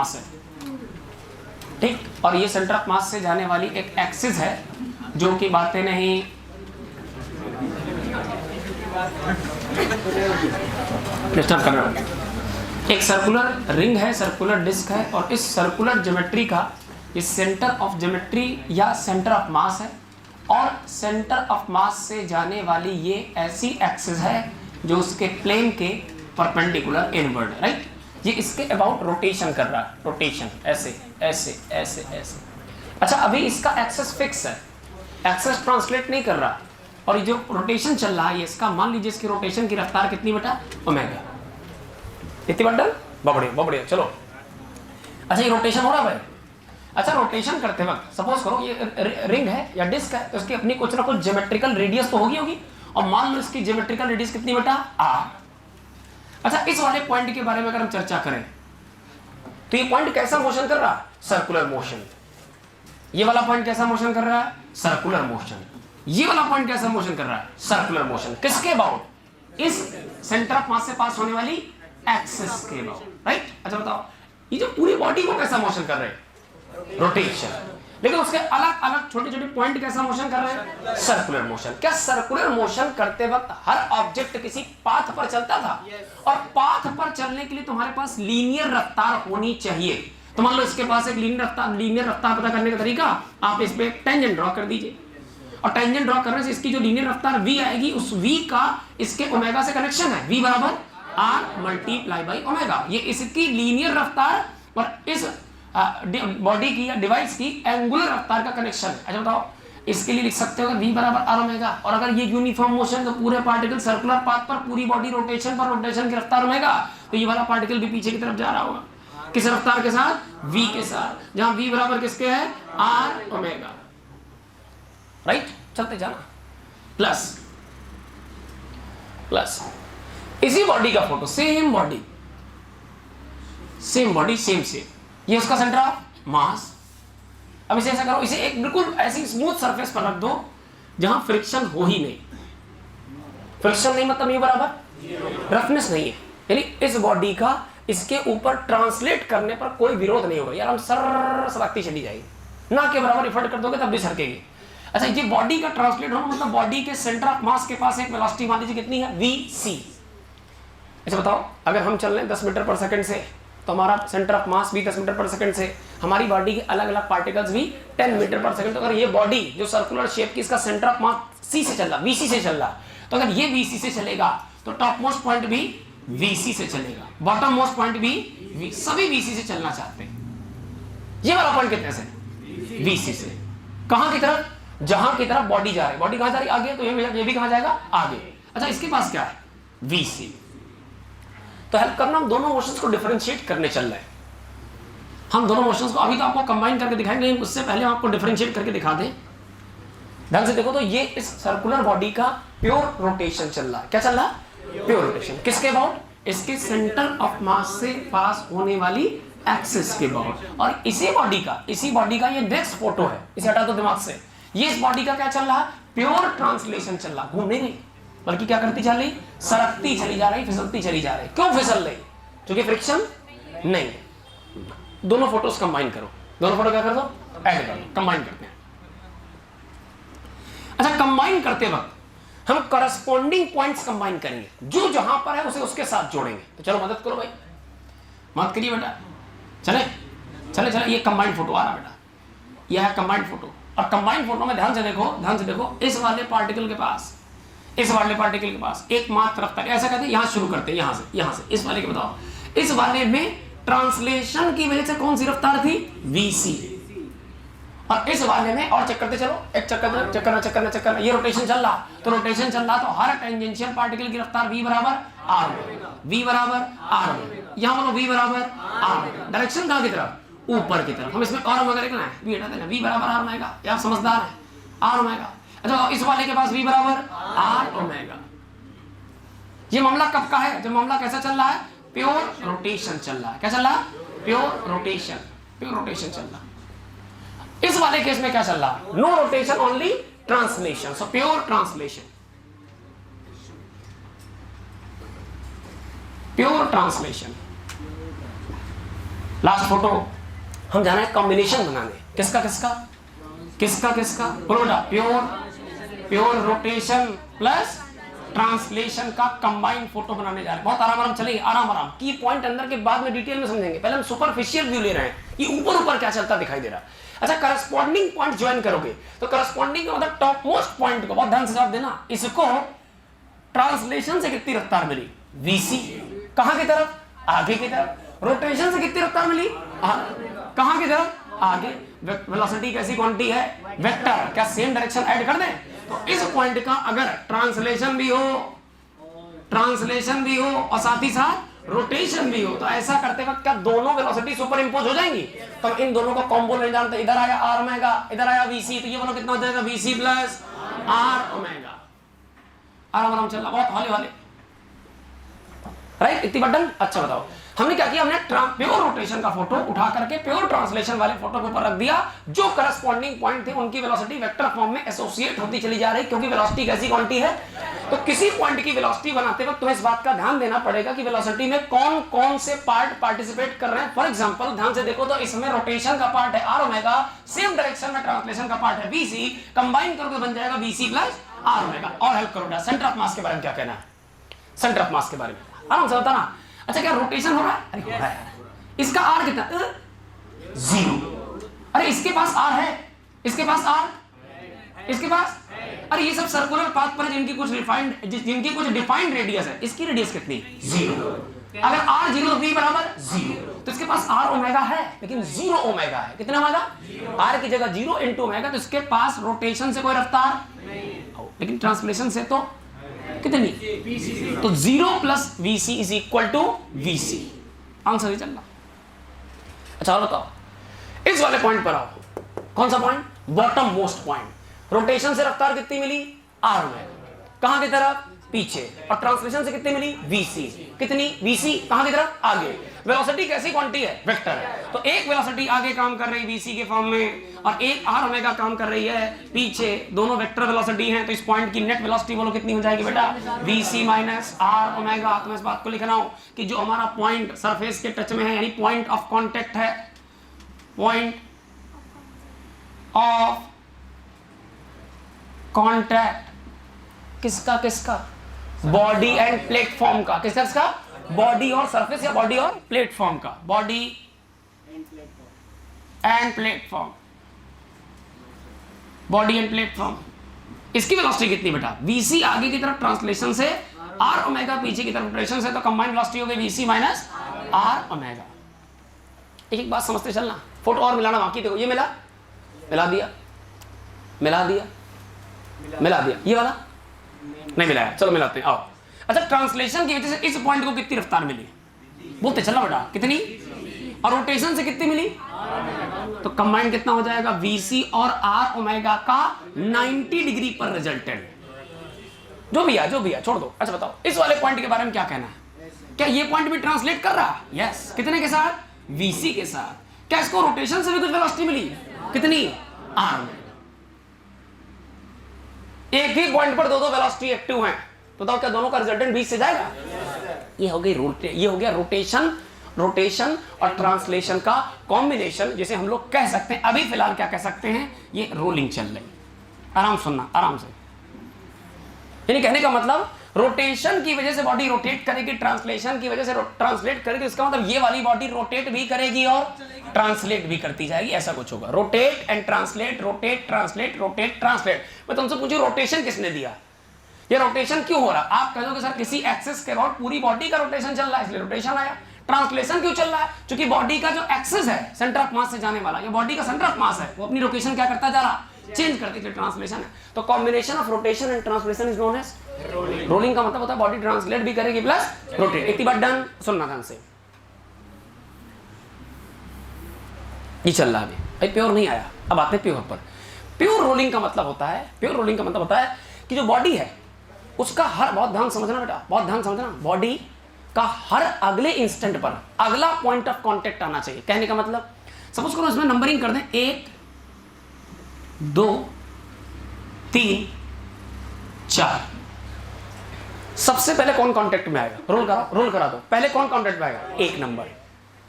मास है, ठीक। और ये सेंटर ऑफ मास से जाने वाली एक एक्सिस है जो कि बातें नहीं डिस्टर्ब कर रहा। एक सर्कुलर रिंग है, सर्कुलर डिस्क है, और इस सर्कुलर ज्योमेट्री का ये सेंटर ऑफ ज्योमेट्री या सेंटर ऑफ मास है, और सेंटर ऑफ मास से जाने वाली ये ऐसी एक्सिस है जो उसके प्लेन के परपेंडिकुलर इनवर्ड है, राइट। ये इसके अबाउट रोटेशन कर रहा है, रोटेशन ऐसे ऐसे ऐसे ऐसे। अच्छा, अभी इसका एक्सेस फिक्स है, एक्सेस ट्रांसलेट नहीं कर रहा, और ये जो रोटेशन चल रहा है इसका, मान लीजिए इसकी रोटेशन की रफ्तार कितनी बटा ओमेगा, कितनी बटा बढ़िया चलो। अच्छा, ये रोटेशन हो रहा है भाई। अच्छा, रोटेशन करते वक्त सपोज करो ये रिंग है या डिस्क है, तो इसकी अपनी कुछ ना कुछ ज्योमेट्रिकल रेडियस तो होगी, और मान लो इसकी ज्योमेट्रिकल रेडियस कितनी बटा आर। अच्छा, इस वाले पॉइंट के बारे में अगर हम चर्चा करें तो ये पॉइंट कैसा मोशन कर रहा है, सर्कुलर मोशन। ये वाला पॉइंट कैसा मोशन कर रहा है, सर्कुलर मोशन। ये वाला पॉइंट कैसा मोशन कर रहा है, सर्कुलर मोशन। किसके अबाउट, इस सेंटर ऑफ मास से पास होने वाली एक्सिस के अबाउट, राइट। अच्छा बताओ, ये जो पूरी बॉडी को कैसा मोशन कर रहे हैं, रोटेशन। लेकिन उसके अलग अलग छोटे छोटे पॉइंट कैसा मोशन कर रहे हैं, सर्कुलर मोशन। क्या सर्कुलर मोशन करते वक्त हर ऑब्जेक्ट किसी पाथ पर चलता था, और पाथ पर चलने के लिए तुम्हारे पास लीनियर रफ्तार होनी चाहिए। तो मान लो इसके पास एक लीनियर रफ्तार पता करने का तरीका, आप इस पे टेंजेंट ड्रॉ कर दीजिए, और टेंजेंट ड्रॉ करने से इसकी जो लीनियर रफ्तार v आएगी, उस v का इसके ओमेगा से कनेक्शन है, v बराबर r मल्टीप्लाई बाई ओमेगा। ये इसकी लीनियर रफ्तार और इस बॉडी की या डिवाइस की एंगुलर रफ्तार का कनेक्शन है। अच्छा बताओ, इसके लिए लिख सकते हो v बराबर r ओमेगा, और अगर ये यूनिफॉर्म मोशन तो पूरे पार्टिकल सर्कुलर पाथ पर, पूरी बॉडी रोटेशन पर, रोटेशन की रफ्तार ओमेगा, तो ये वाला पार्टिकल भी पीछे की तरफ जा रहा होगा, किस रफ्तार के साथ, v के साथ, जहां v बराबर किसके है, r ओमेगा, राइट। चलते जाना, प्लस प्लस इसी बॉडी का फोटो, सेम बॉडी सेम, ये उसका सेंटर ऑफ मास। अब इसे ऐसा करो, इसे एक बिल्कुल ऐसी स्मूथ सरफेस पर रख दो जहां फ्रिक्शन हो ही नहीं। फ्रिक्शन नहीं मतलब ये बराबर रफनेस नहीं है, यानी इस बॉडी का इसके ऊपर ट्रांसलेट करने पर कोई विरोध नहीं होगा, यार हम सरकती चली जाएगी, ना के बराबर इफर्ट कर दोगे तब भी सरकेगी। अच्छा, ये बॉडी का ट्रांसलेट होना मतलब बॉडी के सेंटर ऑफ मास के पास एक वेलोसिटी मान लीजिए कितनी है, vc। अच्छा बताओ, अगर हम चल रहे हैं 10 मीटर पर सेकंड से, तो हमारा सेंटर ऑफ मास भी 10 मीटर पर सेकंड से, हमारी बॉडी के अलग अलग पार्टिकल्स भी 10 मीटर पर सेकंड। तो अगर ये बॉडी जो सर्कुलर शेप की, इसका सेंटर ऑफ मास सी से चल रहा, vc से चल रहा, तो अगर ये vc से चलेगा तो टॉप मोस्ट पॉइंट भी vc से चलेगा, बॉटम मोस्ट पॉइंट भी सभी vc से चलना चाहते हैं। ये वाला पॉइंट कितने से, vc से। कहां की तरफ, जहां की तरफ बॉडी जा रही है, बॉडी कहां जा रही है, आगे, तो ये भी कहां जाएगा, आगे। अच्छा, इसके पास क्या है, vc। तो हेल्प करना, हम दोनों मोशंस को डिफरेंशिएट करने चल रहे हैं। हम दोनों मोशंस को अभी तो आपको कंबाइन करके दिखाएंगे, उससे पहले हम आपको डिफरेंशिएट करके दिखा दें। ध्यान से देखो, तो ये इस सर्कुलर बॉडी का प्योर रोटेशन चल रहा है। क्या चल रहा है, प्योर रोटेशन। किसके अबाउट, इसके सेंटर ऑफ मास से पास होने वाली एक्सिस के अबाउट। और इसी बॉडी का ये नेक्स्ट फोटो है, इसे हटा दो दिमाग से। ये इस बॉडी का क्या चल रहा है, प्योर ट्रांसलेशन चल रहा, घूमने नहीं बल्कि क्या करती चल रही, सरकती चली जा रही, फिसलती चली जा रही। क्यों फिसल रही, क्योंकि फ्रिक्शन नहीं। दोनों फोटोज कंबाइन करो, दोनों फोटो क्या कर दो, ऐड कर दो, कंबाइन करते हैं। अच्छा, कंबाइन करते वक्त हम करस्पॉन्डिंग पॉइंट्स कंबाइन करेंगे, जो जहां पर है उसे उसके साथ जोड़ेंगे। तो चलो मदद करो भाई, मदद करिए बेटा, चले चले चले। ये कंबाइंड फोटो आ रहा बेटा, यह है कंबाइंड फोटो। और कंबाइंड फोटो में ध्यान से देखो, इस वाले पार्टिकल के पास, इस वाले पार्टिकल के पास एकमात्र रफ्तार, ऐसा कहते हैं, यहां शुरू करते हैं, यहां से इस वाले के बताओ, इस वाले में ट्रांसलेशन की वजह से कौन सी रफ्तार थी, vc। और इस वाले में, और चेक करते चलो, एक चक्कर ये रोटेशन चल रहा, तो रोटेशन चल रहा, तो हर टेंजेंशियल पार्टिकल की रफ्तार v बराबर r, यहां बोलो v बराबर r। डायरेक्शन कहां की तरफ, ऊपर की तरफ। हम इसमें और ओमेगा लिखना है, v हटा देना, v बराबर r ओमेगा। ये आप समझदार है, r ओमेगा। अच्छा, इस वाले के पास v बराबर r ओमेगा। ये मामला कब का है, जब मामला कैसा चल रहा है, प्योर रोटेशन चल रहा है। क्या चल रहा है, प्योर रोटेशन चल रहा है। इस वाले केस में क्या चल रहा है, no rotation, only translation. So pure translation, last photo हम जाना है कॉम्बिनेशन बनाने, किसका किसका किसका किसका, बोलो बेटा, प्योर रोटेशन प्लस ट्रांसलेशन का कंबाइंड फोटो बनाने जा रहे हैं। बहुत आराम आराम चलेगी, आराम आराम, की पॉइंट अंदर के बाद में डिटेल में समझेंगे। पहले हम सुपरफिशियल व्यू ले रहे हैं, ये ऊपर ऊपर क्या चलता दिखाई दे रहा है। अच्छा, करस्पॉन्डिंग पॉइंट ज्वाइन करोगे तो करस्पॉन्डिंग का मतलब टॉप मोस्ट पॉइंट को बहुत ध्यान से जवाब देना। इसको ट्रांसलेशन से कितनी रफ्तार मिली, वीसी, कहां की तरफ, आगे की तरफ। रोटेशन से कितनी रफ्तार मिली, कहां की तरफ, आगे। वेलोसिटी कैसी क्वांटिटी है, वेक्टर, क्या सेम डायरेक्शन ऐड कर दें? तो इस पॉइंट का अगर ट्रांसलेशन भी हो और साथ ही साथ रोटेशन भी हो, तो ऐसा करते वक्त क्या दोनों वेलोसिटी सुपर इंपोज हो जाएंगी? तो इन दोनों को कॉम्बो ले जानते, इधर आया आर ओमेगा, इधर आया वीसी, तो ये बोलो कितना हो जाएगा, वीसी प्लस आर ओमेगा। आराम आराम चलना, बहुत हौले हौले, राइट? इतनी बटन। अच्छा बताओ, हमने क्या किया, हमने प्योर रोटेशन का फोटो उठा करके प्योर ट्रांसलेशन वाले फोटो के ऊपर रख दिया। जो करस्पॉन्डिंग पॉइंट थे उनकी वेलोसिटी वेक्टर फॉर्म में एसोसिएट होती चली जा रही, क्योंकि वेलोसिटी कैसी क्वांटिटी है। तो किसी पॉइंट की वेलोसिटी बनाते वक्त तुम्हें इस बात का ध्यान देना पड़ेगा कि वेलोसिटी में कौन कौन से पार्ट पार्टिसिपेट कर रहे हैं। फॉर एग्जांपल ध्यान से देखो तो इसमें रोटेशन का पार्ट है आर ओमेगा, सेम डायरेक्शन में ट्रांसलेशन का पार्ट है वीसी, कंबाइन करोगे बन जाएगा वीसी प्लस आर ओमेगा। और हेल्प करो, सेंटर ऑफ मास के बारे में क्या कहना है, सेंटर ऑफ मास के बारे में आराम से बताना। अच्छा, क्या रोटेशन हो रहा है? अरे हो रहा है। इसका आर कितना, 0। अरे इसके पास आर है, इसके पास आर, इसके पास, अरे ये सब सर्कुलर पाथ पर जिनकी कुछ डिफाइंड रेडियस है, इसकी रेडियस कितनी, 0। अगर आर 0 तो v बराबर 0, तो इसके पास आर ओमेगा है लेकिन 0 ओमेगा है। कितना ओमेगा, आर की जगह 0 इंटू ओमेगा, तो इसके पास रोटेशन से कोई रफ्तार नहीं, लेकिन ट्रांसलेशन से तो कितनी, तो 0 plus VC is equal to VC. Answer ही चल रहा। अच्छा और बताओ, इस वाले पॉइंट पर आओ, कौन सा point, bottom most point. Rotation से रफ्तार कितनी मिली, आर में, कहां की तरफ, पीछे, और ट्रांसलेशन से कितनी मिली, वीसी, कितनी, वीसी कहां की तरफ, आगे। वेलोसिटी कैसी क्वांटिटी है, वेक्टर है, तो एक वेलोसिटी आगे काम कर रही वीसी के फॉर्म में और एक आर ओमेगा काम कर रही है पीछे, दोनों वेक्टर वेलोसिटी हैं। तो इस पॉइंट की नेट वेलोसिटी बोलो कितनी हो जाएगी बेटा, वीसी माइनस आर ओमेगा। तो मैं इस बात को लिख रहा हूं कि जो हमारा पॉइंट सरफेस के टच में है, यानी पॉइंट ऑफ कॉन्टेक्ट है, पॉइंट ऑफ कॉन्टैक्ट किसका किसका, बॉडी एंड प्लेटफॉर्म का। किसका किसका, बॉडी और सरफेस या बॉडी और प्लेटफॉर्म का, body and platform, body and platform. इसकी वेलोसिटी कितनी बेटा, वीसी आगे की तरफ ट्रांसलेशन से, आर ओमेगा पीछे की तरफ रोटेशन से, तो कंबाइंड वेलोसिटी हो गई वीसी माइनस आर ओमेगा। एक बात समझते चलना, फोटो और मिलाना बाकी। देखो ये मिला दिया, मिला दिया, ये वाला नहीं मिलाया, चलो मिलाते हैं, आओ। अच्छा, ट्रांसलेशन की वजह से इस पॉइंट को कितनी रफ्तार मिली, बोलते चलना बेटा, कितनी, और रोटेशन से कितनी मिली, तो कंबाइंड कितना हो जाएगा, वीसी और आर ओमेगा का 90 डिग्री पर रिजल्टेंट। जो भी है छोड़ दो। अच्छा बताओ, इस वाले पॉइंट के बारे में क्या कहना है, क्या ये पॉइंट भी ट्रांसलेट कर रहा, यस, कितने के साथ, वीसी के साथ। क्या इसको रोटेशन से भी कुछ वेलोसिटी मिली, कितनी, आर में। एक ही पॉइंट पर दो वेलोसिटी एक्टिव हैं, तो बताओ क्या दोनों का रिजल्टेंट 20 से जाएगा। ये हो गया रोटेशन और ट्रांसलेशन का कॉम्बिनेशन, जिसे हम लोग कह सकते हैं, अभी फिलहाल क्या कह सकते हैं, ये रोलिंग चल रही। आराम सुनना, आराम से। यानी कहने का मतलब, रोटेशन की वजह से बॉडी रोटेट करेगी, ट्रांसलेशन की वजह से ट्रांसलेट करेगी, इसका मतलब ये वाली बॉडी रोटेट भी करेगी और ट्रांसलेट भी करती जाएगी, ऐसा कुछ होगा। Rotate and translate, rotate translate, rotate translate. मैं तुमसे पूछूं, रोटेशन किसने दिया, ये रोटेशन क्यों हो रहा, आप कहोगे सर किसी एक्सिस के अराउंड पूरी बॉडी का रोटेशन चल रहा है इसलिए रोटेशन आया। ट्रांसलेशन क्यों चल रहा है, क्योंकि बॉडी का जो एक्सिस है सेंटर ऑफ मास से जाने वाला, ये बॉडी का सेंटर ऑफ मास है, वो अपनी रोटेशन क्या करता जा रहा, चेंज करती है, ट्रांसलेशन है। तो combination of rotation and translation is known as rolling. का मतलब होता है बॉडी ट्रांसलेट भी करेगी प्लस रोटेट। इतनी बात डन, सुनना ध्यान से। ये चल रहा है अभी प्योर नहीं आया, अब आते हैं प्योर पर। प्योर रोलिंग का मतलब होता है कि जो बॉडी है उसका हर, बहुत ध्यान समझना बेटा, बहुत ध्यान समझना, बॉडी का हर अगले इंस्टेंट पर अगला पॉइंट ऑफ कांटेक्ट आना चाहिए। कहने का मतलब, सपोज करो इसमें नंबरिंग कर दें 1 2 3 4। सबसे पहले कौन कांटेक्ट में आएगा, रोल करा दो, पहले कौन कांटेक्ट में आएगा, 1 नंबर।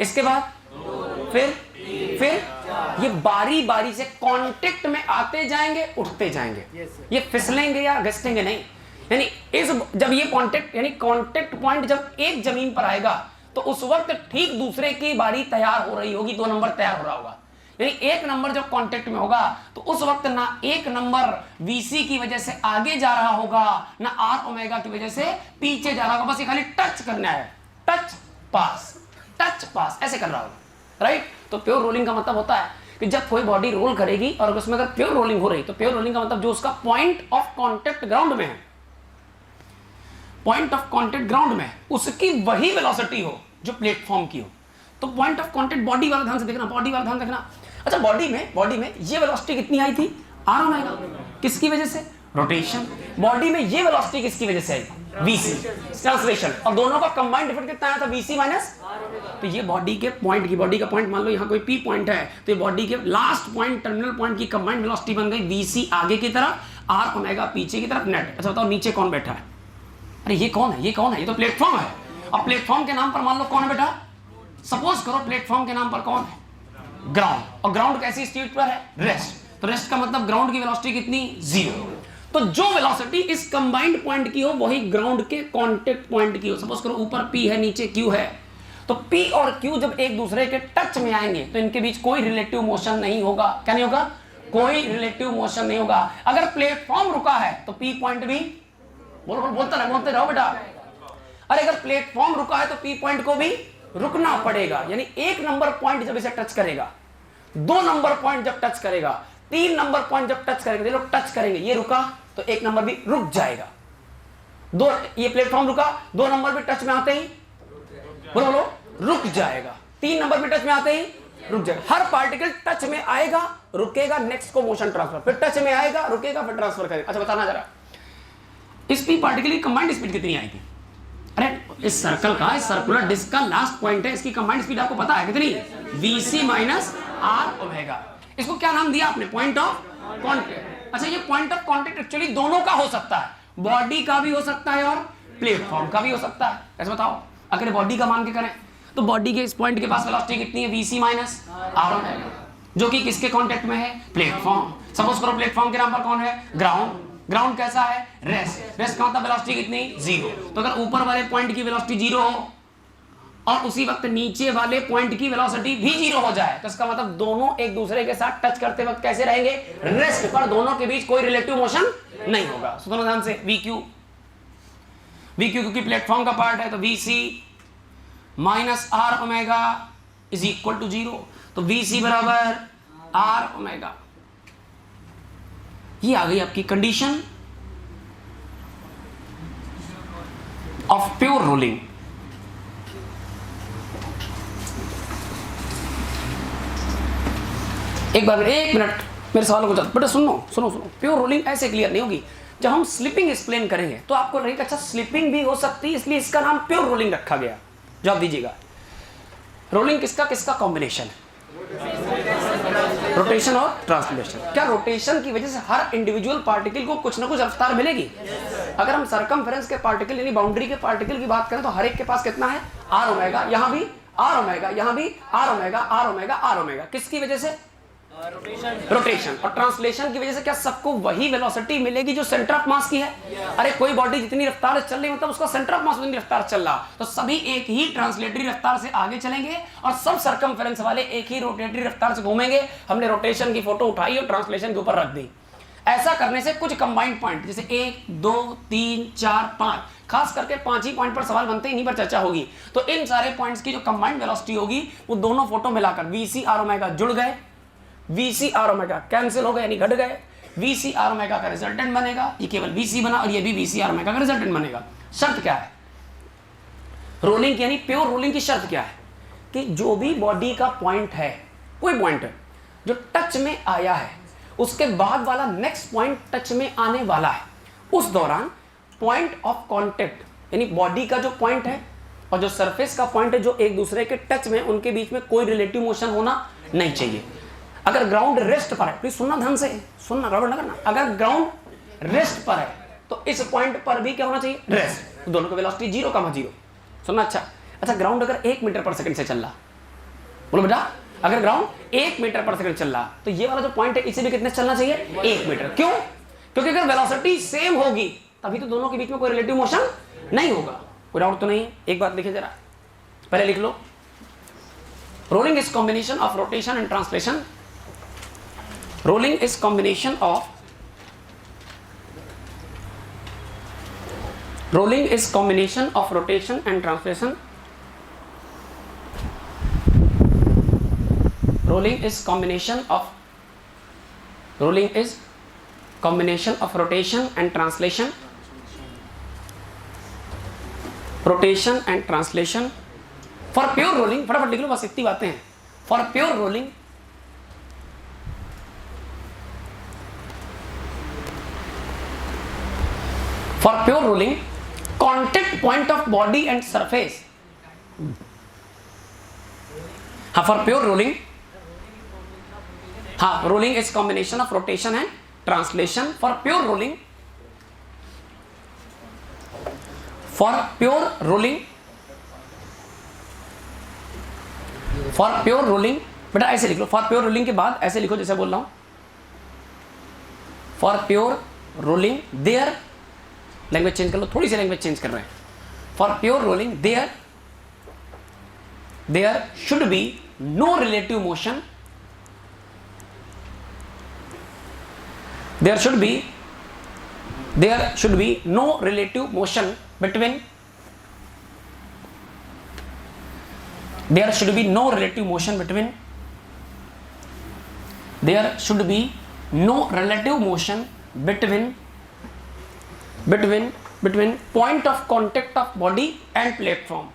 इसके बाद फिर ये बारी बारी से कांटेक्ट में आते जाएंगे, उठते जाएंगे, ये फिसलेंगे या घिसेंगे नहीं। यानी जब ये कांटेक्ट यानी कांटेक्ट पॉइंट जब एक जमीन पर आएगा तो उस वक्त ठीक दूसरे की बारी तैयार हो रही होगी, 2 नंबर तैयार हो रहा होगा। यानी 1 नंबर जब कांटेक्ट में होगा तो उस वक्त ना 1 नंबर VC की वजह से आगे जा रहा होगा, ना R ओमेगा की वजह से पीछे जा रहा होगा। बस ये खाली टच करना है, टच पास ऐसे कर रहा होगा, राइट। तो प्योर रोलिंग का मतलब होता है कि जब कोई बॉडी रोल करेगी और उसमें अगर प्योर रोलिंग हो रही तो प्योर रोलिंग का मतलब जो उसका पॉइंट ऑफ कांटेक्ट ग्राउंड में है, पॉइंट ऑफ कांटेक्ट ग्राउंड में उसकी वही वेलोसिटी हो जो प्लेटफॉर्म की हो। तो पॉइंट ऑफ कांटेक्ट बॉडी वाला ध्यान से देखना, बॉडी वाला ध्यान रखना। अच्छा, बॉडी में ये वेलोसिटी कितनी आई थी? R omega. किसकी वजह से? रोटेशन। बॉडी में ये वेलोसिटी किसकी वजह से आई? VC, translation. और दोनों का कंबाइंड इफेक्ट कितना आया था? VC minus. तो ये बॉडी के पॉइंट की, बॉडी का पॉइंट मान लो यहाँ कोई P पॉइंट है, तो ये बॉडी के लास्ट पॉइंट, टर्मिनल पॉइंट की कंबाइंड वेलोसिटी बन गई VC आगे की तरफ, R ओमेगा पीछे की तरफ, नेट। अच्छा बताओ नीचे कौन बैठा है? अरे ये कौन है? ये तो प्लेटफॉर्म है। अब प्लेटफॉर्म के नाम पर मान लो कौन है बेटा? सपोज करो प्लेटफॉर्म के नाम पर कौन है? ग्राउंड। और ग्राउंड कैसी स्टेट पर है? रेस्ट। तो रेस्ट का मतलब ग्राउंड की वेलोसिटी कितनी? 0। तो जो वेलोसिटी इस कंबाइंड पॉइंट की हो वही ग्राउंड के कांटेक्ट पॉइंट की हो। सपोज करो ऊपर P है, नीचे Q है, तो P और Q जब एक दूसरे के टच में आएंगे तो इनके बीच कोई रिलेटिव मोशन नहीं होगा। क्या नहीं होगा? कोई रिलेटिव मोशन नहीं होगा। अगर प्लेटफॉर्म रुका है तो P पॉइंट भी बोलते रहो बेटा। अरे अगर प्लेटफॉर्म रुका है तो P पॉइंट को भी रुकना पड़ेगा। यानी 1 नंबर पॉइंट जब इसे टच करेगा, 2 नंबर पॉइंट जब टच करेगा, 3 नंबर पॉइंट जब टच करेगा, ये लोग टच करेंगे, ये रुका तो 1 नंबर भी रुक जाएगा। ये प्लेटफॉर्म रुका, 2 नंबर भी टच में आते ही बोलो रुक जाएगा, 3 नंबर भी टच में आते ही रुक जाएगा। हर पार्टिकल टच में आएगा, रुकेगा, नेक्स्ट को मोशन ट्रांसफर, फिर टच में आएगा, रुकेगा, फिर ट्रांसफर करेगा। अच्छा बताना जरा, इस P पार्टिकल की कंबाइंड स्पीड कितनी आई थी? अरे इस सर्कल का, इस सर्कुलर डिस्क का लास्ट पॉइंट है, इसकी कंबाइंड स्पीड आपको पता है कितनी? VC minus R omega. इसको क्या नाम दिया आपने? Point of contact. अच्छा, ये पॉइंट ऑफ कांटेक्ट एक्चुअली दोनों का हो सकता है, बॉडी का भी हो सकता है और प्लेटफॉर्म का भी हो सकता है। ऐसे बताओ, अगर बॉडी का मान के करें तो बॉडी के इस पॉइंट के पास वेलोसिटी कितनी है? VC माइनस R ओमेगा, जो कि किसके कांटेक्ट में है? प्लेटफॉर्म। सपोज करो प्लेटफॉर्म के नाम पर कौन है? ग्राउंड। ग्राउंड कैसा है? रेस्ट। रेस्ट का मतलब वेलोसिटी कितनी? 0। तो अगर ऊपर वाले पॉइंट की वेलोसिटी 0 हो और उसी वक्त नीचे वाले पॉइंट की वेलोसिटी भी 0 हो जाए तो इसका मतलब दोनों एक दूसरे के साथ टच करते वक्त कैसे रहेंगे? रेस्ट पर। दोनों के बीच कोई रिलेटिव मोशन नहीं होगा। सुनो ध्यान से, VQ क्योंकि प्लेटफॉर्म का पार्ट है तो VC minus R omega is equal to 0। तो VC बराबर R ओमेगा। ये आ गई आपकी कंडीशन ऑफ प्योर रोलिंग। एक मिनट मेरे सवालों को बेटा सुनो। प्योर रोलिंग ऐसे क्लियर नहीं होगी। जब हम स्लिपिंग एक्सप्लेन करेंगे तो आपको लगेगा अच्छा स्लिपिंग भी हो सकती है, इसलिए इसका नाम प्योर रोलिंग रखा गया। जवाब दीजिएगा, रोलिंग किसका कॉम्बिनेशन है? रोटेशन और ट्रांसलेशन। क्या रोटेशन की वजह से हर इंडिविजुअल पार्टिकल को कुछ ना कुछ रफ्तार मिलेगी? अगर हम सरकमफेरेंस के पार्टिकल यानी बाउंड्री के पार्टिकल की बात करें तो हर एक के पास कितना है? R omega. यहां भी R ओमेगा, यहां भी R omega, R omega, R omega. किसकी वजह से? रोटेशन। और ट्रांसलेशन की वजह से क्या सबको वही वेलोसिटी मिलेगी जो सेंटर ऑफ मास की है? अरे कोई बॉडी जितनी रफ्तार से चल रही मतलब उसका सेंटर ऑफ मास उतनी रफ्तार चल रहा, तो सभी एक ही ट्रांसलेटरी रफ्तार से आगे चलेंगे और सब सरकमफेरेंस वाले एक ही रोटेटरी रफ्तार से घूमेंगे। हमने रोटेशन की फोटो उठाई और ट्रांसलेशन के ऊपर रख दी। ऐसा करने से कुछ कंबाइंड पॉइंट जैसे 1 2 3 4 5, खास करके 5 ही पॉइंट पर सवाल बनते हैं, इन्हीं पर चर्चा होगी। तो इन सारे पॉइंट्स की जो कंबाइंड वेलोसिटी होगी वो दोनों फोटो मिलाकर VC R ओमेगा जुड़ गए, VC R ओमेगा कैंसिल हो गए यानी घट गए, VC R ओमेगा का रिजल्टेंट बनेगा। ये केवल VC बना और ये भी VC R ओमेगा का रिजल्टेंट बनेगा। शर्त क्या है रोलिंग यानी प्योर रोलिंग की? शर्त क्या है कि जो भी बॉडी का पॉइंट है, कोई पॉइंट है जो टच में आया है, उसके बाद वाला नेक्स्ट पॉइंट टच में आने वाला है, उस दौरान पॉइंट ऑफ कांटेक्ट यानी बॉडी का जो पॉइंट है और जो सरफेस का पॉइंट है जो एक दूसरे के टच में, उनके बीच में कोई रिलेटिव मोशन होना नहीं चाहिए। अगर ग्राउंड रेस्ट पर है, प्लीज सुनना ध्यान से, सुनना गड़बड़ ना करना। अगर ग्राउंड रेस्ट पर है तो इस पॉइंट पर भी क्या होना चाहिए? रेस्ट। तो दोनों की वेलोसिटी 0, 0। सुनना अच्छा। ग्राउंड अगर 1 मीटर पर सेकंड से चल रहा बोलो बेटा, अगर ग्राउंड 1 मीटर पर सेकंड चल रहा तो ये वाला जो पॉइंट है इसे भी कितने चलना चाहिए? 1 मीटर। क्यों? क्योंकि अगर वेलोसिटी सेम होगी तभी तो दोनों के बीच में कोई रिलेटिव मोशन नहीं होगा। कोई डाउट तो नहीं? एक बात लिखे जरा, पहले लिख लो। Rolling is combination of rotation and translation. Rolling is combination of rolling is combination of rotation and translation. Rolling is combination of rotation and translation. Rotation and translation. For pure rolling, फटाफट लिख लो, बस इतनी बातें हैं। For pure rolling, contact point of body and surface. For pure rolling, rolling is combination of rotation and translation. For pure rolling, बेटा ऐसे लिख लो। For pure rolling के बाद ऐसे लिखो जैसे बोल रहा हूं। For pure rolling there, language change कर लो, थोड़ी सी लैंग्वेज चेंज कर रहे हैं। For pure rolling there should be no relative motion, there should be no relative motion between point of contact of body and platform.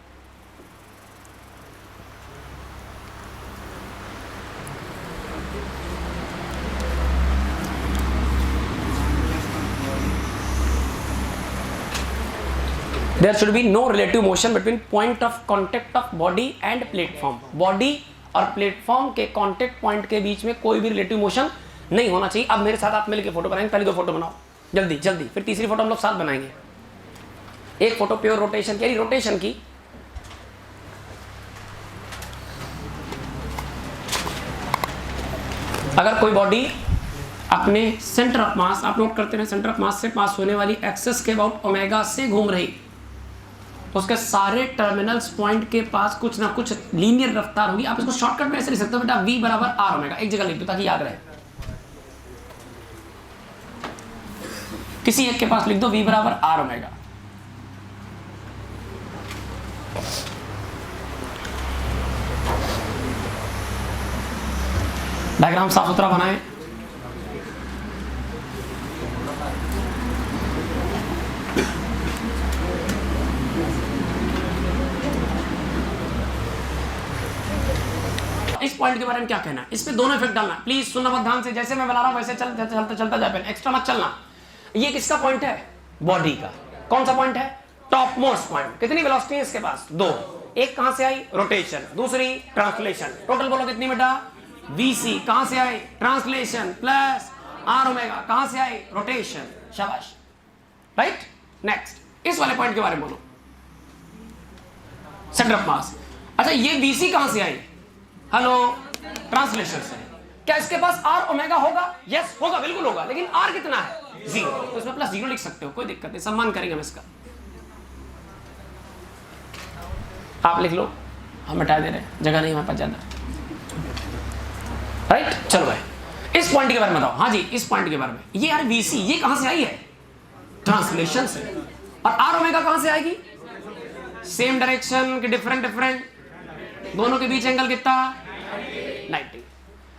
There should be no relative motion between point of contact of body and platform. Body और platform के contact point के बीच में कोई भी relative motion नहीं होना चाहिए। अब मेरे साथ आप मिलकर फोटो बनाएंगे। पहले 2 फोटो बनाओ जल्दी जल्दी, फिर तीसरी फोटो हम लोग साथ बनाएंगे। एक फोटो प्योर रोटेशन की, रोटेशन की। अगर कोई बॉडी अपने सेंटर ऑफ मास, आप नोट करते हैं, सेंटर ऑफ मास से पास होने वाली एक्सेस के अबाउट ओमेगा से घूम रही, तो उसके सारे टर्मिनल्स पॉइंट के पास कुछ ना कुछ लीनियर रफ्तार होगी। आप इसको शॉर्टकट में ऐसे लिख सकते हो बेटा, v बराबर r ओमेगा। एक जगह लिख दो ताकि याद रहे। किसी एक के पास लिख दो v बराबर r ओमेगा। डायग्राम साफ सुथरा बनाएं। इस पॉइंट के बारे में क्या कहना है, इस पे दोनों इफेक्ट डालना। प्लीज सुनना बहुत ध्यान से, जैसे मैं बना रहा हूं वैसे चलता जाए, एक्स्ट्रा मत चलना। ये किसका पॉइंट है? बॉडी का। कौन सा पॉइंट है? Top most point. कितनी वेलोसिटी है इसके पास? 2। एक कहां से आई? रोटेशन। दूसरी ट्रांसलेशन। टोटल बोलो कितनी बेटा? vc। कहां से आई? Translation plus r omega. कहां से आई? रोटेशन। शाबाश, राइट। नेक्स्ट इस वाले पॉइंट के बारे में बोलो, सेंटर ऑफ मास। अच्छा, ये vc कहां से आई? हेलो, ट्रांसलेशन से। क्या इसके पास r ओमेगा होगा? यस होगा, बिल्कुल होगा। लेकिन r कितना है? 0। तो इसमें प्लस 0 लिख सकते हो, कोई दिक्कत नहीं, सम्मान करेंगे हम इसका। आप लिख लो, हम हटा दे रहे हैं, जगह नहीं हमारे पास ज्यादा, राइट। चलो भाई, इस पॉइंट के बारे में बताओ। हाँ जी, इस पॉइंट के बारे में। ये यार vc, ये कहां से आई है? ट्रांसलेशन से। और r ओमेगा कहां से आएगी? सेम डायरेक्शन के डिफरेंट, दोनों के बीच एंगल कितना? 90।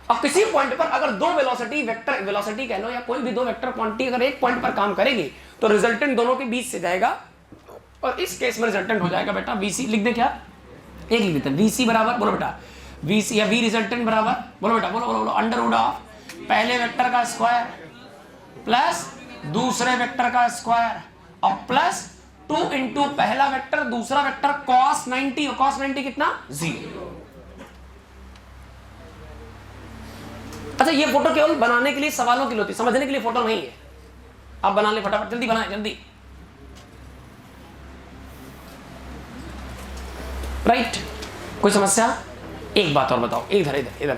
अब किसी पॉइंट पर अगर 2 वेलोसिटी वेक्टर, वेलोसिटी कह लो या कोई भी 2 वेक्टर क्वांटिटी अगर एक पॉइंट पर काम करेगी तो रिजल्टेंट दोनों के बीच से जाएगा, और इस केस में रिजल्टेंट हो जाएगा बेटा vc। लिख दे क्या? एक लिख देते हैं। vc बराबर, बोलो बेटा, vc या v रिजल्टेंट बराबर, बोलो बेटा, बोलो अंडर रूट ऑफ पहले वेक्टर का स्क्वायर प्लस दूसरे वेक्टर का स्क्वायर और प्लस 2 इंटू पहला वेक्टर दूसरा वेक्टर cos 90। और cos 90 कितना? 0। अच्छा, ये फोटो केवल बनाने के लिए, सवालों के लिए होती, समझने के लिए फोटो नहीं है। आप बना ले फटाफट, जल्दी बनाए, जल्दी, राइट। कोई समस्या? एक बात और बताओ, इधर इधर इधर।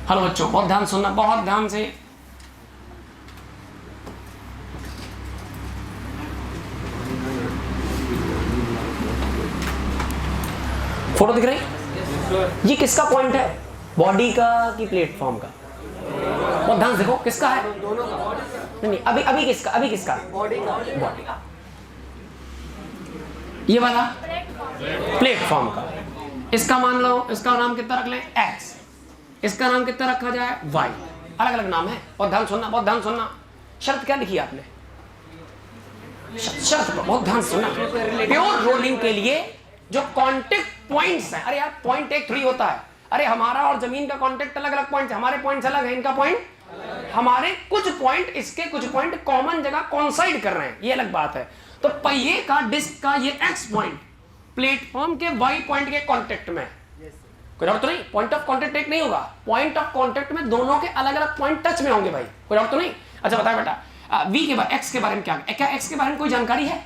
हेलो बच्चों, बहुत ध्यान सुनना, बहुत ध्यान से। फोटो दिख रही? ये किसका पॉइंट है, बॉडी का कि प्लेटफॉर्म का? बहुत ध्यान से देखो, किसका है? नहीं, अभी किसका, अभी किसका? बॉडी का। ये वाला प्लेटफॉर्म का। इसका मान लो, इसका नाम कितना रख लें? एक्स। इसका नाम कितना रखा जाए? वाई। अलग अलग नाम है। बहुत ध्यान सुनना, बहुत ध्यान सुनना। शर्त क्या लिखी आपने? शर्त पर बहुत ध्यान सुनना। प्योर रोलिंग के लिए जो कांटेक्ट पॉइंट्स हैं, अरे यार पॉइंट एक थोड़ी होता है, अरे हमारा और जमीन का कांटेक्ट अलग अलग पॉइंट है, हमारे पॉइंट्स अलग है, इनका पॉइंट, हमारे कुछ पॉइंट, इसके कुछ पॉइंट कॉमन जगह कॉन्साइड कर रहे हैं, ये अलग बात है। तो पहिए का, डिस्क का ये एक्स पॉइंट प्लेटफॉर्म के वाई पॉइंट के कांटेक्ट में, कोई डाउट तो नहीं? पॉइंट ऑफ कांटेक्ट एक नहीं होगा, पॉइंट ऑफ कांटेक्ट में दोनों के अलग अलग पॉइंट टच में होंगे भाई, कोई डाउट तो नहीं? अच्छा बताए बेटा, वी के बारे, एक्स के बारे में क्या एक्स के बारे में कोई जानकारी है?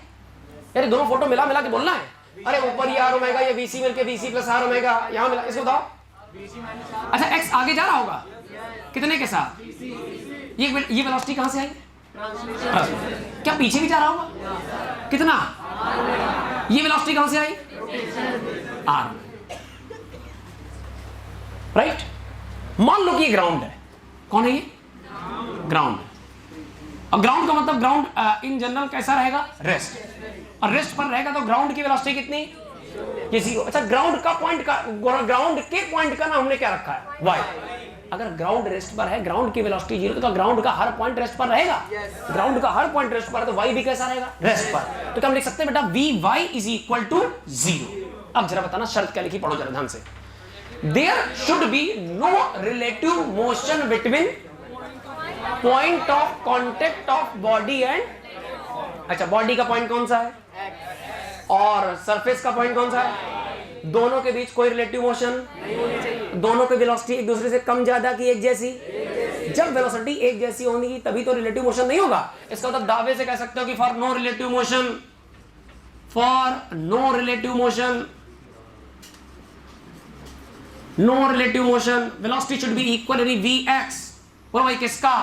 यार दोनों फोटो मिला मिला के बोलना है। अरे ऊपर ये आर ओमेगा, ये बीसी मिलके बीसी प्लस आर ओमेगा, यहां मिला, इसको बताओ। अच्छा एक्स आगे जा रहा होगा कितने के साथ? ये वेलोसिटी कहां से आई? क्या पीछे भी जा रहा होगा? कितना? ये वेलोसिटी कहां से आई? आर। राइट। मान लो कि ये ग्राउंड है। कौन है ये? ग्राउंड। और ग्राउंड का मतलब ग्राउंड इन जनरल कैसा रहेगा? रेस्ट। और रेस्ट पर रहेगा तो ग्राउंड की वेलोसिटी कितनी? ये जीरो। अच्छा ग्राउंड का पॉइंट का, ग्राउंड के पॉइंट का नाम हमने क्या रखा है? वाई। अगर ग्राउंड रेस्ट पर है, ग्राउंड की वेलोसिटी जीरो, तो ग्राउंड का हर पॉइंट रेस्ट पर रहेगा। ग्राउंड का हर पॉइंट रेस्ट पर है तो वाई भी कैसा रहेगा? रेस्ट पर। तो क्या हम लिख सकते हैं बेटा V Y is equal to zero? अब जरा बताना शर्त क्या लिखी, पढ़ो जरा ध्यान से। There should be no relative motion between point of contact of body and, अच्छा बॉडी का पॉइंट कौन सा है और सरफेस का पॉइंट कौन सा है? दोनों के बीच कोई रिलेटिव मोशन नहीं होनी चाहिए। दोनों की वेलोसिटी एक दूसरे से कम ज्यादा की एक जैसी? जब वेलोसिटी एक जैसी होगी तभी तो रिलेटिव मोशन नहीं होगा। इसका मतलब दावे से कह सकते हो कि for no relative motion, for no relative motion, no relative motion velocity should be equal to vx। बोलो भाई किसका?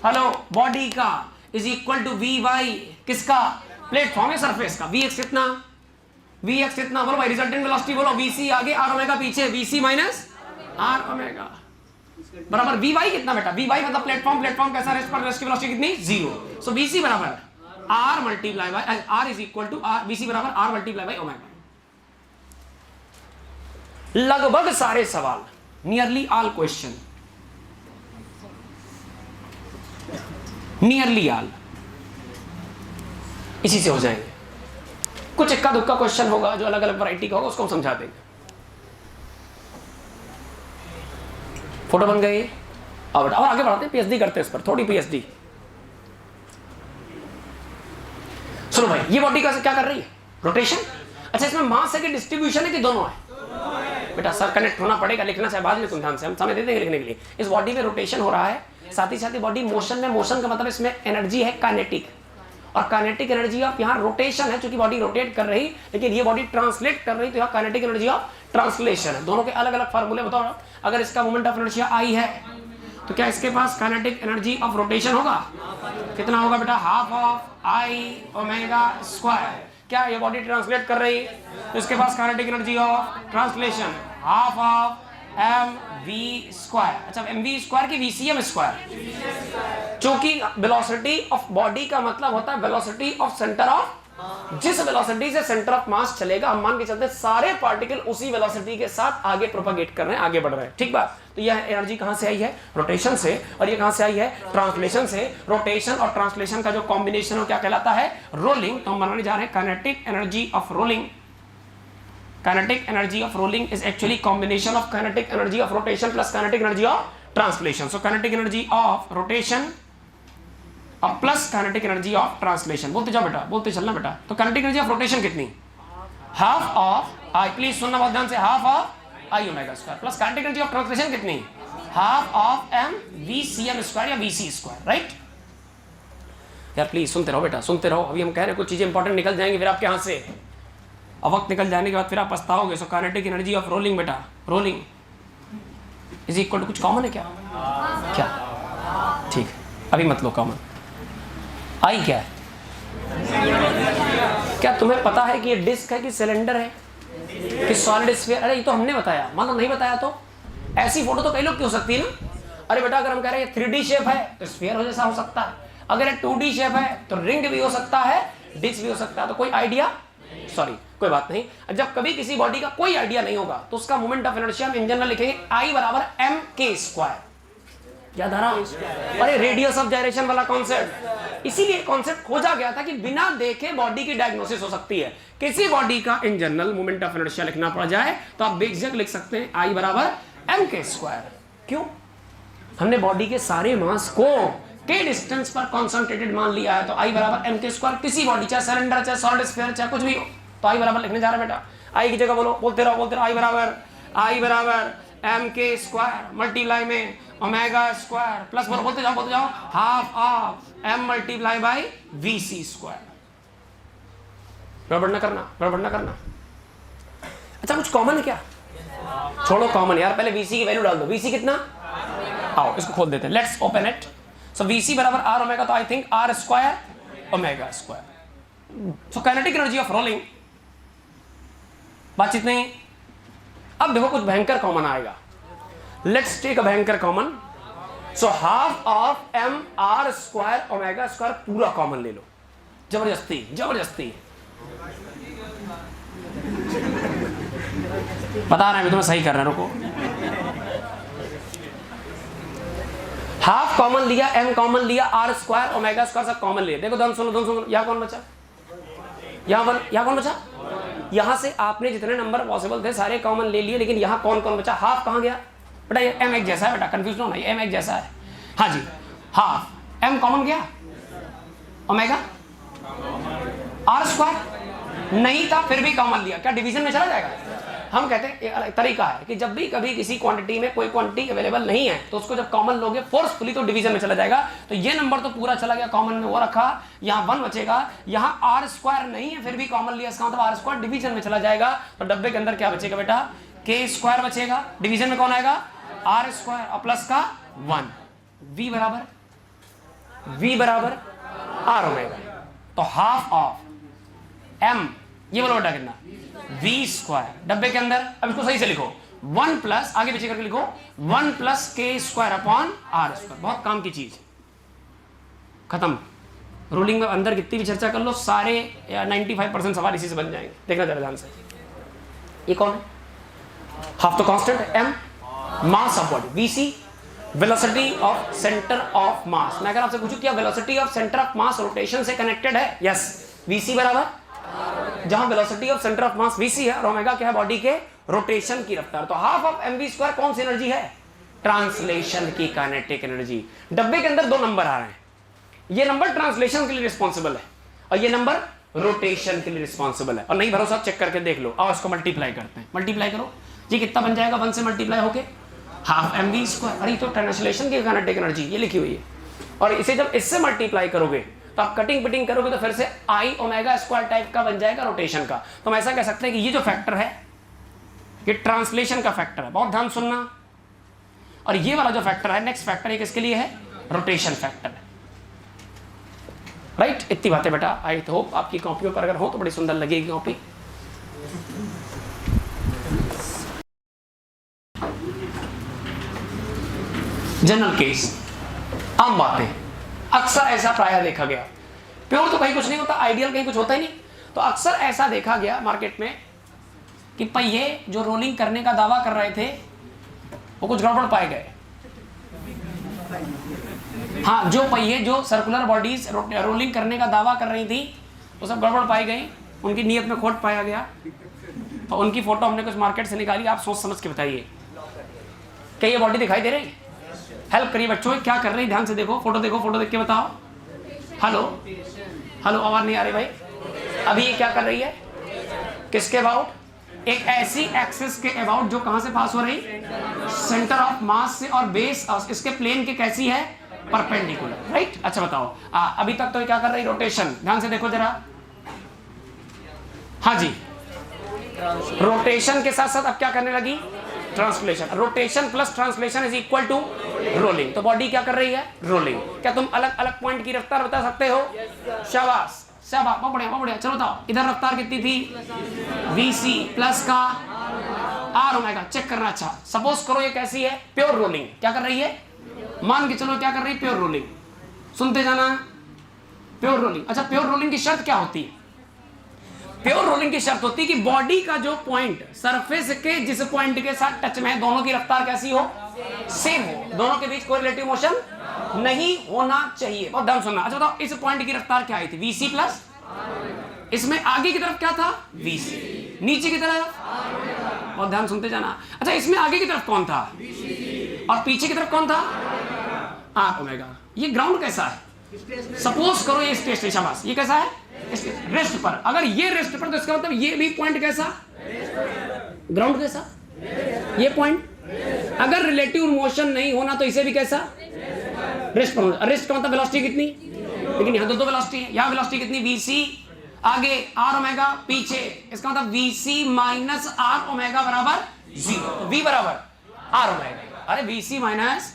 हेलो बॉडी का इज इक्वल टू vy। किसका? प्लेटफॉर्म या सरफेस का। vx कितना? vx कितना? बोलो भाई रिजल्टेंट वेलोसिटी बोलो। vc आगे आर ओमेगा पीछे, vc माइनस आर ओमेगा बराबर vy कितना बेटा? vy मतलब प्लेटफॉर्म, प्लेटफॉर्म कैसा? रेस्ट पर, रेस्ट की वेलोसिटी कितनी? जीरो। सो vc बराबर r multiply by r is equal to r, vc बराबर r मल्टीप्लाई बाय ओमेगा। लगभग सारे सवाल, nearly all question, nearly all इसी से हो जाएंगे। कुछ इक्का दुक्का क्वेश्चन होगा जो अलग अलग वैरायटी का होगा, उसको हम समझा देंगे। फोटो बन गई। और आगे बढ़ाते हैं, पीएचडी करते हैं इस पर, थोड़ी पीएचडी। सुनो भाई, ये बॉडी का क्या कर रही है? रोटेशन। अच्छा इसमें मास है कि डिस्ट्रीब्यूशन है कि दोनों है? बेटा सर कनेक्ट होना पड़ेगा, लिखना चाहे बाद में तुम ध्यान से, हम समय दे देंगे लिखने के लिए। इस बॉडी में रोटेशन हो रहा है, साथ ही साथ ही बॉडी मोशन में, मोशन का मतलब इसमें एनर्जी है काइनेटिक, और काइनेटिक एनर्जी ऑफ यहाँ रोटेशन है, क्योंकि बॉडी रोटेट कर रही, लेकिन ये बॉडी ट्रांसलेट कर रही, तो यहाँ काइनेटिक एनर्जी ऑफ ट्रांसलेशन है। दोनों के अलग अलग फार्मूले बताओ। अगर इसका मोमेंट ऑफ इनर्शिया आई है तो क्या इसके पास काइनेटिक एनर्जी ऑफ रोटेशन होगा? कितना होगा बेटा? Half of I omega square. क्या ये बॉडी ट्रांसलेट कर रही तो इसके पास kinetic energy of translation half of M V square. अच्छा एम वी स्क्वायर की वीसीएम स्क्वायर, क्योंकि वेलोसिटी ऑफ बॉडी का मतलब होता है वेलोसिटी ऑफ सेंटर ऑफ, जिस वेलोसिटी से सेंटर ऑफ मास चलेगा, हम मान के चलते सारे पार्टिकल उसी वेलोसिटी के साथ आगे प्रोपागेट कर रहे हैं, आगे बढ़ रहे हैं। ठीक बात। तो यह एनर्जी कहां से आई है? रोटेशन से। और ये कहां से आई है? ट्रांसलेशन से। रोटेशन और ट्रांसलेशन का जो कॉम्बिनेशन हो क्या कहलाता है? रोलिंग। तो हम बनाने जा रहे हैं kinetic energy of rolling. Kinetic energy of rolling is actually combination of kinetic energy of rotation plus kinetic energy of translation. So kinetic energy of rotation अब plus kinetic energy of translation. बोलते जाओ बेटा, बोलते चलना बेटा। तो kinetic energy of rotation कितनी? Half of I, please सुनना बहुत ध्यान से, half of I omega square plus kinetic energy of translation कितनी? Half of M we C M square या वी सी स्क्वायर। राइट यार प्लीज सुनते रहो बेटा, सुनते रहो। अभी हम कह रहे हैं कुछ चीजें इंपॉर्टेंट निकल जाएंगी फिर आपके हाथ से। और वक्त निकल जाने के बाद फिर आप पछताओगे। सो काइनेटिक एनर्जी ऑफ रोलिंग बेटा, रोलिंग इज इक्वल टू कुछ कॉमन है क्या? क्या? ठीक है, अभी मत लो कॉमन। आई क्या है? क्या तुम्हें पता है कि ये डिस्क है कि सिलेंडर है कि सॉलिड स्फीयर? अरे ये तो हमने बताया, मान लो नहीं बताया तो ऐसी फोटो तो कई लोग की हो सकती है ना। अरे बेटा अगर हम कह रहे हैं 3D शेप है तो स्फीयर हो जैसा हो सकता है, अगर 2D शेप है तो रिंग भी हो सकता है, डिस्क भी हो सकता है। तो कोई आइडिया, सॉरी कोई बात नहीं, जब कभी किसी बॉडी का कोई आइडिया नहीं होगा तो उसका मोमेंट ऑफ इनर्शिया हम इन जनरल लिखेंगे I बराबर mk²। याद आ रहा? अरे रेडियस ऑफ जायरेशन वाला कॉन्सेप्ट, इसीलिए कॉन्सेप्ट खोजा गया था कि बिना देखे बॉडी की डायग्नोसिस हो सकती है। किसी बॉडी का in general moment of inertia लिखना पड़ जाए तो आप बेझिझक लिख सकते हैं I बराबर mk²। क्यों? हमने बॉडी के सारे मास को के डिस्टेंस पर कॉन्सेंट्रेटेड मान लिया है, तो I बराबर mk²। किसी बॉडी, चाहे सिलेंडर, चाहे सॉलिड स्फीयर, चाहे कुछ भी हो, तो I बराबर लिखने जा रहे हैं बेटा। I की जगह बोलो, बोलते रहो I बराबर mk² मल्टीप्लाई में ओमेगा² प्लस बोलते जाओ half of m multiply by vc²। गड़बड़ ना करना। अच्छा कुछ कॉमन है क्या? छोड़ो कॉमन यार, पहले vc की वैल्यू डाल दो। vc कितना? आओ इसको खोल देते हैं, let's open it. So vc बराबर r ओमेगा, तो आई थिंक r² ओमेगा²। So kinetic energy of rolling, बातचीत नहीं। अब देखो कुछ भयंकर कॉमन आएगा। लेट्स टेक अ भयंकर common. So half of mr² ओमेगा² पूरा कॉमन ले लो। जबरदस्ती बता रहे हैं, तुम्हें सही कर रहे हैं, रुको। हाफ कॉमन लिया, m कॉमन लिया, r² ओमेगा² सब कॉमन लिया। देखो ध्यान सुनो, यहाँ कौन बचा? यहाँ कौन बचा? यहाँ से आपने जितने नंबर पॉसिबल थे सारे कॉमन ले लिए, लेकिन यहाँ कौन बचा? हाफ कहाँ गया बेटा? ये m एक जैसा है बेटा, कंफ्यूज ना होना, ये m एक जैसा है। हाँ जी, हाफ m कॉमन गया, ओमेगा r² नहीं था फिर भी कॉमन लिया, क्या डिवीजन में चला जाएगा? हम कहते हैं एक अलग तरीका है कि जब भी कभी किसी क्वांटिटी में कोई क्वांटिटी अवेलेबल नहीं है तो उसको जब कॉमन लोगे फोर्सफुली तो डिवीजन में चला जाएगा। तो ये नंबर तो पूरा चला गया, कॉमन में वो रखा, यहाँ 1 बचेगा, यहाँ r² नहीं है फिर भी कॉमन लिया, इसका मतलब r² डिवीजन में चला जाएगा। तो डब्बे के अंदर क्या बचेगा बेटा? k² बचेगा। डिवीजन में कौन आएगा? r² और प्लस का 1। v बराबर r ओमेगा, तो हाफ ऑफ m, ये बोलो बेटा कितना? v²। डब्बे के अंदर अब इसको सही से लिखो, 1 प्लस, आगे पीछे करके लिखो, 1 प्लस k² अपॉन r²। बहुत काम की चीज, खत्म। रूलिंग में अंदर कितनी भी चर्चा कर लो, सारे 95% सवाल इसी से बन जाएंगे। देखना जरा ध्यान से। ये कौन है? हाफ तो कांस्टेंट है, m mass of body, vc velocity of centre of मास। मैं अगर आपसे पूछूं क्या velocity of centre of mass rotation से कनेक्टेड है? यस। vc बराबर, जहां velocity of centre of mass vc है और ओमेगा क्या है? बॉडी के रोटेशन की रफ्तार। तो हाफ ऑफ mv² कौन सी एनर्जी है? ट्रांसलेशन की काइनेटिक एनर्जी। डब्बे के अंदर 2 नंबर आ रहे हैं, ये नंबर ट्रांसलेशन के लिए रिस्पॉन्सिबल है और ये नंबर रोटेशन के लिए रिस्पॉन्सिबल है। और नहीं भरोसा चेक करके देख लो। आओ इसको मल्टीप्लाई करते हैं, मल्टीप्लाई करो जी, कितना बन जाएगा 1 से मल्टीप्लाई होके? Half mv²। अरे तो ट्रांसलेशन की काइनेटिक एनर्जी ये लिखी हुई है, और इसे जब इससे मल्टीप्लाई करोगे तो आप कटिंग पिटिंग करोगे तो फिर से I ओमेगा² टाइप का बन जाएगा रोटेशन का। तो हम ऐसा कह सकते हैं कि ये जो फैक्टर है ये ट्रांसलेशन का फैक्टर है, बहुत ध्यान सुनना। और ये वाला जो फैक्टर है, नेक्स्ट फैक्टर, ये किसके लिए है? रोटेशन फैक्टर है। राइट, इतनी बातें बेटा आई होप आपकी कॉपियों पर अगर हो तो बड़ी सुंदर लगेगी कॉपी। जनरल केस, आम बातें, अक्सर ऐसा प्रायः देखा गया। प्योर तो कहीं कुछ नहीं होता, आइडियल कहीं कुछ होता ही नहीं। तो अक्सर ऐसा देखा गया मार्केट में कि पहिए जो रोलिंग करने का दावा कर रहे थे वो कुछ गड़बड़ पाए गए। हाँ, जो पहिए जो सर्कुलर बॉडीज रोलिंग करने का दावा कर रही थी वो सब गड़बड़ पाई गई, उनकी नीयत में खोट पाया गया। और उनकी फोटो हमने कुछ मार्केट से निकाली, आप सोच समझ के बताइए क्या ये बॉडी दिखाई दे रही? हेल्प करिए बच्चों, क्या कर रही है? ध्यान से देखो, फोटो देखो, फोटो देख के बताओ। हेलो हेलो, आवाज नहीं आ रही भाई। अभी ये क्या कर रही है? किसके अबाउट? एक ऐसी एक्सिस के अबाउट जो कहां से पास हो रही? सेंटर ऑफ मास से, और बेस इसके प्लेन के कैसी है? परपेंडिकुलर। राइट, अच्छा बताओ अभी तक तो ये क्या कर रही? रोटेशन। ध्यान से देखो जरा। हाँ जी, रोटेशन के साथ साथ अब क्या करने लगी, translation. Rotation plus translation is equal to rolling. तो बॉडी क्या कर रही है, रोलिंग। क्या तुम अलग अलग पॉइंट की रफ्तार बता सकते हो? शाबाश शाबाश, बहुत बढ़िया बहुत बढ़िया। चलो बताओ, इधर रफ्तार कितनी थी, vc प्लस का r ओमेगा। चेक करना। अच्छा सपोज करो ये कैसी है, प्योर रोलिंग। क्या कर रही है, मान के चलो क्या कर रही है, प्योर रोलिंग। सुनते जाना, प्योर रोलिंग। अच्छा प्योर रोलिंग की शर्त क्या होती है? प्योर रोलिंग की शर्त होती है कि बॉडी का जो पॉइंट सरफेस के जिस पॉइंट के साथ टच में है, दोनों की रफ्तार कैसी हो, सेम हो। दोनों के बीच कोई रिलेटिव मोशन नहीं होना चाहिए। बहुत ध्यान सुनना। अच्छा बताओ, इस पॉइंट की रफ्तार क्या आई थी, vc प्लस, इसमें आगे की तरफ क्या था, vc, नीचे की तरफ, बहुत ध्यान सुनते जाना। अच्छा इसमें आगे की तरफ कौन था, और पीछे की तरफ कौन था, r ओमेगा। ये ग्राउंड कैसा है, सपोज करो ये स्टेशन, शाबाश, ये कैसा है, रेस्ट पर। अगर ये रेस्ट पर तो इसका मतलब ये भी पॉइंट कैसा, ग्राउंड कैसा, ये पॉइंट। अगर रिलेटिव मोशन नहीं होना तो इसे भी कैसा, रेस्ट पर होना। रेस्ट का मतलब वेलोसिटी कितनी, लेकिन यहां तो दो वेलोसिटी है। यहां वेलोसिटी कितनी, vc आगे r ओमेगा पीछे। इसका मतलब vc माइनस r ओमेगा बराबर 0। v बराबर r ओमेगा। अरे vc minus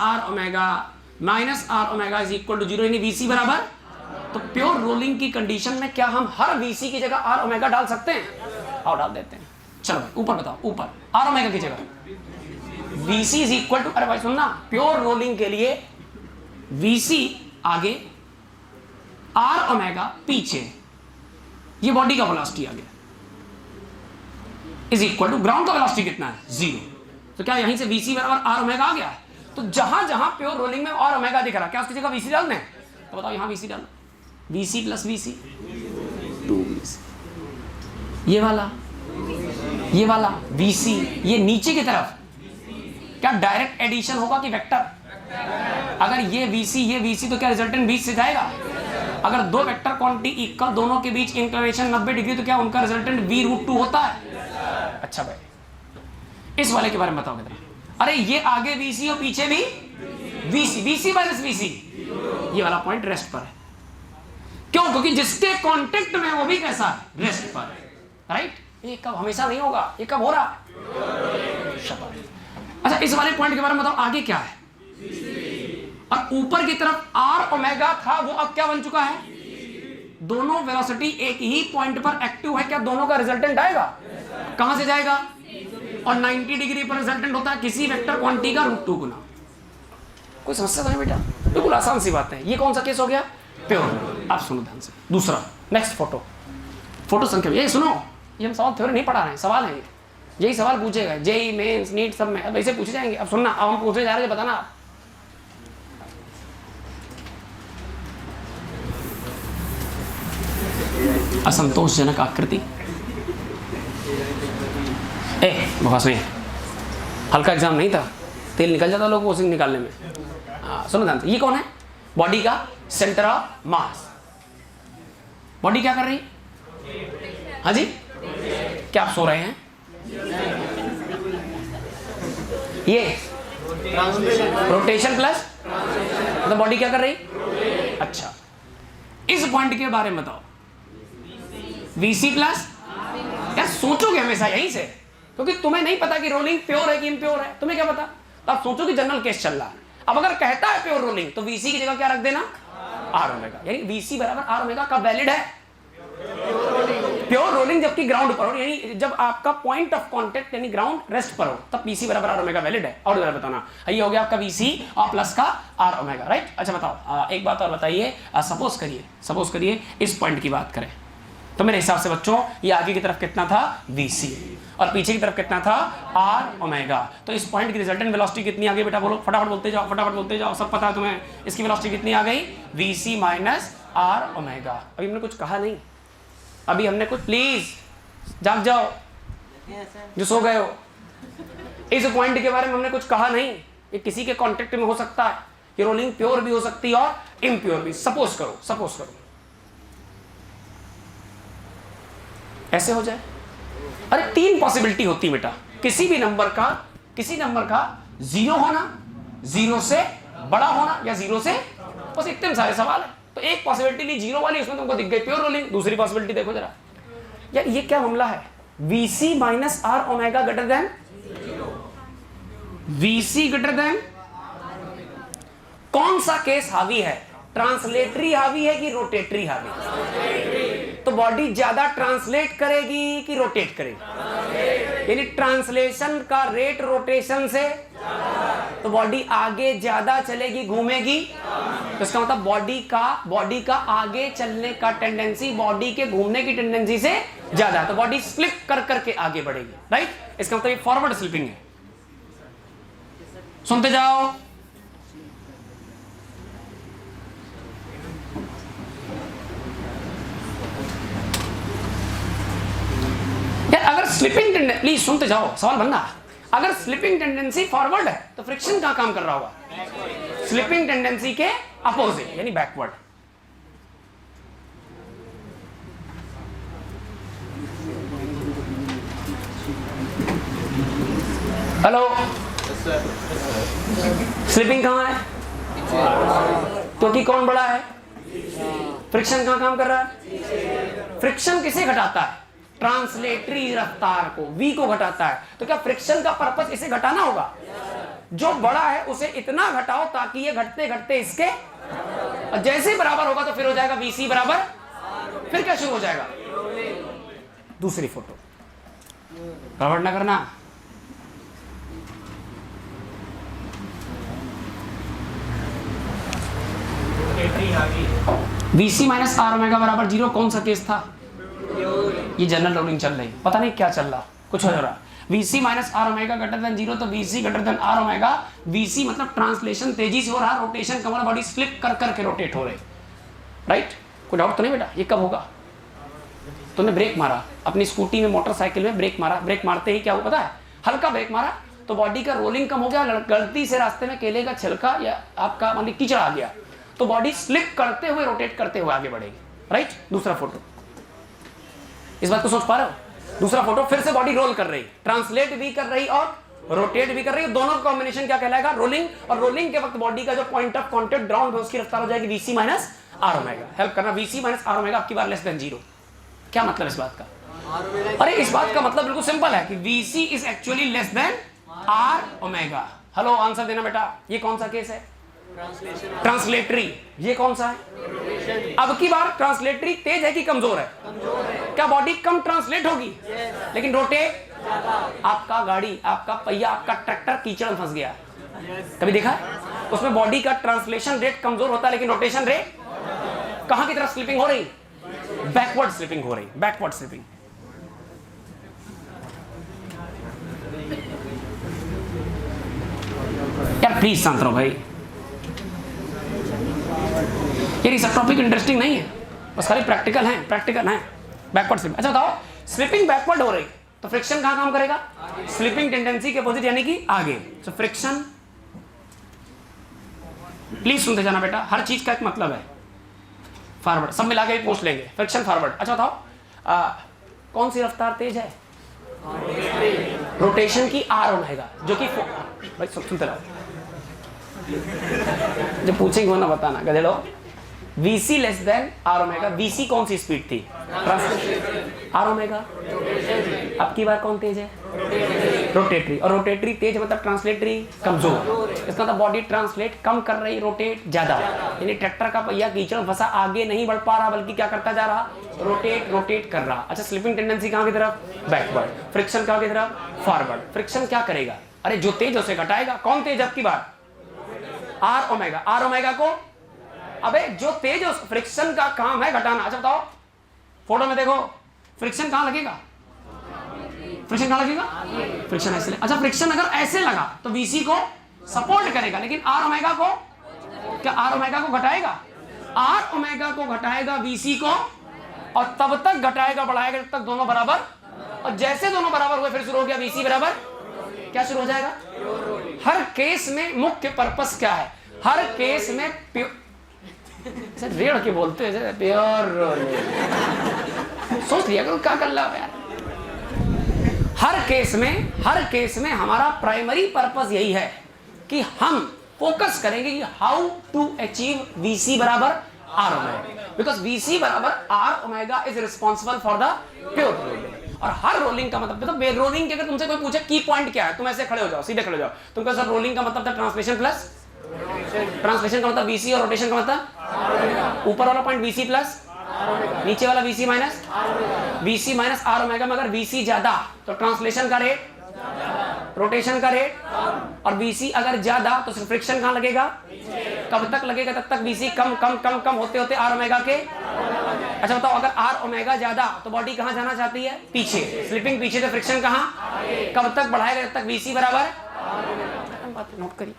r omega is equal to 0, यानी vc बराबर। तो प्योर रोलिंग की कंडीशन में क्या हम हर vc की जगह r ओमेगा डाल सकते हैं, और डाल देते हैं। चलो भाई ऊपर बताओ, ऊपर r ओमेगा की जगह vc इज इक्वल टू, अरे भाई सुनना, प्योर रोलिंग के लिए vc आगे r ओमेगा पीछे, ये बॉडी का वेलोसिटी आगे इज इक्वल टू ग्राउंड का वेलोसिटी कितना है, 0। तो क्या यहीं से vc बराबर r ओमेगा आ गया है? तो जहां जहां प्योर रोलिंग में r ओमेगा दिख रहा, क्या उसकी जगह vc डालना है? तो बताओ यहां vc डालो, vc प्लस vc 2vc, ये वाला vc, ये नीचे की तरफ क्या डायरेक्ट एडिशन होगा कि वेक्टर? अगर ये vc तो क्या रिजल्टेंट 20 से जाएगा? अगर दो वेक्टर क्वांटिटी इक्वल, दोनों के बीच इंक्लिनेशन 90 डिग्री, तो क्या उनका रिजल्टेंट v√2 होता है? अच्छा भाई इस वाले के बारे में बताओ कितना। अरे ये आगे vc और पीछे भी vc माइनस vc, ये वाला पॉइंट रेस्ट पर है। क्यों? क्योंकि जिसके कांटेक्ट में वो भी कैसा है, रेस्ट पर है, राइट। ये कब, हमेशा नहीं होगा, ये कब हो रहा। अच्छा इस वाले पॉइंट के बारे में बताओ, आगे क्या है, और ऊपर की तरफ r ओमेगा था, वो अब क्या बन चुका है, दोनों वेलोसिटी एक ही पॉइंट पर एक्टिव है। क्या दोनों का रिजल्टेंट आएगा? कहां से जाएगा? और 90 डिग्री पर रिजल्टेंट होता है किसी वेक्टर क्वांटिटी का √2 गुना। कोई समस्या तो नहीं बेटा, बिल्कुल आसान सी बात है। ये कौन सा केस हो गया, प्योर। आप सुनो ध्यान से। दूसरा, नेक्स्ट फोटो संख्या, ये सुनो, ये हम सवाल थ्योरी नहीं पढ़ा रहे हैं, सवाल है। यही सवाल पूछेगा जेई मेंस नीट सब में, अब ऐसे पूछे जाएंगे। अब सुनना, अब हम पूछने जा रहे हैं, बताना आप। असंतोषजनक आकृति, बकवास नहीं, हल्का एग्जाम नहीं था, तेल निकल जाता लोग उसे निकालने में। सुनो ध्यान से, ये कौन है, बॉडी का सेंटर ऑफ मास। बॉडी क्या कर रही है, हाँ जी, क्या आप सो रहे हैं? ये रोटेशन प्लस, मतलब बॉडी क्या कर रही? अच्छा इस पॉइंट के बारे में बताओ, vc प्लस। यार सोचोगे हमेशा यहीं से, क्योंकि तुम्हें नहीं पता कि रोलिंग प्योर है कि इम्प्योर है, तुम्हें क्या पता। तो आप सोचो कि जनरल केस चल रहा है। अब अगर कहता है प्योर रोलिंग, तो vc की जगह क्या रख देना, r ओमेगा, यानी vc बराबर r ओमेगा का वैलिड है प्योर रोलिंग, जबकि ग्राउंड पर हो, यानी जब आपका पॉइंट ऑफ कांटेक्ट यानी ग्राउंड रेस्ट पर हो, तब vc बराबर r ओमेगा वैलिड है। और जरा बताना, ये हो गया आपका vc और प्लस का r ओमेगा, राइट। अच्छा बताओ, एक बात और बताइए, सपोज करिए इस पॉइंट की बात करें, तो मेरे हिसाब से बच्चों ये आगे की तरफ कितना था, vc, और पीछे की तरफ कितना था, r ओमेगा। तो इस पॉइंट की रिजल्टेंट वेलोसिटी कितनी आ गई बेटा, बोलो फटाफट बोलते जाओ, सब पता है तुम्हें। इसकी वेलोसिटी कितनी आ गई, vc माइनस r ओमेगा। अभी हमने कुछ कहा नहीं, प्लीज जाग जाओ जो सो गए हो। इस पॉइंट के बारे में हमने कुछ कहा नहीं, ये किसी के कांटेक्ट में हो सकता है, ये रोलिंग प्योर भी हो सकती है और इम्प्योर भी। सपोज करो ऐसे हो जाए। अरे 3 पॉसिबिलिटी होती है बेटा, किसी नंबर का 0 होना, 0 से बड़ा होना, या 0 से, बस इतने सारे सवाल है। तो एक पॉसिबिलिटी ली 0 वाली, उसमें तुमको दिख गई प्योर रोलिंग। दूसरी पॉसिबिलिटी देखो जरा, यार ये क्या मामला है? VC minus R omega greater than VC greater than, कौन सा केस हावी है? ट्रांसलेटरी हावी है कि रोटेटरी हावी? तो बॉडी ज्यादा ट्रांसलेट करेगी कि रोटेट करेगी? यानी ट्रांसलेशन का रेट रोटेशन से, तो बॉडी आगे ज्यादा चलेगी, घूमेगी। तो इसका मतलब बॉडी का आगे चलने का टेंडेंसी बॉडी के घूमने की टेंडेंसी से ज्यादा, तो बॉडी स्लिप कर करके आगे बढ़ेगी, राइट? इसका मतलब ये फॉरवर्ड स्लिपिंग है। सुनते जाओ। यार अगर स्लिपिंग टेंडेंसी, प्लीज सुनते जाओ, सवाल बनना, अगर स्लिपिंग टेंडेंसी फॉरवर्ड है तो फ्रिक्शन कहां काम कर रहा होगा? स्लिपिंग टेंडेंसी के अपोजिट यानी बैकवर्ड। हेलो, स्लिपिंग कहां है? क्योंकि कौन बड़ा है? फ्रिक्शन कहां काम कर रहा है? फ्रिक्शन किसे घटाता है? ट्रांसलेटरी रफ्तार को, V को घटाता है। तो क्या फ्रिक्शन का पर्पस इसे घटाना होगा? जो बड़ा है उसे इतना घटाओ ताकि ये घटते घटते इसके, और जैसे बराबर होगा तो फिर हो जाएगा VC बराबर, फिर क्या शुरू हो जाएगा? दूसरी फोटो गड़बड़ ना करना। VC माइनस आर ओमेगा बराबर 0 कौन सा केस था? ये जनरल रोलिंग चल रही, पता नहीं क्या चल रहा, कुछ हो रहा। VC minus R omega greater than 0, तो VC greater than R omega. VC मतलब ट्रांसलेशन तेजी से हो रहा, रोटेशन कमर बॉडी स्लिप कर करके रोटेट हो रही, राइट? कोई डाउट तो नहीं बेटा? ये कब होगा? तुमने ब्रेक मारा अपनी स्कूटी में, मोटरसाइकिल में ब्रेक मारा, ब्रेक मारते ही क्या हुआ पता है? हल्का ब्रेक मारा तो बॉडी का रोलिंग कम हो गया, गलती से रास्ते में केले का छिलका या आपका मतलब कीचड़ आ गया, तो बॉडी स्लिप करते हुए रोटेट करते हुए आगे बढ़ेगी, राइट? दूसरा फोटो, इस बात को सोच पा रहे हो? दूसरा फोटो, फिर से बॉडी रोल कर रही, ट्रांसलेट भी कर रही और रोटेट भी कर रही है। दोनों का कॉम्बिनेशन क्या कहलाएगा? रोलिंग। और रोलिंग के वक्त बॉडी का जो पॉइंट ऑफ कांटेक्ट ग्राउंड है उसकी रफ्तार हो जाएगी VC minus R omega. Help करना, VC माइनस आर ओमेगा आपकी बार लेस देन 0। क्या मतलब इस बात का? अरे इस बात का मतलब बिल्कुल सिंपल है कि VC is actually less than R omega. Hello, answer देना बेटा। ये कौन सा केस है? ट्रांसलेटरी। ये कौन सा है? अब की बार ट्रांसलेटरी तेज है कि कमजोर है? क्या बॉडी कम ट्रांसलेट होगी लेकिन रोटेट? आपका गाड़ी, आपका पहिया, आपका ट्रैक्टर कीचड़ में फंस गया, कभी देखा है? उसमें बॉडी का ट्रांसलेशन रेट कमजोर होता है लेकिन रोटेशन रेट कहां की तरफ स्लिपिंग हो रही? बैकवर्ड स्लिपिंग हो रही, बैकवर्ड स्लिपिंग। यार प्लीज शांत रहो भाई, ये सब टॉपिक इंटरेस्टिंग नहीं है, बस खाली प्रैक्टिकल है, प्रैक्टिकल है। Backward slipping. अच्छा बताओ, स्लिपिंग बैकवर्ड हो रही तो फ्रिक्शन कहां काम करेगा? स्लिपिंग टेंडेंसी के अपोजिट यानी कि आगे। तो फ्रिक्शन, प्लीज सुनते जाना बेटा, हर चीज का एक मतलब है। फॉरवर्ड सब मिला के भी पूछ लेंगे, फ्रिक्शन फॉरवर्ड। अच्छा बताओ, कौन सी रफ्तार तेज है? रोटेशन की आर ओमेगा, जो कि भाई सुनते रहो, जब पूछेंगे वो ना बताना गधेड़ो। VC less than R omega. VC कौन सी स्पीड थी? R omega. अब की बार कौन तेज है? रोटेटरी। और रोटेटरी तेज मतलब ट्रांसलेटरी कमजोर। इसका मतलब बॉडी ट्रांसलेट कम कर रही, रोटेट ज्यादा। यानी ट्रैक्टर का पहिया कीचड़ फंसा, आगे नहीं बढ़ पा रहा बल्कि क्या करता जा रहा? रोटेट कर रहा। अच्छा, स्लिपिंग टेंडेंसी कहां की तरफ? बैकवर्ड। फ्रिक्शन कहां की तरफ? फॉरवर्ड। फ्रिक्शन क्या करेगा? अरे जो तेज उसे घटाएगा। कौन तेज अब की बार? R omega. आर ओमेगा को, अबे जो तेज है फ्रिक्शन का काम है घटाना। अच्छा बताओ, फोटो में देखो, फ्रिक्शन कहां लगेगा? फ्रिक्शन कहां लगेगा? फ्रिक्शन ऐसे। अच्छा, फ्रिक्शन अगर ऐसे लगा तो VC को सपोर्ट करेगा, लेकिन आर ओमेगा को, क्या आर ओमेगा को घटाएगा? आर ओमेगा को घटाएगा VC को, और तब तक घटाएगा बढ़ाएगा जब तक दोनों बराबर, और जैसे दोनों बराबर हुए फिर शुरू हो गया VC बराबर, क्या शुरू हो जाएगा? हर केस में मुख्य पर्पस क्या है? हर केस में रेड़ के बोलते हैं प्योर, सोच लिया करो क्या कर रहा है यार। हर केस में हमारा प्राइमरी पर्पस यही है कि हम फोकस करेंगे कि हाउ टू अचीव VC बराबर आर ओमेगा, बिकॉज वीसी बराबर R omega is responsible for the pure rolling. और हर रोलिंग का मतलब रोलिंग के अगर तुमसे कोई पूछे की पॉइंट क्या है, तुम ऐसे खड़े हो जाओ, सीधे खड़े हो जाओ, तुम कहो सर रोलिंग का मतलब था ट्रांसलेशन प्लस, ट्रांसलेशन का मतलब वीसी और रोटेशन का मतलब ऊपर वाला पॉइंट वीसी प्लस, नीचे वाला VC minus, VC minus R omega में अगर वीसी ज्यादा तो ट्रांसलेशन का रेट, रोटेशन का रेट, और वीसी अगर ज्यादा तो फ्रिक्शन कहां लगेगा, कब तक लगेगा, तब तक वीसी कम कम कम कम होते होते आर ओमेगा के। अच्छा बताओ, अगर आर ओमेगा ज्यादा तो बॉडी कहां जाना चाहती है, पीछे, स्लिपिंग पीछे, तो फ्रिक्शन कहां, कब तक बढ़ाएगा, जब तक वीसी बराबर, बात नोट करिए।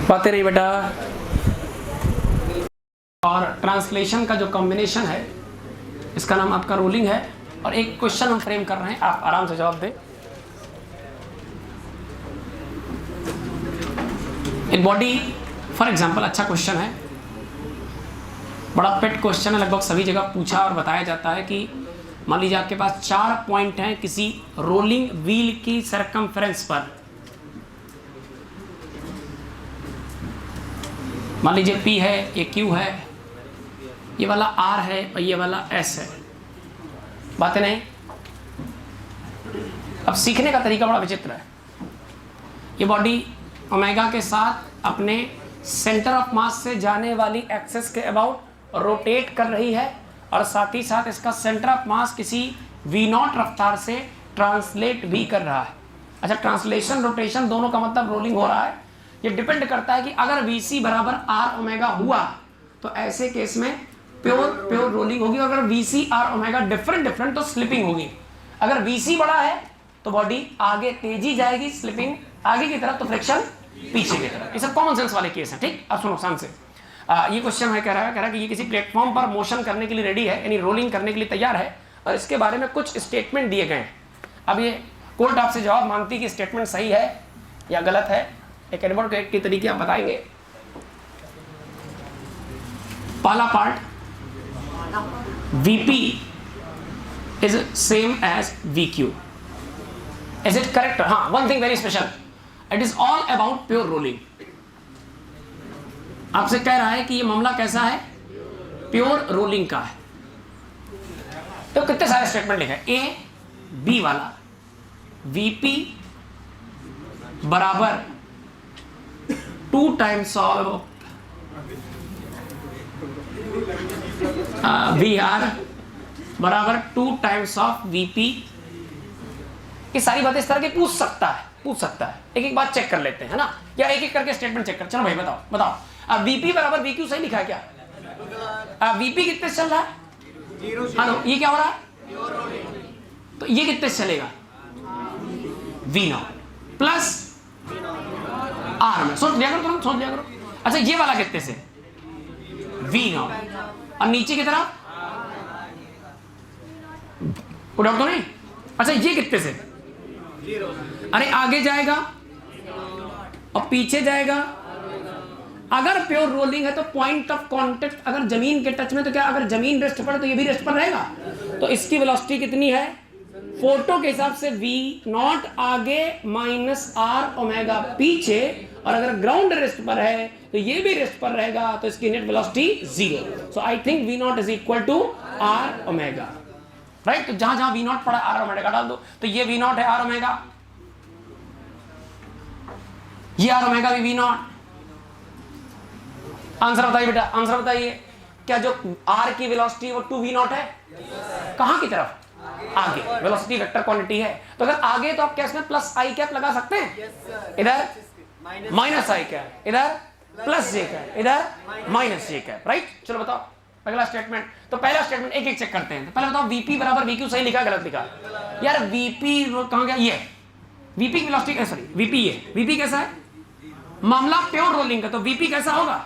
बातें रही बेटा। और ट्रांसलेशन का जो कॉम्बिनेशन है इसका नाम आपका रोलिंग है। और एक क्वेश्चन हम फ्रेम कर रहे हैं, आप आराम से जवाब दें। एक बॉडी फॉर एग्जांपल, अच्छा क्वेश्चन है, बड़ा पेट क्वेश्चन है, लगभग सभी जगह पूछा और बताया जाता है कि मान लीजिए आपके पास 4 पॉइंट हैं किसी रोलिंग व्हील की सरकमफ्रेंस पर। मान लीजिए P है, ये Q है, ये वाला R है और ये वाला S है। बातें नहीं। अब सीखने का तरीका बड़ा विचित्र है। ये बॉडी ओमेगा के साथ अपने सेंटर ऑफ मास से जाने वाली एक्सेस के अबाउट रोटेट कर रही है और साथ ही साथ इसका सेंटर ऑफ मास किसी V0 रफ्तार से ट्रांसलेट भी कर रहा है। अच्छा, ट्रांसलेशन रोटेशन दोनों का मतलब रोलिंग हो रहा है। ये डिपेंड करता है कि अगर VC बराबर R ओमेगा हुआ तो ऐसे केस में प्योर रोलिंग होगी, और अगर VC R ओमेगा डिफरेंट तो स्लिपिंग होगी। अगर VC बड़ा है तो बॉडी आगे तेजी जाएगी, स्लिपिंग आगे की तरफ, तो फ्रिक्शन पीछे की तरफ। ये सब कॉमन सेंस वाले केस हैं, ठीक। अब सुनो ध्यान से। ये क्वेश्चन है, कह रहा है कि ये किसी प्लेटफॉर्म पर मोशन करने के लिए रेडी है, यानी रोलिंग करने के लिए तैयार है, और इसके बारे में कुछ स्टेटमेंट दिए गए हैं। अब ये कोर्ट आपसे जवाब मांगती है कि स्टेटमेंट सही है या गलत है। एक एडवर्ड के तरीके आप बताएंगे। पहला part, VP is same as VQ. Is it correct? हाँ, one thing very special. It is all about pure rolling. आपसे कह रहा है कि ये मामला कैसा है, प्योर रोलिंग का है। तो कितने सारे स्टेटमेंट लिखे हैं। A, B वाला, VP बराबर 2 times of VR बराबर 2 times of VP। ये सारी बातें इस तरह की पूछ सकता है। एक एक बात चेक कर लेते हैं, है ना, या एक एक करके स्टेटमेंट चेक कर। चलो भाई बताओ। अब VP बराबर VQ सही लिखा है क्या? VP कितने से चल रहा है? हेलो, ये क्या हो रहा है? तो ये कितने से चलेगा? V0 प्लस R में। सोच लिया करो। अच्छा, ये वाला कितने से? V0, और नीचे की तरफ उड़ा तो नहीं। अच्छा, ये कितने से? अरे आगे जाएगा और पीछे जाएगा। अगर प्योर रोलिंग है तो पॉइंट ऑफ कांटेक्ट अगर जमीन के टच में, तो क्या अगर जमीन रेस्ट पर है तो ये भी रेस्ट पर रहेगा। तो इसकी वेलोसिटी कितनी है? फोटो के हिसाब से V0 आगे माइनस R ओमेगा पीछे, और अगर ग्राउंड रेस्ट पर है तो ये भी रेस्ट पर रहेगा, तो इसकी net velocity 0। So I think V0 is equal to R omega, right. तो जहां जहां V0 पड़ा R ओमेगा डाल दो। तो ये V0 है R ओमेगा, ये R ओमेगा भी V0। आंसर बताइए बेटा, आंसर बताइए। क्या जो r की वेलोसिटी वो 2v0 है? कहां की तरफ? आगे। वेलोसिटी वेक्टर क्वांटिटी है, तो अगर आगे तो आप क्या इसमें प्लस आई कैप लगा सकते हैं, इधर माइनस आई कैप, इधर प्लस जे कैप, इधर माइनस जे कैप, राइट। चलो बताओ अगला स्टेटमेंट। तो पहला स्टेटमेंट एक एक चेक करते हैं। तो पहले बताओ वीपी बराबर वीक्यू सही लिखा गलत लिखा? यार वीपी कहां गया? ये वीपी की वेलोसिटी, सॉरी वीपी, ये वीपी कैसा है? मामला प्योर रोलिंग का, तो वीपी कैसा होगा?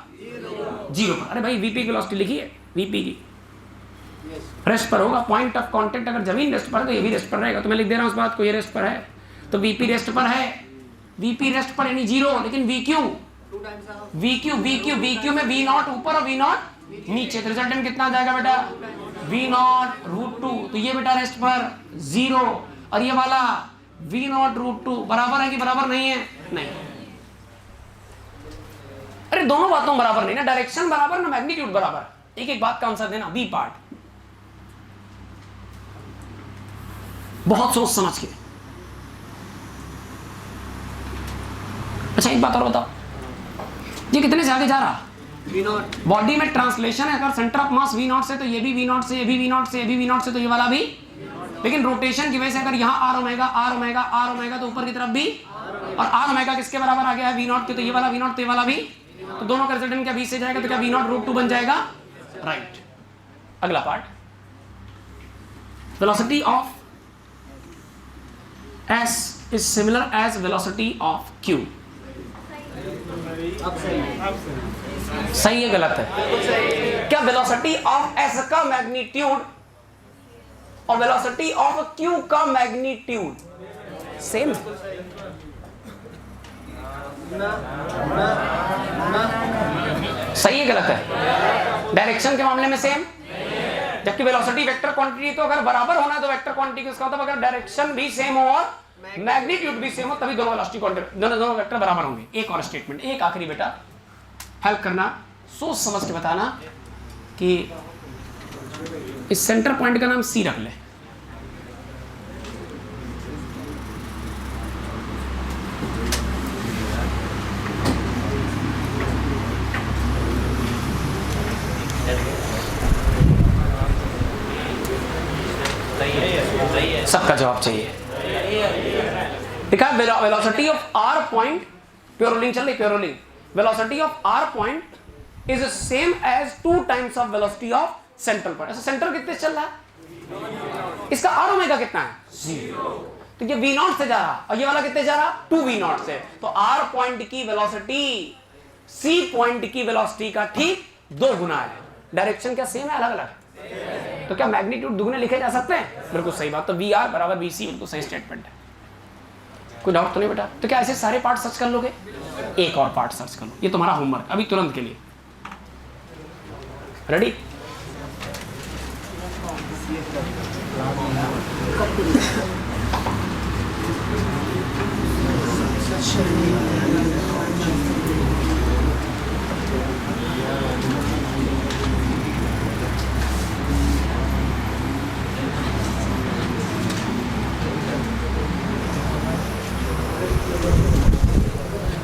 0 पर। अरे भाई वीपी की वेलोसिटी लिखी है, वीपी की रेस्ट पर होगा। पॉइंट ऑफ कांटेक्ट अगर जमीन रेस्ट पर है तो ये भी रेस्ट पर रहेगा, तो मैं लिख दे रहा हूं उस बात को, ये रेस्ट पर है तो वीपी रेस्ट पर है। वीपी रेस्ट पर यानी 0, लेकिन वीक्यू वीक्यू वीक्यू वीक्यू में वी नॉट ऊपर और वी नॉट नीचे, तो रिजल्टेंट कितना आ जाएगा बेटा? V naught root 2। तो ये बेटा रेस्ट पर 0 और ये वाला वी नॉट रूट 2 बराबर है कि बराबर नहीं है? नहीं। अरे दोनों बातों बराबर नहीं ना, डायरेक्शन बराबर ना मैग्नीट्यूड बराबर। एक एक बात का आंसर देना, बी पार्ट बहुत सोच समझ के। अच्छा एक बात और बताओ, ये कितने से आगे जा रहा? V0। बॉडी में ट्रांसलेशन है, अगर सेंटर ऑफ मास V0 से तो ये भी V0 से, ये भी V0 से, ये भी V0 से, तो ये वाला भी। लेकिन रोटेशन की वजह से अगर यहाँ R omega R omega R omega तो ऊपर की तरफ भी, और आर ओमेगा किसके बराबर आ गया है? V0 के, तो ये वाला V0 तो ये वाला भी, तो दोनों का रिजल्टेंट क्या 20 से जाएगा, तो क्या V0 रूट 2 बन जाएगा, राइट। अगला part, velocity of S is similar as velocity of Q। सही है गलत है? क्या वेलोसिटी ऑफ S का मैग्नीट्यूड और वेलोसिटी ऑफ Q का मैग्नीट्यूड सेम? सही है गलत है? डायरेक्शन के मामले में सेम, जबकि वेलोसिटी वेक्टर क्वांटिटी तो अगर बराबर होना है तो वेक्टर क्वांटिटी इसका मतलब अगर डायरेक्शन भी सेम हो और मैग्नीट्यूड भी सेम हो तभी दोनों वेलोसिटी क्वांटिटी दोनों वेक्टर बराबर होंगे। एक और स्टेटमेंट, एक आखिरी बेटा, हेल्प करना, सोच समझ के बताना कि इस सेंटर पॉइंट का नाम सी रख ले। सबका जवाब चाहिए। देखा, velocity of R point, pure rolling चल रही, pure rolling, velocity of R point is same as 2 times of velocity of central point. ऐसा सेंटर कितने चल रहा है? इसका आर ओमेगा कितना है? 0। तो ये V0 से जा रहा और ये वाला कितने जा रहा? 2V0 से। तो आर पॉइंट की वेलोसिटी सी पॉइंट की वेलोसिटी का ठीक 2 गुना है। डायरेक्शन क्या सेम है, अलग अलग? तो क्या मैग्नीट्यूड दुगने लिखे जा सकते हैं? बिल्कुल सही बात। तो VR बराबर VC, बिल्कुल सही स्टेटमेंट है, कोई डाउट तो नहीं बेटा? तो क्या ऐसे सारे पार्ट सर्च कर लोगे? एक और पार्ट सर्च कर लो, ये तुम्हारा होमवर्क अभी तुरंत के लिए। रेडी?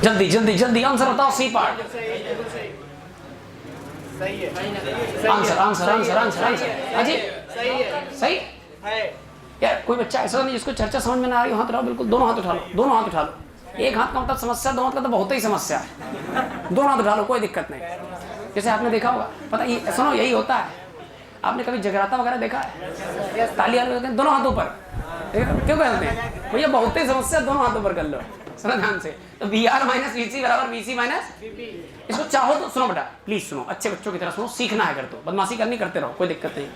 जल्दी जल्दी जल्दी आंसर बताओ। सी पार्ट सही है। Answer answer answer answer answer अजी सही है। सही है। यार कोई बच्चा ऐसा नहीं जिसको चर्चा समझ में ना आ रही, हाथ उठाओ, बिल्कुल दोनों हाथ उठा लो, दोनों हाथ उठा लो। एक हाथ का मतलब समस्या, दो हाथ का तो बहुत ही समस्या है। दोनों हाथ उठा लो, कोई दिक्कत नहीं। जैसे आपने देखा होगा, पता ये सुनो, यही होता है। आपने कभी जगराता वगैरह देखा है? तालियां होते हैं, दोनों हाथ ऊपर, क्यों कहते हैं भैया बहुत ही समस्या, दोनों हाथ ऊपर कर लो, सुनो ध्यान से। तो VR माइनस VC बराबर VC माइनस, इसको चाहो तो सुनो बेटा, प्लीज सुनो, अच्छे बच्चों की तरह सुनो, सीखना है, कर दो, बदमाशी करनी करते रहो, कोई दिक्कत नहीं।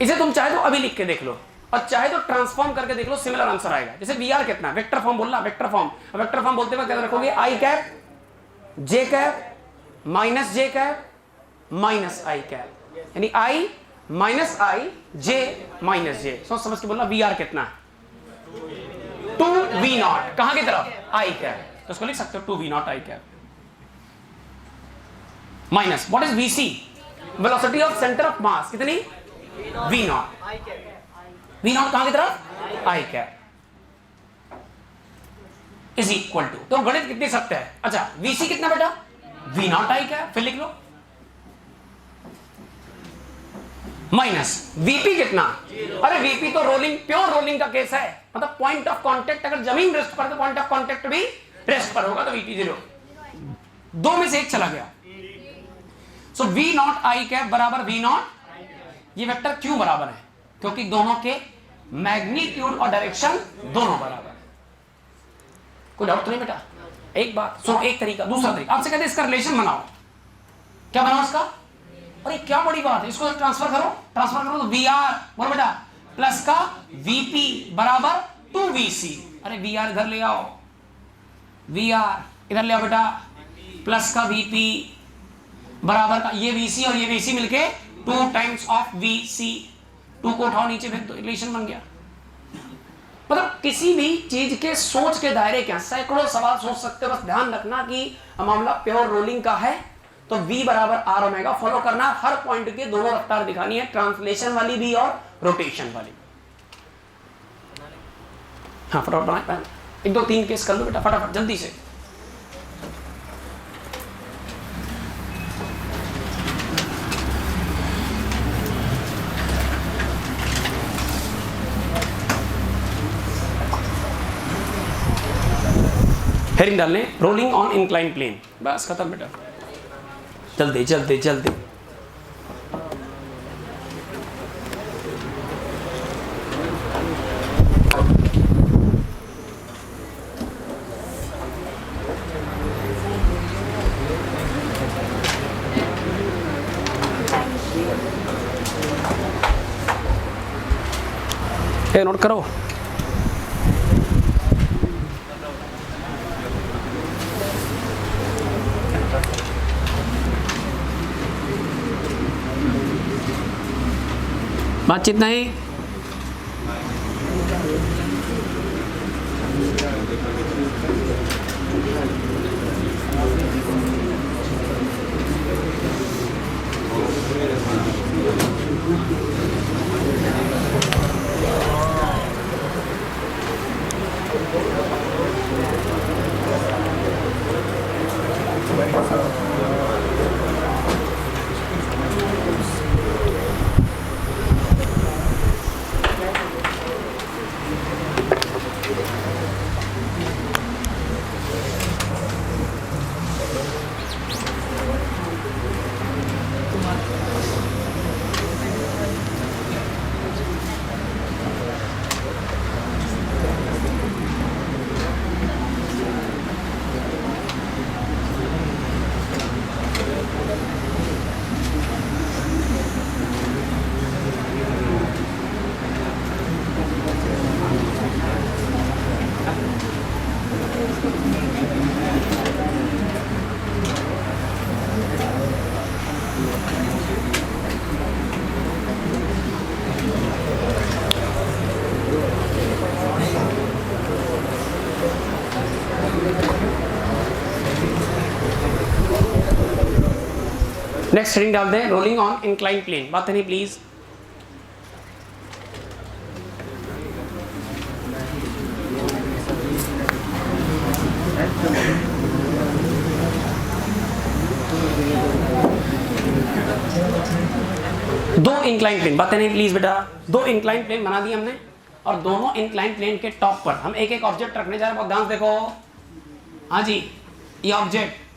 इसे तुम चाहे तो अभी लिख के देख लो और चाहे तो ट्रांसफॉर्म करके देख लो, सिमिलर आंसर आएगा। जैसे VR कितना है, वेक्टर फॉर्म बोलना, वेक्टर फॉर्म, वेक्टर फॉर्म बोलते वक्त क्या रखोगे? I cap J cap minus J cap minus I cap, यानी I minus I J minus J। सोच समझ के बोलना, VR कितना है? 2V0, कहां की तरफ? I कैप, तो इसको लिख सकते हो 2V0 I cap minus what is VC, velocity of centre of mass, कितनी? V0। V0 कहां की तरफ? I cap is equal to, तो गणित कितनी सत्य है? अच्छा VC कितना बेटा? V0 I कैप, फिर लिख लो माइनस वीपी कितना, अरे वीपी तो रोलिंग, प्योर रोलिंग का केस है, मतलब पॉइंट ऑफ कांटेक्ट अगर जमीन रेस्ट पर तो पॉइंट ऑफ कांटेक्ट भी रेस्ट पर होगा, तो वीपी 0, दो में से एक चला गया। So V naught I cap बराबर वी नॉट, ये वेक्टर क्यों बराबर है, क्योंकि दोनों के मैग्नीट्यूड और डायरेक्शन दोनों बराबर है। कोई डाउट तो नहीं बेटा? एक बात सुनो, एक तरीका, दूसरा तरीका आपसे कहते हैं इसका रिलेशन बनाओ, क्या बनाओ इसका, अरे क्या बड़ी बात है, इसको ट्रांसफर करो तो वी आर, बोलो बेटा, प्लस का वीपी बराबर 2vc, अरे वी आर इधर ले आओ, वी आर इधर ले आओ बेटा, प्लस का वीपी बराबर का ये वीसी और ये वीसी मिलके 2 टाइम्स ऑफ वीसी, 2 को उठाओ नीचे फिर तो रिलेशन बन गया। मतलब किसी भी चीज के सोच के दायरे क्या, सैकड़ों सवाल सोच सकते हो, बस ध्यान रखना कि मामला प्योर रोलिंग का है तो v बराबर आर ओमेगा फॉलो करना, हर पॉइंट के दोनों रफ्तार दिखानी है, ट्रांसलेशन वाली भी और रोटेशन वाली। हाँ फटाफट बनाए, 1 2 3 केस कर लो बेटा फटाफट जल्दी से। हेडिंग डालने, रोलिंग ऑन इंक्लाइन प्लेन, बस खत्म बेटा, जल्दी जल्दी जल्दी। ये नोट करो, बातचीत नहीं, नेक्स्ट हेडिंग डाल दें, रोलिंग ऑन इंक्लाइन प्लेन, बात नहीं प्लीज। दो इंक्लाइन प्लेन, बातें नहीं प्लीज बेटा, दो इंक्लाइन प्लेन बना दिए हमने और दोनों इंक्लाइन प्लेन के टॉप पर हम एक एक ऑब्जेक्ट रखने जा रहे हैं, बहुत ध्यान से देखो। हाँ जी, ये ऑब्जेक्ट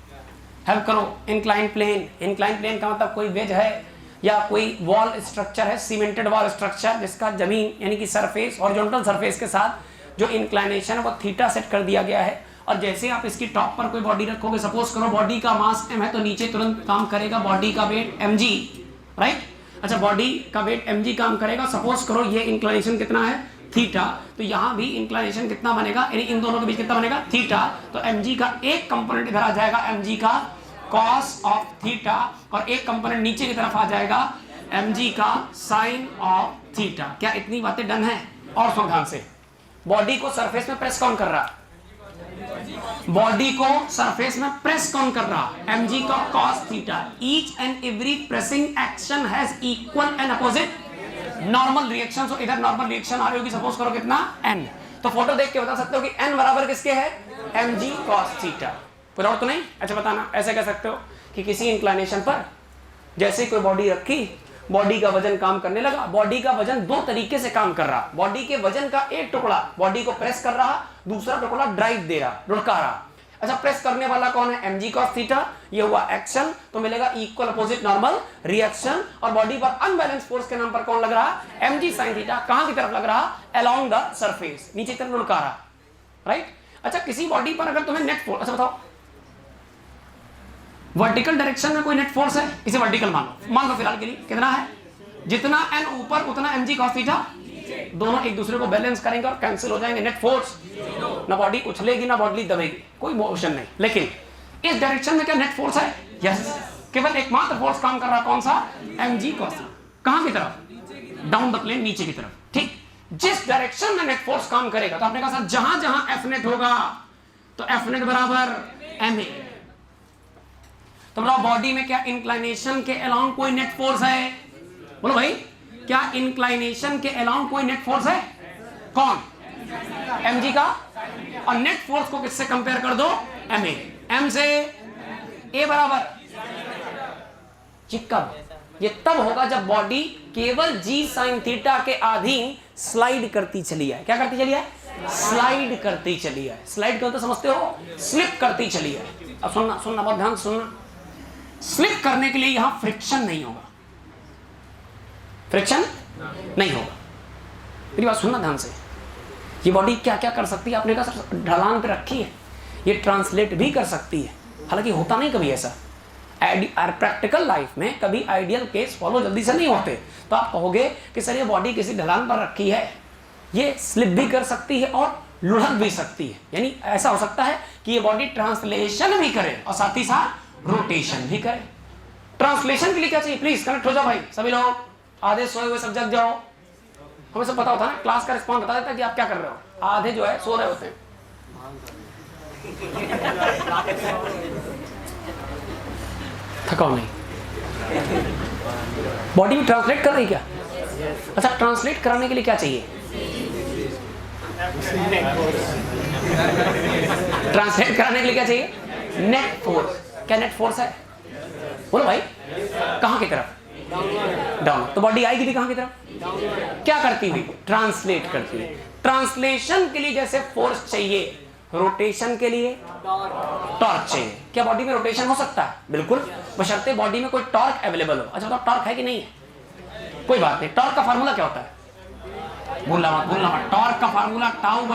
हेल्प करो, इंक्लाइन प्लेन का मतलब कोई वेज है या कोई वॉल स्ट्रक्चर है, सीमेंटेड वॉल स्ट्रक्चर जिसका जमीन यानी कि सरफेस हॉरिजॉन्टल सरफेस के साथ जो इंक्लाइनेशन है वो थीटा सेट कर दिया गया है। और जैसे आप इसकी टॉप पर कोई बॉडी रखोगे, सपोज करो बॉडी का मास m है तो नीचे तुरंत काम करेगा बॉडी का वेट mg, राइट। अच्छा, बॉडी का वेट mg काम करेगा, सपोज करो ये इंक्लाइनेशन कितना है थीटा, तो यहाँ भी इंक्लाइनेशन कितना बनेगा, यानी इन दोनों के बीच कितना बनेगा थीटा। तो mg का एक कंपोनेंट इधर आ जाएगा mg का cos ऑफ थीटा और एक कंपोनेंट नीचे की तरफ आ जाएगा mg का sin ऑफ थीटा। क्या इतनी बातें डन है? और सुन ध्यान से, बॉडी को सरफेस में प्रेस कौन कर रहा, बॉडी को सरफेस में प्रेस कौन कर रहा, mg का cos theta. Each and every pressing action has equal and opposite normal reaction. So इधर नॉर्मल रिएक्शन आ रही होगी, सपोज करो कितना n, तो फोटो देख के बता सकते हो कि n बराबर किसके है, mg cos थीटा। कोई और तो नहीं? अच्छा बताना, ऐसे कह सकते हो कि किसी इंक्लाइनेशन पर जैसे कोई बॉडी रखी बॉडी का वजन काम करने लगा। बॉडी का वजन दो तरीके से काम कर रहा। बॉडी के वजन का एक टुकड़ा बॉडी को प्रेस कर रहा, दूसरा टुकड़ा ड्राइव दे रहा, लुढ़का रहा। अच्छा, प्रेस करने वाला कौन है? mg cos theta. ये हुआ एक्शन, तो मिलेगा इक्वल अपोजिट नॉर्मल रिएक्शन। और बॉडी पर अनबैलेंस फोर्स के नाम पर कौन लग रहा? mg sin theta. कहां की तरफ लग रहा? अलोंग द सरफेस, नीचे की तरफ लुढ़का रहा, राइट। अच्छा, किसी बॉडी पर अगर तुम्हें नेट फोर्स, अच्छा बताओ, वर्टिकल डायरेक्शन में कोई नेट फोर्स है? इसे वर्टिकल मान लो फिलहाल के लिए, कितना है? जितना n ऊपर उतना mg cos थीटा, दोनों एक दूसरे को बैलेंस करेंगे और कैंसिल हो जाएंगे। नेट फोर्स, ना बॉडी उछलेगी ना बॉडी दबेगी, कोई मोशन नहीं। लेकिन इस डायरेक्शन में क्या नेट फोर्स है? यस, केवल एकमात्र फोर्स काम कर रहा, कौन सा? mg cos। कहां की तरफ? डाउन द प्लेन, नीचे की तरफ, ठीक। जिस डायरेक्शन में नेट फोर्स काम करेगा, तो आपने कहा सर जहां जहां एफ नेट होगा तो एफ नेट बराबर ma। तो बताओ बॉडी में क्या इंक्लाइनेशन के अलाउंग कोई नेट फोर्स है? बोलो भाई, क्या इंक्लाइनेशन के अलाउंग कोई नेट फोर्स है? कौन? mg का। और नेट फोर्स को किससे कंपेयर कर दो? ma। m से a बराबर, कब? ये तब होगा जब बॉडी केवल g sin थीटा के अधीन स्लाइड करती चली है। क्या करती चली है? स्लाइड करती चली है। स्लाइड क्यों? तो समझते हो, स्लिप करती चली है। अब सुनना बहुत ध्यान से सुनना। स्लिप करने के लिए यहां फ्रिक्शन नहीं होगा, फ्रिक्शन नहीं होगा। मेरी बात सुनना ध्यान से। ये बॉडी क्या क्या कर सकती है? आपने कहा सर ढलान पे रखी है, ये ट्रांसलेट भी कर सकती है। हालांकि होता नहीं कभी ऐसा, प्रैक्टिकल लाइफ में कभी आइडियल केस फॉलो जल्दी से नहीं होते। तो आप कहोगे कि सर ये बॉडी किसी ढलान पर रखी है, ये स्लिप भी कर सकती है और लुढ़क भी सकती है। यानी ऐसा हो सकता है कि ये बॉडी ट्रांसलेशन भी करे और साथ ही साथ रोटेशन भी करे। ट्रांसलेशन के लिए क्या चाहिए? प्लीज कनेक्ट हो जाओ भाई सभी लोग, आधे सोए हुए सब जग जाओ। हमें सब पता होता है ना, क्लास का रिस्पॉन्स बता देता है कि आप क्या कर रहे हो। आधे जो है सो रहे होते हैं। थकाओ नहीं, बॉडी भी ट्रांसलेट कर रही क्या? अच्छा, ट्रांसलेट कराने के लिए क्या चाहिए? ट्रांसलेट कराने के लिए क्या चाहिए? Net force. क्या नेट फोर्स है? बोलो भाई, कहां की तरफ? डाउन। तो बॉडी आएगी भी कहां की तरफ? क्या करती हुई? ट्रांसलेट करती हुई। ट्रांसलेशन के लिए जैसे फोर्स चाहिए, रोटेशन के लिए टॉर्क चाहिए। क्या बॉडी में रोटेशन हो सकता है? बिल्कुल, बशर्ते बॉडी में कोई टॉर्क अवेलेबल हो। अच्छा बताओ, टॉर्क है कि नहीं है? कोई बात नहीं। टॉर्क का फार्मूला क्या होता है? भूलना मत। टॉर्क का फार्मूला टाउ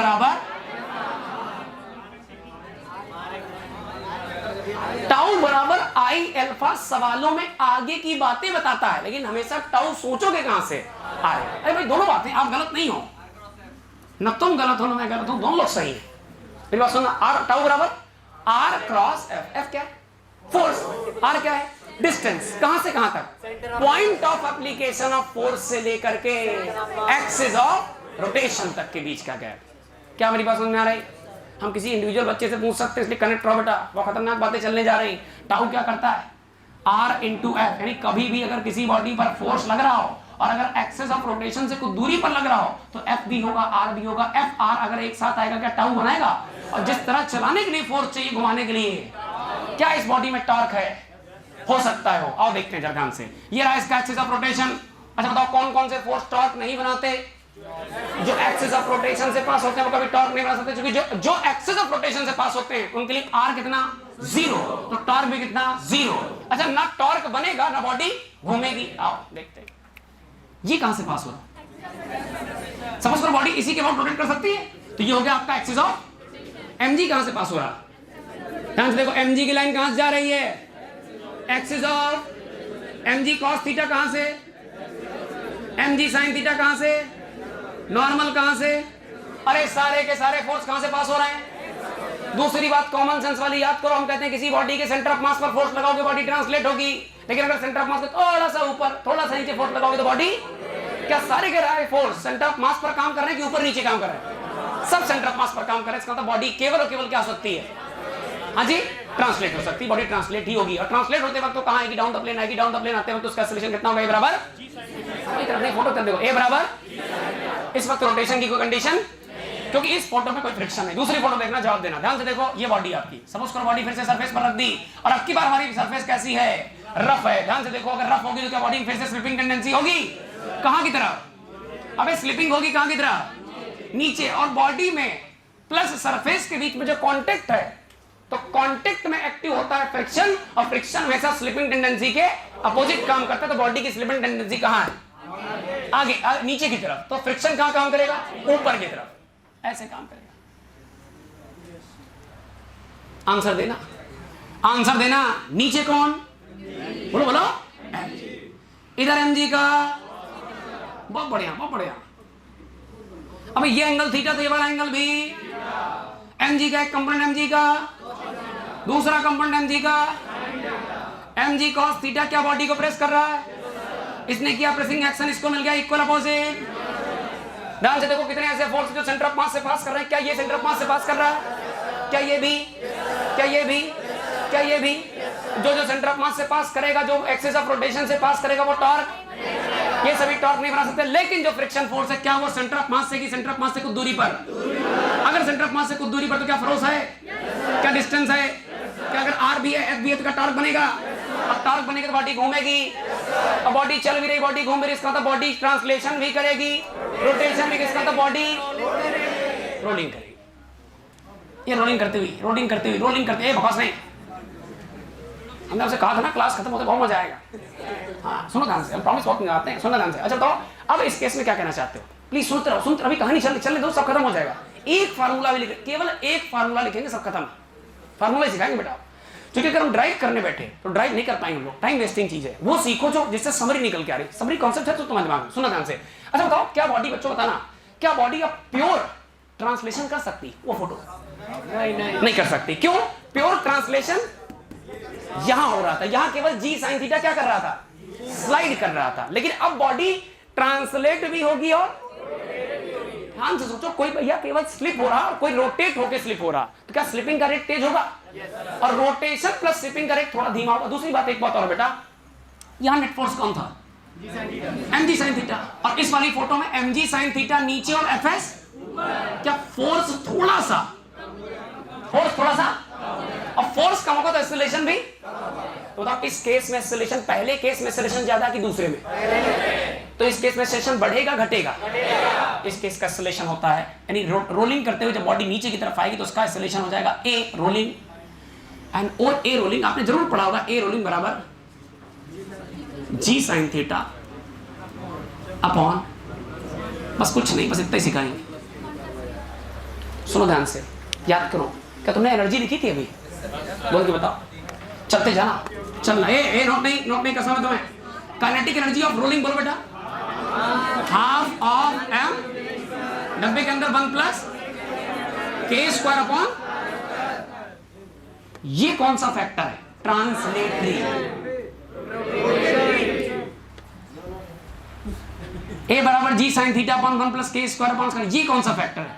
बराबर आई अल्फा। सवालों में आगे की बातें बताता है, लेकिन हमेशा टाउ सोचोगे कहां से आए। अरे भाई दोनों बातें, आप गलत नहीं हो, न तुम गलत हो न मैं गलत हूं, दोनों लोग सही है। मेरी बात सुनना। आर टाउ बराबर आर क्रॉस एफ। एफ क्या है? फोर्स। आर क्या है? डिस्टेंस। कहां से कहां तक? Point of application of force से लेकर के एक्सिस ऑफ रोटेशन तक के बीच का गैप। क्या मेरी बात समझ में आ रही? हम किसी इंडिविजुअल बच्चे से पूछ सकते हैं, इसलिए कनेक्ट रहो बेटा, वो खतरनाक बातें चलने जा रही। टाउ क्या करता है? R into F. यानी कभी भी अगर किसी बॉडी पर फोर्स लग रहा हो और अगर एक्सिस ऑफ रोटेशन से कुछ दूरी पर लग रहा हो तो एफ भी होगा आर भी होगा। एफ आर अगर एक साथ आएगा क्या टाउ बनाएगा? और जिस तरह चलाने के लिए फोर्स चाहिए घुमाने के लिए, क्या इस बॉडी में टॉर्क है? हो सकता है हो। आओ देखते हैं जरा ध्यान से। ये रहा इसका एक्सिस ऑफ रोटेशन। अच्छा बताओ कौन कौन से फोर्स टॉर्क नहीं बनाते? जो एक्सिस ऑफ रोटेशन से पास होते हैं वो कभी टॉर्क नहीं बना सकते, क्योंकि जो एक्सिस ऑफ रोटेशन से पास होते हैं उनके लिए आर कितना? 0। तो टॉर्क भी कितना? 0। अच्छा, ना टॉर्क बनेगा ना बॉडी घूमेगी। आओ देखते हैं ये कहां से पास हो रहा। सपोज करो बॉडी इसी के बाद रोटेट कर सकती है, तो ये हो गया आपका एक्सिस ऑफ mg। कहां से पास हो रहा? ध्यान से देखो, mg की लाइन कहां से जा रही है? Axis of mg cos theta. कहां से? mg sin theta. कहां से? नॉर्मल। कहां से? अरे सारे के सारे फोर्स कहां से पास हो रहे हैं? दूसरी बात कॉमन सेंस वाली याद करो। हम कहते हैं किसी बॉडी के सेंटर ऑफ मास पर फोर्स लगाओगे बॉडी ट्रांसलेट होगी, लेकिन अगर सेंटर ऑफ मास के थोड़ा सा ऊपर थोड़ा सा नीचे फोर्स लगाओगे तो बॉडी क्या? सारे के सारे फोर्स सेंटर ऑफ मास पर काम कर रहे हैं कि ऊपर नीचे काम कर रहे हैं? सब सेंटर ऑफ मास पर काम कर रहे हैं। इसका मतलब बॉडी केवल और केवल क्या हो सकती है? हाँ जी, ट्रांसलेट हो सकती है। बॉडी ट्रांसलेट ही होगी। और ट्रांसलेट होते वक्त तो कहां आएगी? डाउन द प्लेन आएगी। डाउन द प्लेन आते वक्त तो उसका एक्सेलरेशन कितना होगा? ए बराबर, फोटो कर देखो, ए बराबर इस वक्त रोटेशन की कोई कंडीशन, क्योंकि इस फोटो में कोई फ्रिक्शन नहीं। दूसरी फोटो देखना, जवाब देना ध्यान से। देखो ये बॉडी आपकी, सपोज करो बॉडी फिर से सरफेस पर रख दी, और अब की बार हमारी सरफेस कैसी है? रफ है। ध्यान से देखो, अगर रफ होगी तो क्या बॉडी में फिर से स्लिपिंग टेंडेंसी होगी? कहां की तरफ? अबे स्लिपिंग होगी कहां की तरफ? नीचे। और बॉडी में प्लस सरफेस के बीच में जो कांटेक्ट है, तो कांटेक्ट में एक्टिव होता है फ्रिक्शन, और फ्रिक्शन हमेशा स्लिपिंग टेंडेंसी के अपोजिट काम करता है। तो बॉडी की स्लिपिंग टेंडेंसी कहां है? आगे, नीचे की तरफ। तो फ्रिक्शन कहां काम करेगा? ऊपर की तरफ, ऐसे काम करेगा। आंसर देना, आंसर देना। नीचे कौन? बोलो बोलो। इधर mg का, बहुत बढ़िया बहुत बढ़िया। अब ये एंगल थीटा, तो ये वाला एंगल भी mg का एक कंपोनेंट, mg का दूसरा कंपोनेंट, mg का mg cos थीटा क्या बॉडी को प्रेस कर रहा है? इसने किया प्रेसिंग एक्शन, इसको मिल गया इक्वल अपोजिट। ध्यान से देखो कितने ऐसे फोर्स जो सेंटर ऑफ मास से पास कर रहे हैं। क्या ये सेंटर ऑफ मास से पास कर रहा है? क्या ये भी? क्या ये भी? क्या ये भी? जो सेंटर ऑफ मास से पास करेगा, जो एक्सिस ऑफ रोटेशन से पास करेगा, वो टॉर्क। ये सभी टॉर्क नहीं बना सकते, लेकिन जो फ्रिक्शन फोर्स है क्या वो सेंटर ऑफ मास से कि सेंटर ऑफ मास से कुछ दूरी पर? अगर सेंटर ऑफ मास से कुछ दूरी पर तो क्या फोर्स है? क्या डिस्टेंस है? क्या अगर आर भी है, एफ भी है, तो क्या टॉर्क बनेगा? अब टॉर्क बनेगा तो बॉडी घूमेगी। अब बॉडी चल भी रही, बॉडी घूम रही, इसका मतलब बॉडी ट्रांसलेशन भी करेगी, रोटेशन भी, इसका मतलब बॉडी रोलिंग करेगी। ये रोलिंग करती हुई, रोलिंग करती हुई, रोलिंग करती हुई, बकवास नहीं। हमने आपसे कहा था ना क्लास खत्म होते बहुत मजा आएगा। हाँ सुनो ध्यान से, हम प्रॉमिस वॉक में आते हैं, सुनना ध्यान से। अच्छा बताओ अब इस केस में क्या कहना चाहते हो? प्लीज सुनते रहो, सुनते, अभी कहानी चलने दो, सब खत्म हो जाएगा। एक फार्मूला भी लिखे, केवल एक फार्मूला लिखेंगे, सब खत्म। फार्मूला सिखाएंगे बेटा, क्योंकि अगर हम ड्राइव करने बैठे तो ड्राइव नहीं कर पाएंगे हम लोग, टाइम वेस्टिंग चीज है। वो सीखो जो जिससे समरी निकल के आ रही, समरी कॉन्सेप्ट है तो तुम्हारे दिमाग में। सुनना ध्यान से। अच्छा बताओ क्या बॉडी, बच्चों बताना, क्या बॉडी का प्योर ट्रांसलेशन कर सकती? वो फोटो नहीं कर सकती। क्यों? प्योर ट्रांसलेशन यहां हो रहा था, यहां केवल जी साइन थीटा क्या कर रहा था? स्लाइड कर रहा था। लेकिन अब बॉडी ट्रांसलेट भी होगी और ध्यान से सोचो, कोई भैया केवल स्लिप हो रहा और कोई रोटेट होकर स्लिप हो रहा, तो क्या स्लिपिंग का रेट तेज होगा? और रोटेशन प्लस स्लिपिंग का रेट थोड़ा धीमा होगा। दूसरी बात, एक बात और बेटा, यहां नेट फोर्स कौन था? mg sin theta. और इस वाली फोटो में mg sin थीटा नीचे और fs क्या फोर्स थोड़ा सा, फोर्स थोड़ा सा, और फोर्स कम होगा तो एक्सेलरेशन भी। तो आप इस केस में एक्सेलरेशन, पहले केस में एक्सेलरेशन ज्यादा कि दूसरे में? तो इस केस में एक्सेलरेशन बढ़ेगा घटेगा? इस केस का एक्सेलरेशन होता है, यानी रोलिंग करते हुए जब बॉडी नीचे की तरफ आएगी तो उसका एक्सेलरेशन हो जाएगा a रोलिंग एंड और a रोलिंग आपने जरूर पढ़ा होगा। a रोलिंग बराबर g sin थीटा अपॉन, बस कुछ नहीं, बस इतना ही सिखाएंगे। सुनो ध्यान से, याद करो। क्या तुमने एनर्जी लिखी थी अभी? बोल के बताओ, चलते जाना, चलना। ए नोट नहीं कर समझ तुम्हें। काइनेटिक एनर्जी ऑफ रोलिंग बोलो बेटा, हाफ ऑफ m, डब्बे के अंदर 1 प्लस k स्क्वायर अपॉन, ये कौन सा फैक्टर है? ट्रांसलेटरी। a बराबर g sin theta upon 1 plus k square upon, ये कौन सा फैक्टर है?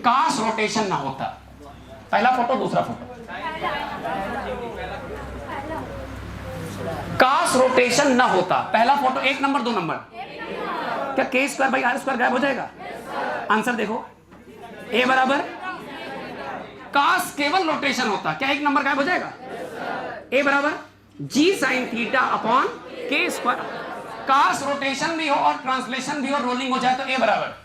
काश रोटेशन ना होता। पहला फोटो, दूसरा फोटो, काश रोटेशन ना होता। पहला फोटो 1 नंबर 2 नंबर, क्या k square by R square गायब हो जाएगा? आंसर देखो, a बराबर काश केवल रोटेशन होता, क्या 1 नंबर गायब हो जाएगा? a बराबर g sin theta upon k square, काश रोटेशन भी हो और ट्रांसलेशन भी हो, रोलिंग हो जाए तो a बराबर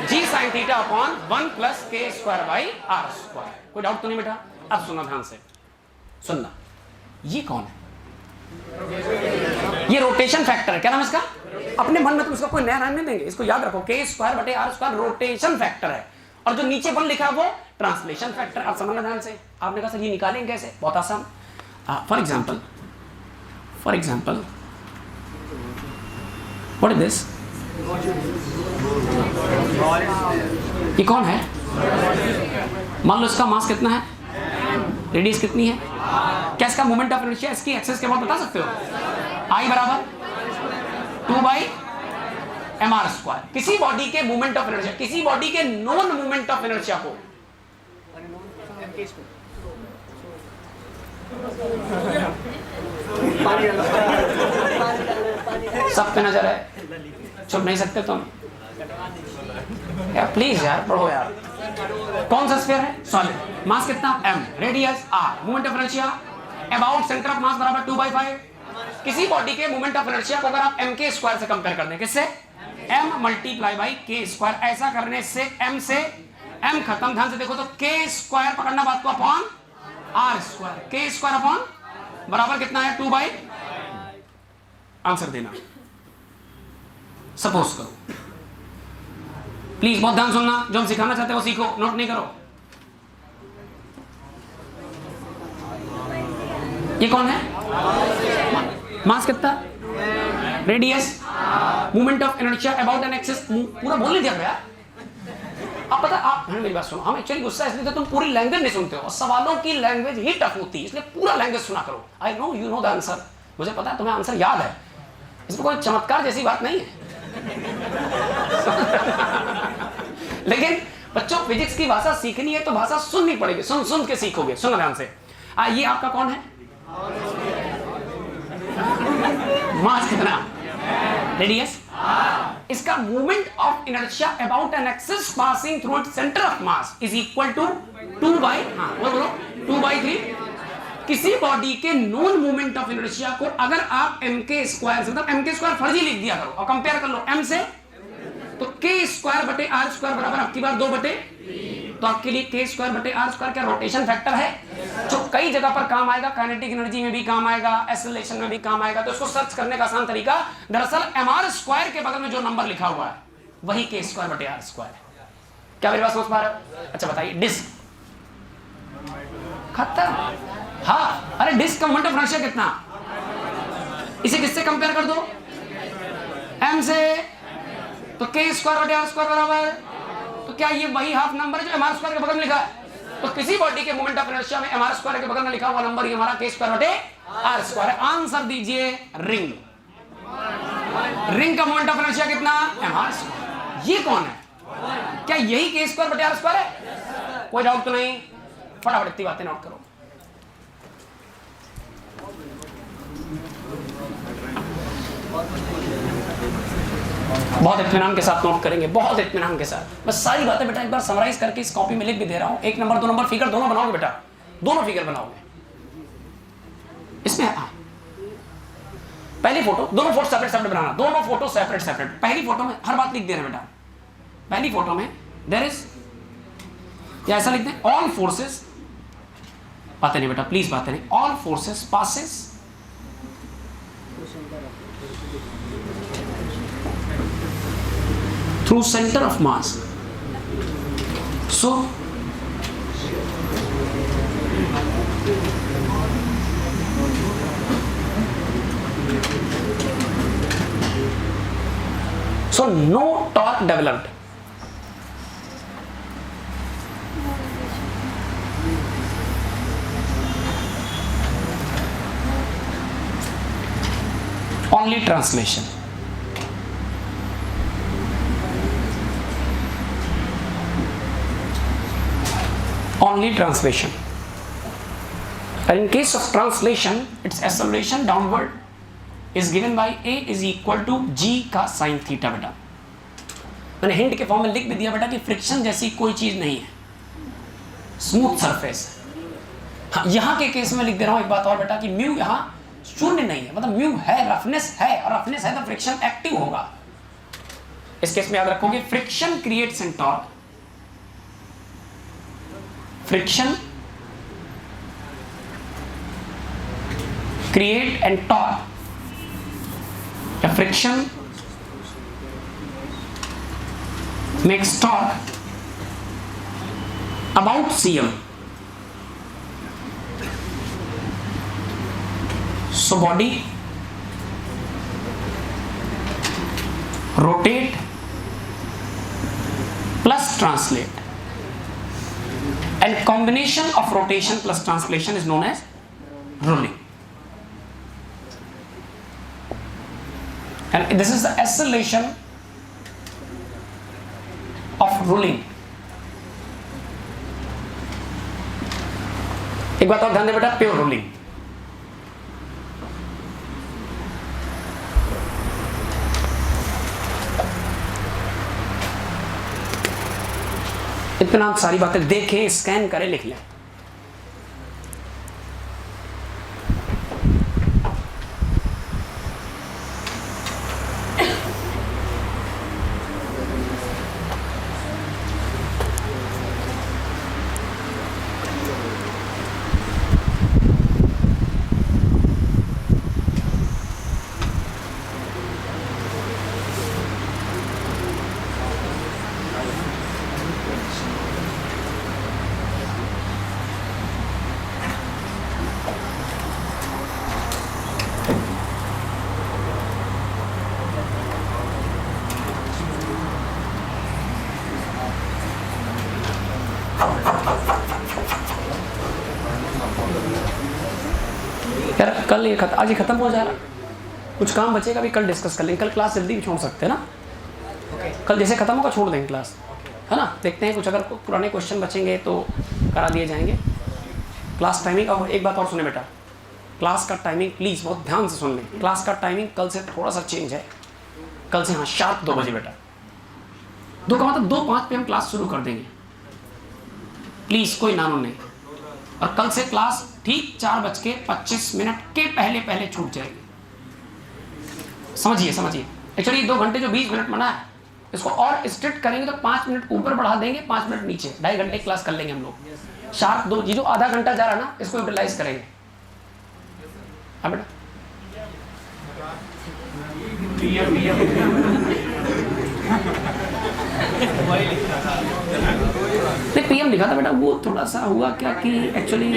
g sin theta upon 1 plus k square by R square. कोई डाउट तो नहीं बेटा? अब सुनना ध्यान से, सुनना। ये कौन है? ये रोटेशन फैक्टर है। क्या नाम है इसका? अपने मन में तुम इसका कोई नया नाम नहीं देंगे, इसको याद रखो, k स्क्वायर बटे आर स्क्वायर रोटेशन फैक्टर है, और जो नीचे बन लिखा है वो ट्रांसलेशन फैक्टर। आप समझना ध्यान से। आपने कहा सर ये निकालेंगे कैसे? बहुत आसान। For example what is this? ये कौन है? मान लो इसका मास कितना है, रेडियस कितनी है, क्या इसका मोमेंट ऑफ इनर्शिया, इसकी एक्सेस के बाद बता सकते हो? I बराबर 2/mr²। किसी बॉडी के मोमेंट ऑफ इनर्शिया, किसी बॉडी के नॉन मोमेंट ऑफ इनर्शिया को सब पे नजर है, छुप नहीं सकते तुम यार, प्लीज यार पढ़ो यार। कौन सा स्फीयर है? सॉलिड। मास कितना? m, radius r, moment of inertia about centre of मास बराबर 2/5। किसी बॉडी के मोमेंट ऑफ इनर्शिया को अगर आप m के स्क्वायर से कंपेयर कर दें, किससे? m मल्टीप्लाई बाई के स्क्वायर। ऐसा करने से m से m खत्म। ध्यान से देखो तो k स्क्वायर पकड़ना बात को upon r square. k square upon बराबर कितना है? 2/। आंसर देना। सपोज करो, प्लीज बहुत ध्यान सुनना, जो हम सिखाना चाहते हो वो सीखो, नोट नहीं करो। ये कौन है? मास कितना? Radius, movement of inertia about an axis. पूरा बोल नहीं दिया गया। अब पता आप मेरी बात सुनो, हम एक्चुअली गुस्सा इसलिए तुम पूरी लैंग्वेज नहीं सुनते हो, और सवालों की लैंग्वेज ही टफ होती है, इसलिए पूरा लैंग्वेज सुना करो। I know you know the answer, मुझे पता है तुम्हें आंसर याद है, इसमें कोई चमत्कार जैसी बात नहीं है। लेकिन बच्चों फिजिक्स की भाषा सीखनी है तो भाषा सुननी पड़ेगी, सुन सुन के सीखोगे। सुनो ध्यान से। ये आपका कौन है? मास कितना? रेडियस। इसका movement of inertia about an axis passing through its centre of mass is equal to 2/3। किसी बॉडी के नॉन मूवमेंट ऑफ इनर्शिया को अगर आप m के स्क्वायर से, मतलब m के स्क्वायर फर्जी लिख दिया करो और कंपेयर कर लो m से, तो k स्क्वायर बटे r स्क्वायर बराबर आपकी बार 2/3। तो आपके लिए k स्क्वायर बटे r स्क्वायर क्या रोटेशन फैक्टर है, जो कई जगह पर काम आएगा, काइनेटिक एनर्जी में भी काम आएगा, एक्सेलरेशन में भी काम आएगा। तो इसको सर्च करने का आसान तरीका, दरअसल mr स्क्वायर के बगल में जो नंबर लिखा हुआ है वही k स्क्वायर बटे r स्क्वायर है। क्या मेरी बात समझ पा रहे हो? अच्छा बताइए, डिस्क खत्म। हाँ, अरे डिस्क का मोमेंट ऑफ इनर्शिया कितना? इसे किससे कंपेयर कर दो? m से। तो k स्क्वायर बटे r स्क्वायर बराबर, तो क्या ये वही हाफ नंबर है जो mr स्क्वायर के बगल में लिखा है? तो किसी बॉडी के मोमेंट ऑफ इनर्शिया में mr स्क्वायर के बगल में लिखा हुआ नंबर ये हमारा k स्क्वायर बटे r स्क्वायर है। आंसर दीजिए रिंग। रिंग का मोमेंट ऑफ इनर्शिया कितना? mr square. ये कौन है? क्या यही k स्क्वायर बटे r स्क्वायर है? कोई डाउट तो नहीं? फटाफट इतनी बातें नोट करो। बहुत इत्मीनान के साथ नोट करेंगे, बहुत इत्मीनान के साथ। बस सारी बातें बेटा एक बार समराइज करके इस कॉपी में लिख भी दे रहा हूं। 1 नंबर 2 नंबर फिगर दोनों बनाओगे बेटा, दोनों फिगर बनाओगे। इसमें पहली फोटो, दोनों फोटो सेपरेट सेपरेट बनाना, दोनों फोटो सेपरेट सेपरेट। पहली फोटो में हर बात लिख दे रहे बेटा। पहली फोटो में देयर इज, या ऐसा लिख दें, ऑल फोर्सेस, बातें नहीं बेटा प्लीज बातें नहीं, all forces passes through center of mass. So no torque developed. Only translation. Only translation. And in case of translation, its acceleration downward is given by a is equal to g का sin theta बेटा। मैंने hint के form में लिख भी दिया बेटा कि फ्रिक्शन जैसी कोई चीज नहीं है, स्मूथ सरफेस। हाँ, यहाँ के केस में लिख दे रहा हूँ एक बात और बेटा कि म्यू यहाँ शून्य नहीं है, मतलब म्यू है, रफनेस है, और रफनेस है तो फ्रिक्शन एक्टिव होगा। इस केस में याद रखोगे friction creates and torque, friction create and torque. The friction makes torque about cm. So body rotate plus translate, and combination of rotation plus translation is known as rolling. And this is the acceleration of rolling. एक बात और ध्यान दे बेटा, pure rolling. इतना सारी बातें देखें, scan करें, लिख लें। कल ये आज ही खत्म हो जा रहा, कुछ काम बचेगा भी कल डिस्कस कर लेंगे। कल क्लास जल्दी भी छोड़ सकते हैं ना, कल जैसे खत्म होगा छोड़ देंगे क्लास, है ना। देखते हैं कुछ अगर पुराने क्वेश्चन बचेंगे तो करा दिए जाएंगे। क्लास टाइमिंग, और एक बात और सुने बेटा, क्लास का टाइमिंग प्लीज़ बहुत ध्यान से सुन लें। क्लास का टाइमिंग कल से थोड़ा सा चेंज है। कल से हाँ शार्प 2 बजे बेटा, 2 का मतलब 2:05 पे हम क्लास शुरू कर देंगे। प्लीज़ कोई नानो नहीं। और कल से क्लास ठीक 4:25 के पहले छूट जाएगी। समझिए। एक्चुअली 2 घंटे जो 20 मिनट मना है, इसको और स्ट्रिक्ट करेंगे तो 5 मिनट ऊपर बढ़ा देंगे, 5 मिनट नीचे, 2.5 घंटे क्लास कर लेंगे हम लोग। शार्प 2, ये जो आधा घंटा जा रहा है ना, इसको यूटिलाइज करेंगे। हाँ बेटा, नहीं पीएम लिखा था बेटा, वो थोड़ा सा हुआ क्या कि एक्चुअली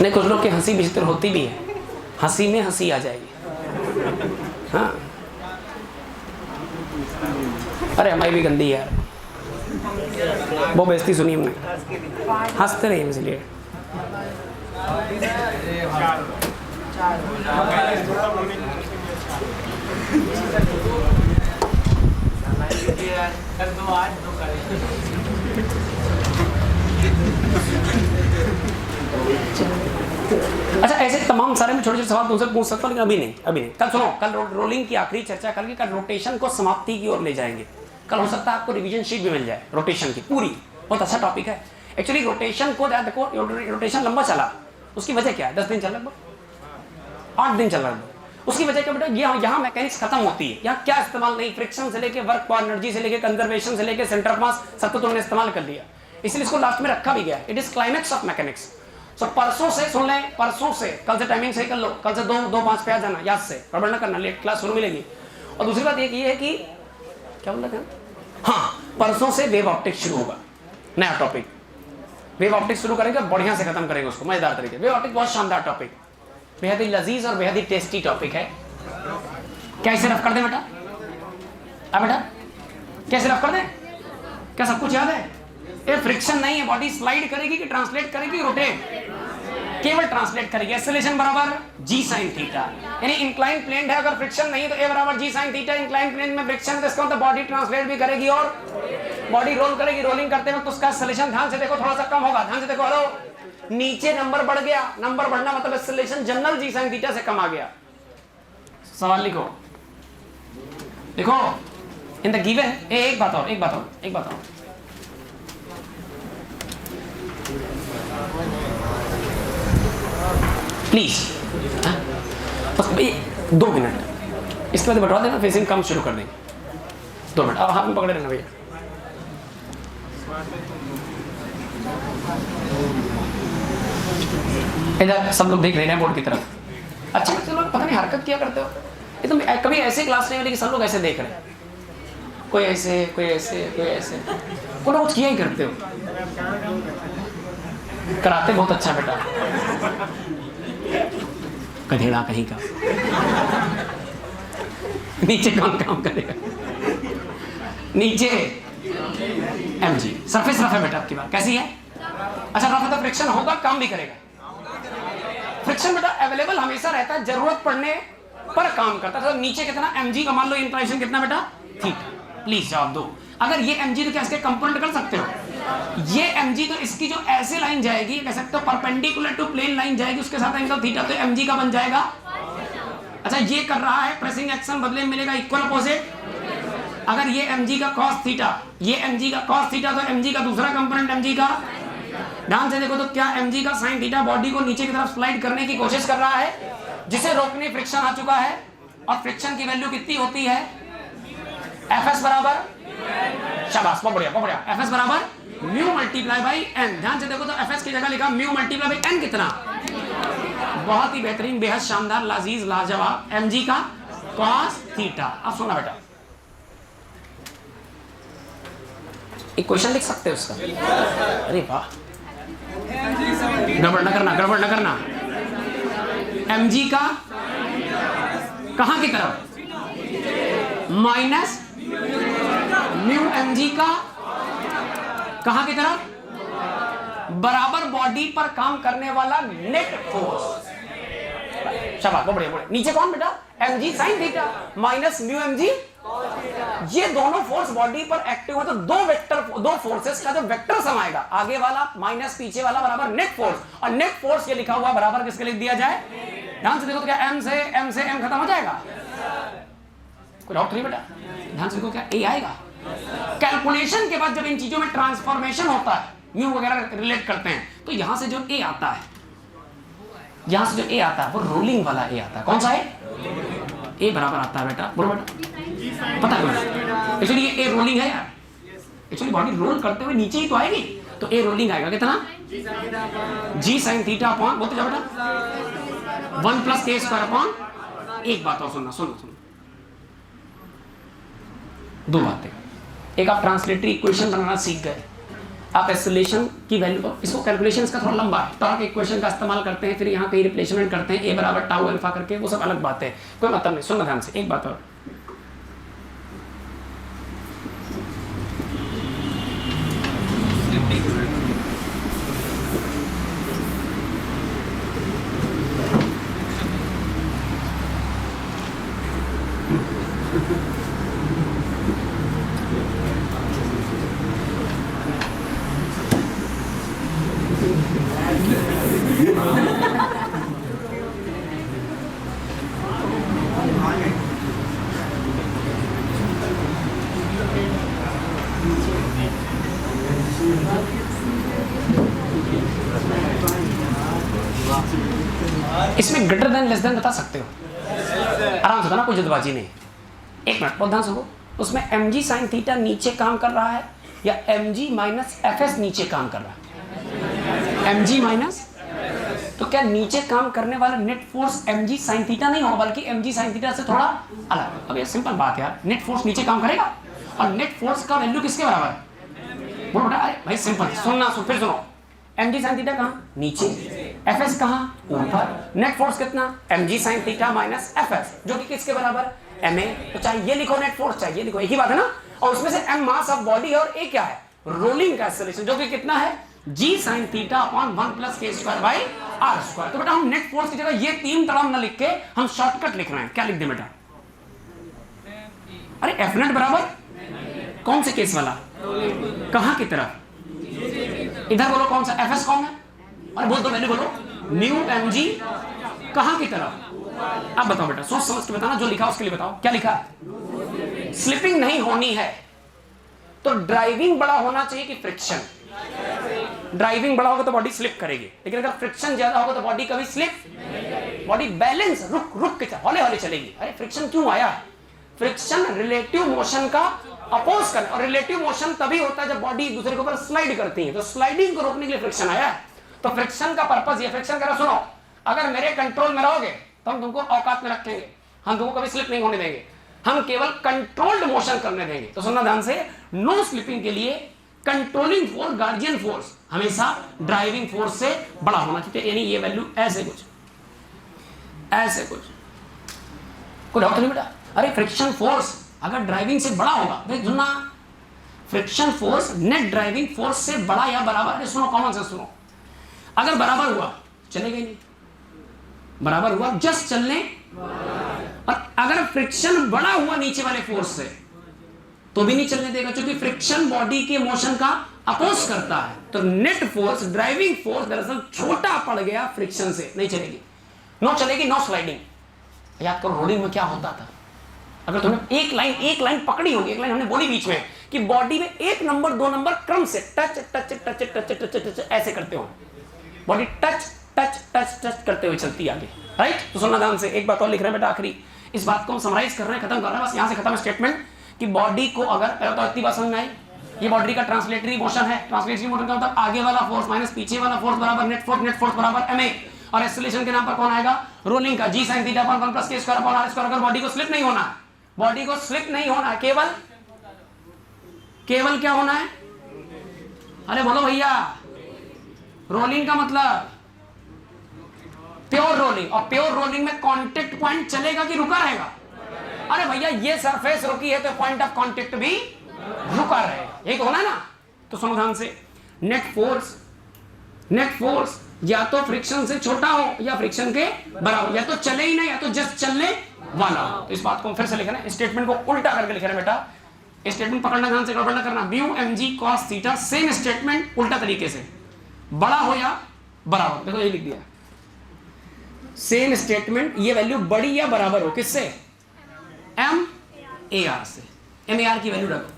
नहीं, कुछ लोग की हंसी बेहतर होती भी है, हंसी में हंसी आ जाएगी। हाँ अरे हमारी भी गंदी यार, वो बेइज्जती सुनी हमने, हंसते रहिए इसलिए। अच्छा ऐसे तमाम सारे में छोटे छोटे सवाल तुमसे पूछ सकता हूँ, लेकिन अभी नहीं। कल सुनो, कल रोलिंग की आखिरी चर्चा करके कल रोटेशन को समाप्ति की ओर ले जाएंगे। कल हो सकता है आपको रिवीजन शीट भी मिल जाए रोटेशन की पूरी, बहुत अच्छा टॉपिक है। एक्चुअली रोटेशन को देखो, रोटेशन लंबा चला, उसकी वजह क्या है? 10 दिन चल लगभग, 8 दिन चल रहा है। उसकी वजह क्या बेटा, यहाँ मैकेनिक्स खत्म होती है। यहाँ क्या इस्तेमाल नहीं, फ्रिक्शन से लेके वर्क फॉर एनर्जी से लेके कंजर्वेशन से लेके सेंटर ऑफ मास, सब तो तुमने इस्तेमाल कर लिया, इसलिए इसको लास्ट में रखा भी गया। It is climax of mechanics. So परसों से सुन लें, परसों से, कल से टाइमिंग सही कर लो, कल से 2:05 पे आ जाना, याद से गड़बड़ ना करना, लेट क्लास शुरू मिलेगी। और दूसरी बात एक ये है कि क्या बोल रहे हैं, हाँ परसों से वेव ऑप्टिक्स शुरू होगा, नया टॉपिक। वेव ऑप्टिक्स शुरू करेंगे, बढ़िया से खत्म करेंगे उसको मजेदार तरीके। वेव ऑप्टिक्स बहुत शानदार टॉपिक, बेहद ही लजीज और बेहद ही टेस्टी टॉपिक है। क्या इसे रफ कर दें बेटा? बेटा क्या इसे रफ कर दें? क्या सब कुछ याद है? ये फ्रिक्शन नहीं है, बॉडी स्लाइड करेगी कि ट्रांसलेट करेगी, रोटेट, केवल ट्रांसलेट करेगी। एक्सेलरेशन बराबर g sin थीटा, यानी इंक्लाइन प्लेन है, अगर फ्रिक्शन नहीं है तो a बराबर g sin theta. Incline plane में फ्रिक्शन है तो इसका मतलब बॉडी ट्रांसलेट भी करेगी और बॉडी रोल करेगी। रोलिंग करते वक्त उसका एक्सेलरेशन ध्यान से देखो थोड़ा सा कम होगा, ध्यान से देखो। हेलो, नीचे नंबर बढ़ गया, नंबर बढ़ना मतलब acceleration general g sin theta से कम आ गया। सवाल लिखो, देखो इन द गिवन, एक बात और प्लीज, 2 मिनट इसके बाद बटवा देना, फेसिंग कम शुरू कर देंगे। 2 मिनट अब हाथ में पकड़े रहना भैया। इधर सब लोग देख रहे हैं बोर्ड की तरफ। अच्छा चलो, पता नहीं हरकत क्या करते हो, ये तो कभी ऐसे क्लास नहीं मिली कि सब लोग ऐसे देख रहे हैं, कोई ऐसे कोई ऐसे कोई ऐसे, कोई कुछ किया ही करते हो। कराते बहुत अच्छा बेटा, गधेड़ा कहीं का। नीचे कौन काम करेगा? नीचे mg, सरफेस रफ है बेटा आपकी बात कैसी है? अच्छा रफ है तो फ्रिक्शन होगा, काम भी करेगा। फ्रिक्शन बेटा अवेलेबल हमेशा रहता है, जरूरत पड़ने पर काम करता है। तो नीचे कितना mg का मान लो, इंक्लाइनेशन कितना बेटा? थीटा। प्लीज जवाब दो। अगर ये mg तो क्या इसके कंपोनेंट कर सकते हो? ये mg तो इसकी जो ऐसे लाइन जाएगी, कह सकते हो परपेंडिकुलर टू प्लेन लाइन जाएगी, उसके साथ एंगल थीटा, तो mg का बन जाएगा। अच्छा ये कर रहा है प्रेसिंग एक्शन, बदले में मिलेगा इक्वल अपोजिट। अगर ये mg का cos थीटा, ये mg का cos थीटा, तो mg का दूसरा कंपोनेंट mg का, ध्यान से देखो तो क्या mg का sin थीटा बॉडी को नीचे की तरफ स्लाइड करने की कोशिश कर रहा है, जिसे रोकने फ्रिक्शन आ चुका है। और फ्रिक्शन की वैल्यू कितनी होती है? Fs बराबर, शाबाश बहुत बढ़िया, Fs बराबर म्यू मल्टीप्लाई बाई एन। ध्यान से देखो तो Fs की जगह लिखा म्यू मल्टीप्लाई बाई एन, कितना? बहुत ही बेहतरीन, बेहद शानदार, लाजीज, लाजवाब, mg का cos थीटा। अब सुना बेटा, एक क्वेश्चन लिख सकते हो उसका? अरे वाह, गड़बड़ न करना, mg का कहां की तरफ? माइनस म्यू एम जी का कहां की तरफ? बराबर बॉडी पर काम करने वाला नेट फोर्स। शाबाश, बढ़िया बढ़िया। नीचे कौन बेटा? M G sine theta minus mu M G. ये दोनों फोर्स बॉडी पर एक्टिव हो तो दो फोर्सेस का जो वेक्टर सम आएगा, आगे वाला माइनस पीछे वाला बराबर नेट फोर्स। और नेट फोर्स ये लिखा हुआ बराबर किसके लिख दिया जाए? ध्यान से देखो तो क्या एम से एम खत्म हो जाएगा? कोई डाउट नहीं बेटा? ध्यान से देखो क्या ए आएगा? कैलकुलेशन के बाद जब इन चीजों में ट्रांसफॉर्मेशन होता है, म्यू वगैरह रिलेट करते हैं, तो यहां से जो ए आता है, यहां से जो ए आता है वो रोलिंग वाला ए आता है। कौन सा है? ए बराबर आता है बेटा, बोलो बेटा, पता है? एक्चुअली ये ए रोलिंग है यार, एक्चुअली बॉडी रोल करते हुए नीचे ही तो आएगी, तो ए रोलिंग आएगा कितना? जी साइन थीटा अपॉन, बोलते जाओ बेटा, 1 प्लस के स्क्वायर अपॉन। एक बात और सुनना, दो बातें। एक, आप ट्रांसलेटरी इक्वेशन बनाना सीख गए, आप एक्सेलरेशन की वैल्यू, इसको कैलकुलेशंस का थोड़ा लंबा है, टॉर्क इक्वेशन का इस्तेमाल करते हैं, फिर यहाँ कहीं रिप्लेसमेंट करते हैं, ए बराबर टाउ अल्फा करके, वो सब अलग बात है, कोई मतलब नहीं। सुनना ध्यान से, एक बात और, इसमें ग्रेटर देन लेस देन बता सकते हो आराम से, ना कोई जल्दबाजी नहीं। एक मिनट बहुत ध्यान सुनो, उसमें एम जी साइन थीटा नीचे काम कर रहा है या M G minus F S नीचे काम कर रहा है? एम जी माइनस, तो क्या नीचे काम करने वाला net force M G sine theta नहीं होगा, बल्कि एम जी साइन थीटा से थोड़ा अलग। अब ये सिंपल बात यार, नेट फोर्स नीचे काम करेगा और नेट फोर्स का वैल्यू किसके बराबर है? बोलो बेटा, अरे भाई सिंपल, सुनना फिर सुनो, एम जी साइन थीटा कहाँ? नीचे, एफ एस कहाँ? ऊपर। नेट फोर्स कितना? M G sine theta minus F S, जो कि किसके बराबर? M A. तो चाहे ये लिखो नेट फोर्स, चाहे ये लिखो, एक ही बात है ना। और उसमें से एम मास ऑफ बॉडी है और ए क्या है? रोलिंग का एक्सेलरेशन, जो कि कितना है? जी sine theta upon 1 plus K square by R square. तो बेटा हम नेट फोर्स की जगह ये 3 टर्म ना लिख के हम शॉर्टकट लिख रहे हैं, क्या लिख दे बेटा? अरे एफ नेट बराबर कौन से केस वाला? कहां की तरफ? इधर बोलो कौन सा? एफ एस कौन है? अरे बोल दो, मैंने बोलो, न्यू एम जी कहां की तरफ? अब बताओ बेटा, सोच समझ के बताना, जो लिखा उसके लिए बताओ, क्या लिखा है? स्लिपिंग नहीं होनी है तो ड्राइविंग बड़ा होना चाहिए कि फ्रिक्शन? ड्राइविंग बड़ा होगा तो बॉडी स्लिप करेगी, लेकिन अगर फ्रिक्शन ज्यादा होगा तो बॉडी कभी स्लिप, बॉडी बैलेंस रुक के हौले हौले चलेगी। अरे फ्रिक्शन क्यों आया? फ्रिक्शन रिलेटिव मोशन का अपोज करना, और रिलेटिव मोशन तभी होता है जब बॉडी एक दूसरे के ऊपर स्लाइड करती है, तो स्लाइडिंग को रोकने के लिए फ्रिक्शन आया है। तो फ्रिक्शन का पर्पस ये, फ्रिक्शन कह रहा, सुनो, अगर मेरे कंट्रोल में रहोगे तो हम तुमको औकात में रखेंगे, हम तुमको कभी स्लिप नहीं होने देंगे, हम केवल कंट्रोल्ड मोशन करने देंगे। तो सुनना ध्यान से, नो स्लिपिंग के लिए कंट्रोलिंग फोर्स, गार्जियन फोर्स हमेशा ड्राइविंग फोर्स से बड़ा होना चाहिए, यानी ये वैल्यू ऐसे कुछ कोई डाउट नहीं बेटा? अरे फ्रिक्शन फोर्स अगर ड्राइविंग से बड़ा होगा, भाई सुनना, friction force net driving force से बड़ा या बराबर? अरे सुनो, कॉमन सेंस सुनो, अगर बराबर हुआ चलेगा नहीं, बराबर हुआ जस्ट चलने, और अगर फ्रिक्शन बड़ा हुआ नीचे वाले फोर्स से तो भी नहीं चलने देगा, क्योंकि फ्रिक्शन बॉडी के मोशन का अपोज करता है। तो नेट फोर्स, ड्राइविंग फोर्स दरअसल छोटा पड़ गया फ्रिक्शन से, नहीं चलेगी, नो चलेगी, नो स्लाइडिंग। याद करो रोलिंग में क्या होता था, अगर तुमने एक लाइन पकड़ी होगी, एक लाइन हमने बोली बीच में कि बॉडी में 1 नंबर 2 नंबर क्रम से touch touch touch touch touch ऐसे करते हो, body touch touch touch touch करते हुए चलती आगे, राइट? तो सुनना ध्यान से, एक बात और लिख रहे हैं बेटा, आखिरी इस बात को हम समराइज कर रहे हैं, खत्म कर रहे हैं, बस यहां से खत्म स्टेटमेंट कि बॉडी को अगर, तो इतनी बात समझ में आई, ये बॉडी का ट्रांसलेटरी मोशन है। ट्रांसलेटरी मोशन का मतलब आगे वाला फोर्स माइनस पीछे वाला फोर्स बराबर नेट फोर्स बराबर एम ए, और एक्सेलरेशन के नाम पर कौन आएगा? रोलिंग का जी sine theta upon 1 plus K square upon are square. अगर बॉडी को स्लिप नहीं होना, बॉडी को स्लिप नहीं होना, केवल क्या होना है? अरे बोलो भैया, रोलिंग का मतलब प्योर रोलिंग, और प्योर रोलिंग में कांटेक्ट पॉइंट चलेगा कि रुका रहेगा? अरे भैया ये सरफेस रुकी है तो पॉइंट ऑफ कांटेक्ट भी रुका रहेगा, यही तो होना है ना। तो सुनो ध्यान से, नेट फोर्स या तो फ्रिक्शन से छोटा हो या फ्रिक्शन के बराबर, या तो चले ही नहीं या तो जस्ट चलने वाला हो। तो इस बात को फिर से लिखना है, स्टेटमेंट को उल्टा करके लिखना है बेटा। स्टेटमेंट पकड़ना ध्यान से, गड़बड़ ना करना। Mu mg cos theta, same statement उल्टा तरीके से, बड़ा हो या बराबर। देखो ये लिख दिया, सेम स्टेटमेंट, ये वैल्यू बड़ी या बराबर हो किससे? एम ए आर से। एम ए आर की वैल्यू रखो,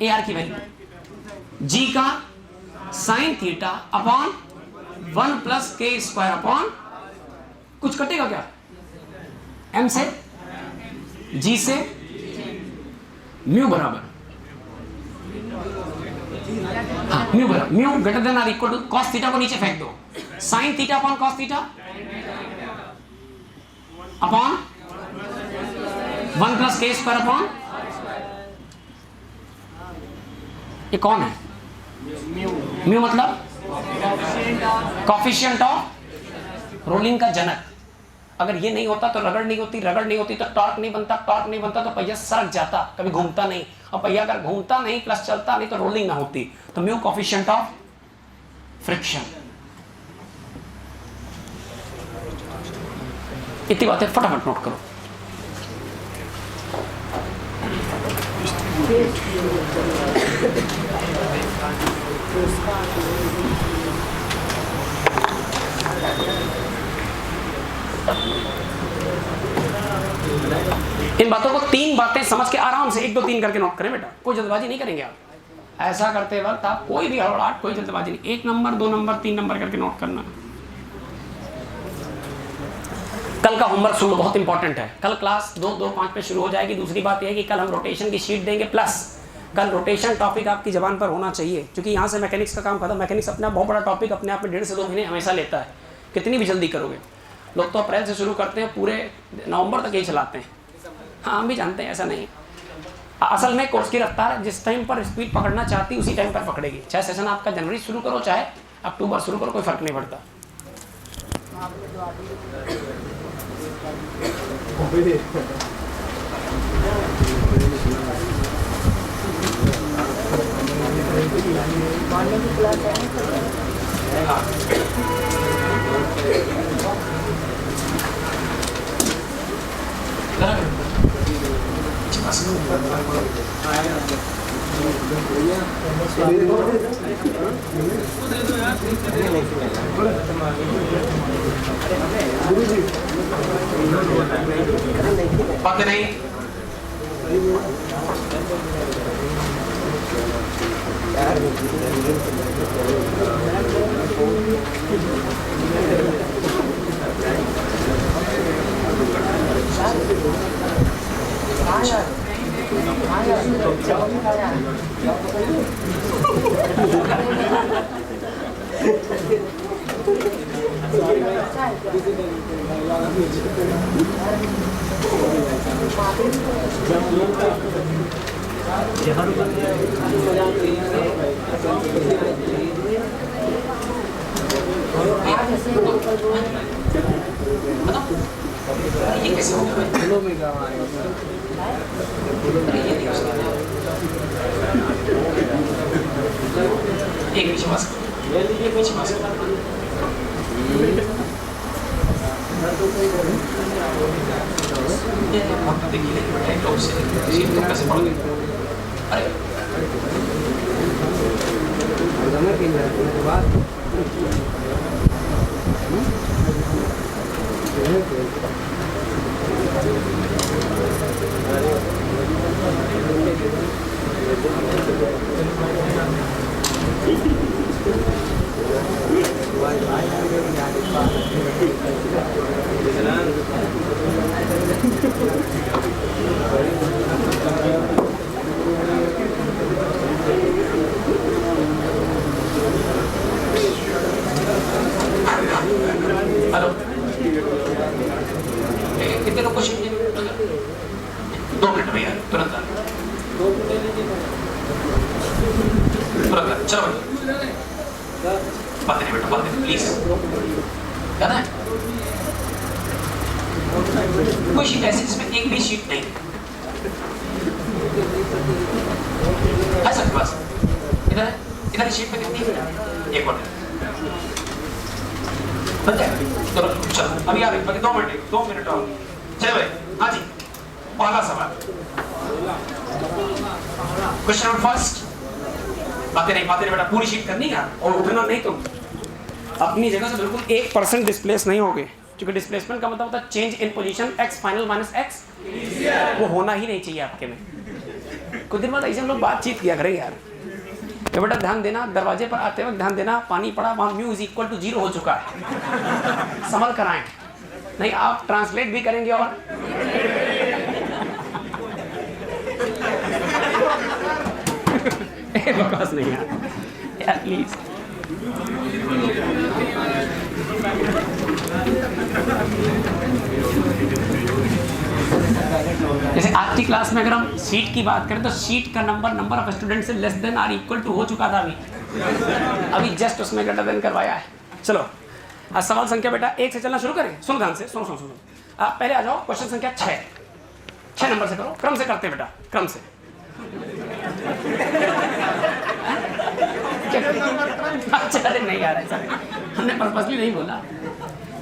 ए आर की वैल्यू जी का sign theta upon 1 plus K square upon, कुछ कटेगा क्या? एम से, जी से, म्यू बराबर, हाँ म्यू बराबर, mu greater than or equal to, cos theta को नीचे फेंक दो, sine theta upon cos theta upon 1 plus K square upon, ये कौन है? म्यू मतलब कॉफिशिएंट ऑफ रोलिंग का जनक। अगर ये नहीं होता तो रगड़ नहीं होती, रगड़ नहीं होती तो टॉर्क नहीं बनता, टॉर्क नहीं बनता तो पहिया सरक जाता, कभी घूमता नहीं, और पहिया अगर घूमता नहीं प्लस चलता नहीं तो रोलिंग ना होती। तो म्यू कॉफिशिएंट ऑफ फ्रिक्शन। इतनी बातें फटाफट नोट करो। इन बातों को, 3 बातें समझ के आराम से 1 2 3 करके नोट करें बेटा, कोई जल्दबाजी नहीं करेंगे आप। ऐसा करते वक्त आप कोई भी हड़बड़ाहट, कोई जल्दबाजी नहीं, 1 नंबर 2 नंबर 3 नंबर करके नोट करना। कल का होमवर्क सुनो, बहुत इंपॉर्टेंट है। कल क्लास 2:05 पे शुरू हो जाएगी। दूसरी बात यह है कि कल हम रोटेशन की शीट देंगे, प्लस कल रोटेशन टॉपिक आपकी जबान पर होना चाहिए, क्योंकि यहाँ से मैकेनिक्स का काम खत्म। मैकेनिक्स अपना बहुत बड़ा टॉपिक अपने आप में 1.5 से 2 महीने हमेशा लेता है, कितनी भी जल्दी करोगे। लोग तो अप्रैल से शुरू करते हैं, पूरे नवंबर तक यही चलाते हैं। हाँ हम भी जानते हैं ऐसा नहीं, असल में कोर्स की रफ्तार जिस टाइम पर स्पीड पकड़ना चाहती उसी टाइम पर पकड़ेगी। चाहे सेशन आपका जनवरी शुरू करो चाहे अक्टूबर शुरू करो, कोई फर्क नहीं पड़ता। बात नहीं ये कैसे हो गया? एक पीछे पास पीछे पास कैसे पढ़ गए? अरे हेलो, कितने लोग क्वेश्चन किए? 2 मिनट भैया, तुरंत तुरंत। चलो बात नहीं बेटा, बात नहीं प्लीज, क्या है? कोई शीट ऐसी जिसमें एक भी शीट नहीं है सबके पास? इधर शीट पे कितनी है? एक मिनट बन जाएगा। चलो अभी आ रही बाकी 2 मिनट और। चलो भाई, हाँ जी, पहला सवाल, क्वेश्चन नंबर फर्स्ट। बातें नहीं बेटा, पूरी शीट करनी है और उठना नहीं। तुम अपनी जगह से बिल्कुल 1% डिस्प्लेस नहीं होगे, क्योंकि डिस्प्लेसमेंट का मतलब होता है change in position x final minus x। वो होना ही नहीं चाहिए आपके में। कुछ दिन बाद ऐसे हम लोग बातचीत किया करें यार। तो बेटा ध्यान देना, दरवाजे पर आते वक्त ध्यान देना, पानी पड़ा वहाँ म्यू इज इक्वल टू 0 हो चुका है, संभल कर आए। नहीं आप ट्रांसलेट भी करेंगे और बकवास नहीं यार प्लीज। जैसे आज की क्लास में अगर हम शीट की बात करें तो शीट का नंबर ऑफ स्टूडेंट से less than or equal to हो चुका था अभी जस्ट उसमें ग्रेटर देन करवाया है। चलो आज सवाल संख्या बेटा 1 से चलना शुरू करें। सुनो ध्यान से, सुनो आप पहले आ जाओ क्वेश्चन संख्या 6 नंबर से करो, क्रम से करते हैं बेटा, क्रम से। अच्छा अरे नहीं आ रहा है सर, हमने पर्पसली नहीं बोला।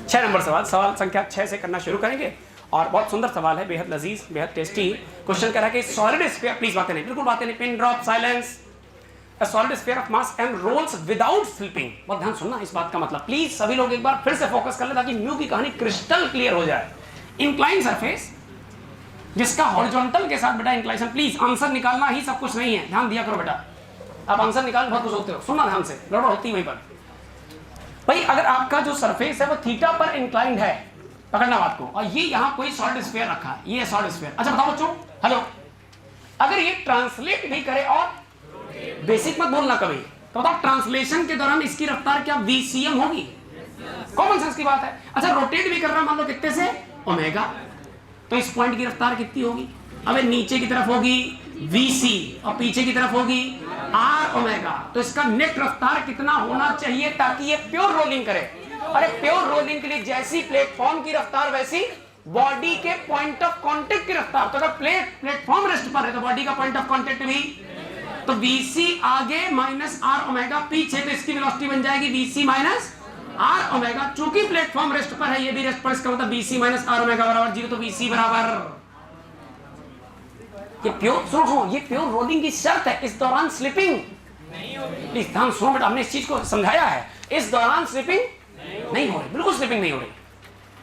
6 नंबर सवाल संख्या 6 से करना शुरू करेंगे और बहुत सुंदर सवाल है, बेहद लजीज, बेहद टेस्टी। क्वेश्चन कह रहा है कि सॉलिड स्फीयर, प्लीज बातें नहीं, बिल्कुल बातें नहीं, pin drop silence, a solid sphere of mass and rolls without slipping. बहुत ध्यान सुनना इस बात का मतलब, प्लीज सभी लोग एक बार फिर से फोकस कर ले ताकि म्यू की कहानी क्रिस्टल क्लियर हो जाए। इंक्लाइन सरफेस जिसका हॉरिजॉन्टल के साथ बेटा इंक्लाइनेशन, प्लीज आंसर निकालना ही सब कुछ नहीं है, ध्यान दिया करो बेटा। आप आंसर निकाल बहुत कुछ होते हो, सुनना ध्यान से, गड़बड़ होती है वहीं पर। भाई अगर आपका जो सरफेस है वो थीटा पर इंक्लाइंड है, पकड़ना बात को, और ये यहाँ कोई सॉलिड स्फीयर रखा है, ये सॉलिड स्फीयर। अच्छा बताओ बच्चों, हेलो, अगर ये ट्रांसलेट भी करे, और बेसिक मत बोलना कभी, तो बताओ ट्रांसलेशन के दौरान इसकी रफ्तार क्या VCM होगी? कॉमन सेंस की बात है। अच्छा रोटेट भी कर रहा है मान लो कितने से, ओमेगा, तो इस पॉइंट की रफ्तार कितनी होगी? अबे नीचे की तरफ होगी VC और पीछे की तरफ होगी R ओमेगा, तो इसका नेट रफ्तार कितना होना चाहिए ताकि ये प्योर रोलिंग करे? अरे प्योर रोलिंग के लिए जैसी प्लेटफॉर्म की रफ्तार वैसी बॉडी के पॉइंट ऑफ कांटेक्ट की रफ्तार। तो अगर प्लेटफॉर्म रेस्ट पर है तो बॉडी का पॉइंट ऑफ कांटेक्ट भी, तो VC आगे माइनस R ओमेगा पीछे, तो इसकी वेलोसिटी बन जाएगी VC माइनस R ओमेगा। चूंकि प्लेटफॉर्म रेस्ट पर है, ये भी रेस्ट पर, इसका मतलब VC माइनस R ओमेगा बराबर 0, तो VC बराबर, ये प्योर, सुनो ये प्योर रोलिंग की शर्त है। इस दौरान स्लिपिंग नहीं होगी, प्लीज ध्यान सुनो बेटा, हमने इस चीज को समझाया है, इस दौरान स्लिपिंग नहीं हो रही, बिल्कुल स्लिपिंग नहीं हो रही।